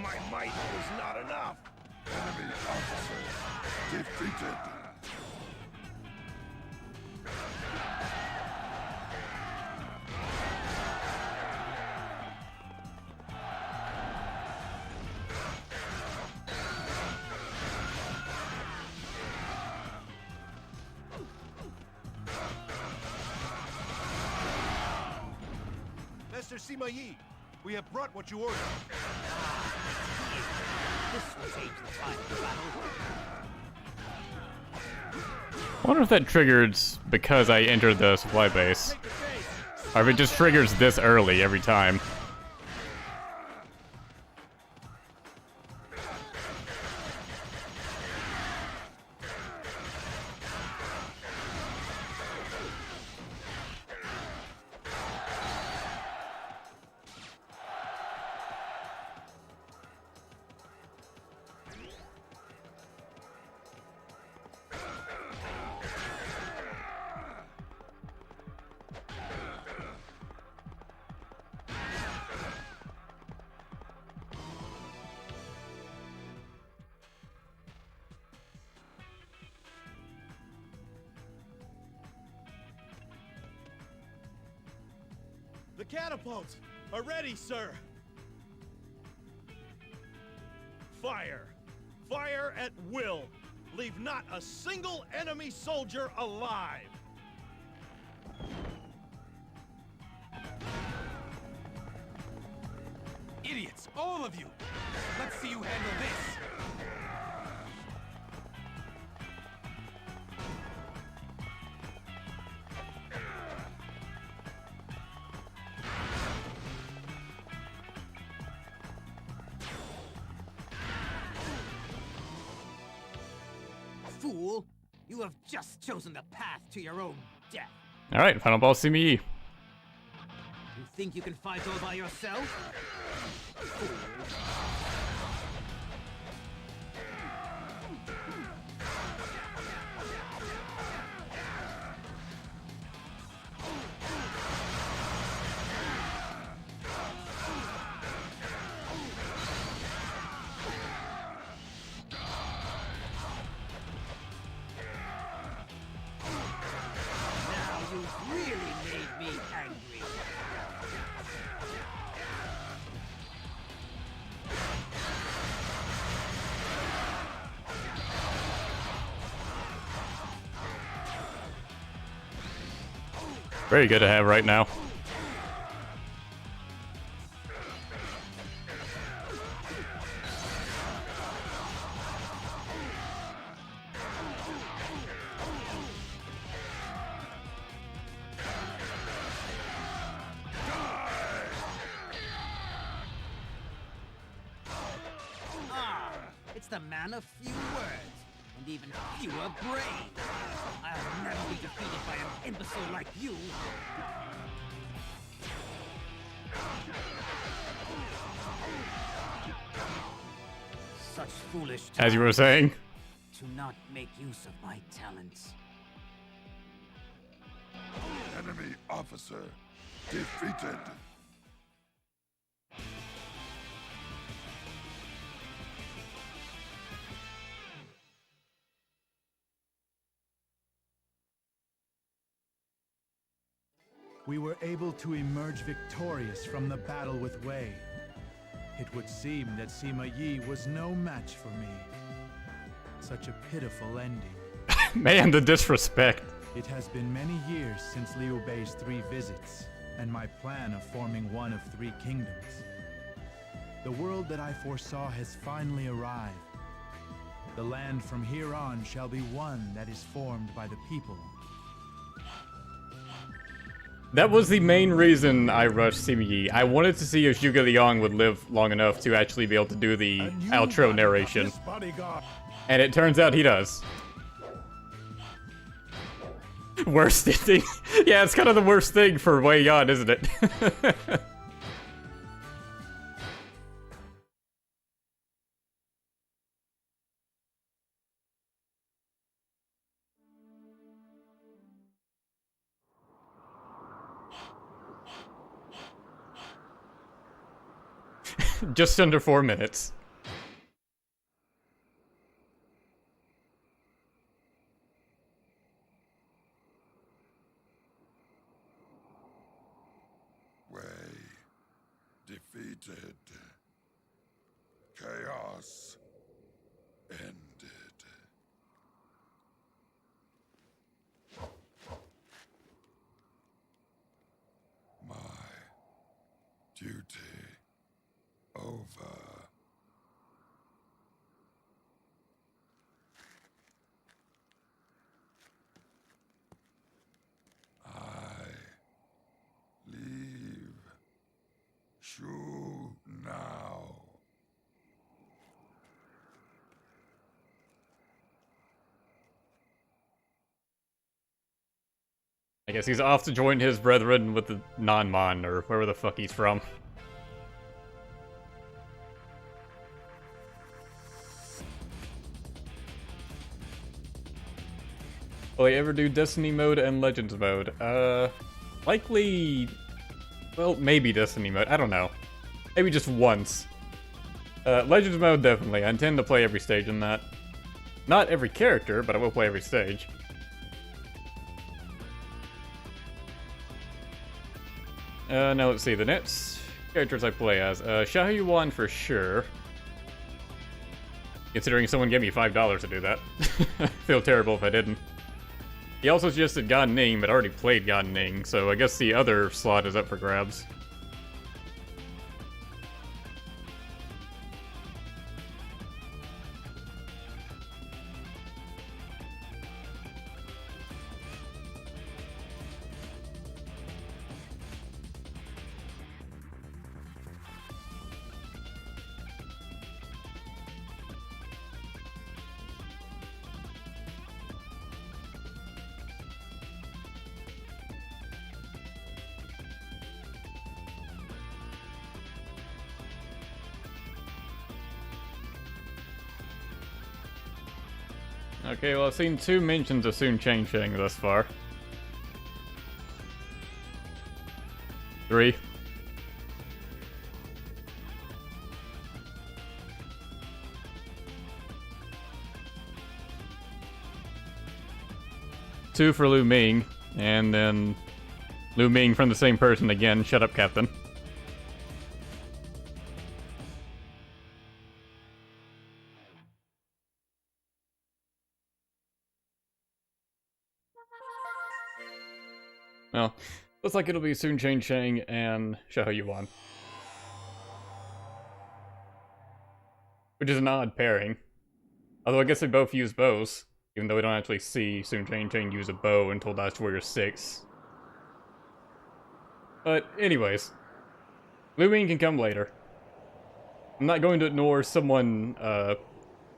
My might was not enough. Enemy officer defeated. Master Sima Yi, we have brought what you ordered. This will change the tide of the battle. I wonder if that triggers because I entered the supply base. Or if it just triggers this early every time. The catapults are ready, sir. Fire. Fire at will. Leave not a single enemy soldier alive. Idiots, all of you! Let's see you handle this! Fool! You have just chosen the path to your own death. Alright, final boss CME. You think you can fight all by yourself? Fool. Very good to have right now. It's the man of few words, and even fewer brains. I'll never be defeated by an imbecile like you. Such foolish talk. As you were saying. To not make use of my talents. Enemy officer defeated. We were able to emerge victorious from the battle with Wei. It would seem that Sima Yi was no match for me. Such a pitiful ending. Man, the disrespect. It has been many years since Liu Bei's 3 visits, and my plan of forming one of 3 kingdoms. The world that I foresaw has finally arrived. The land from here on shall be one that is formed by the people. That was the main reason I rushed Sima Yi. I wanted to see if Zhuge Liang would live long enough to actually be able to do the outro narration. And it turns out he does. Worst ending? Yeah, it's kind of the worst thing for Wei Yan, isn't it? Just under 4 minutes. Wei defeated. Chaos ended. My duty over. I leave Shu now. I guess he's off to join his brethren with the non-Mon, or wherever the fuck he's from. Will I ever do Destiny mode and Legends mode? Likely... Well, maybe Destiny mode, I don't know. Maybe just once. Legends mode, definitely. I intend to play every stage in that. Not every character, but I will play every stage. Now let's see, the next characters I play as. Xiahou Yuan for sure. Considering someone gave me $5 to do that. I feel terrible if I didn't. He also suggested Gan Ning, but I already played Gan Ning, so I guess the other slot is up for grabs. Okay, well I've seen 2 mentions of Sun Changsheng thus far. 3. Two for Lu Ming, and then Lu Ming from the same person again. Shut up, Captain. Well, looks like it'll be Sun Changsheng and Xiahou Yuan. Which is an odd pairing. Although I guess they both use bows, even though we don't actually see Sun Changsheng use a bow until Dynasty Warrior 6. But anyways, Lu Ming can come later. I'm not going to ignore someone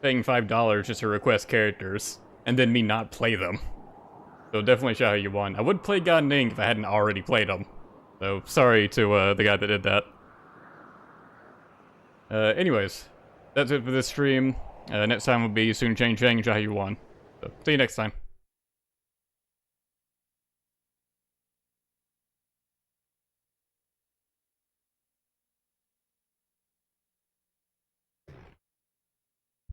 paying $5 just to request characters, and then me not play them. So definitely Xiahou Yuan. I would play Gan Ning if I hadn't already played him. So sorry to the guy that did that. Anyways, that's it for this stream. Next time will be Sun Changsheng, Xiahou Yuan. So see you next time.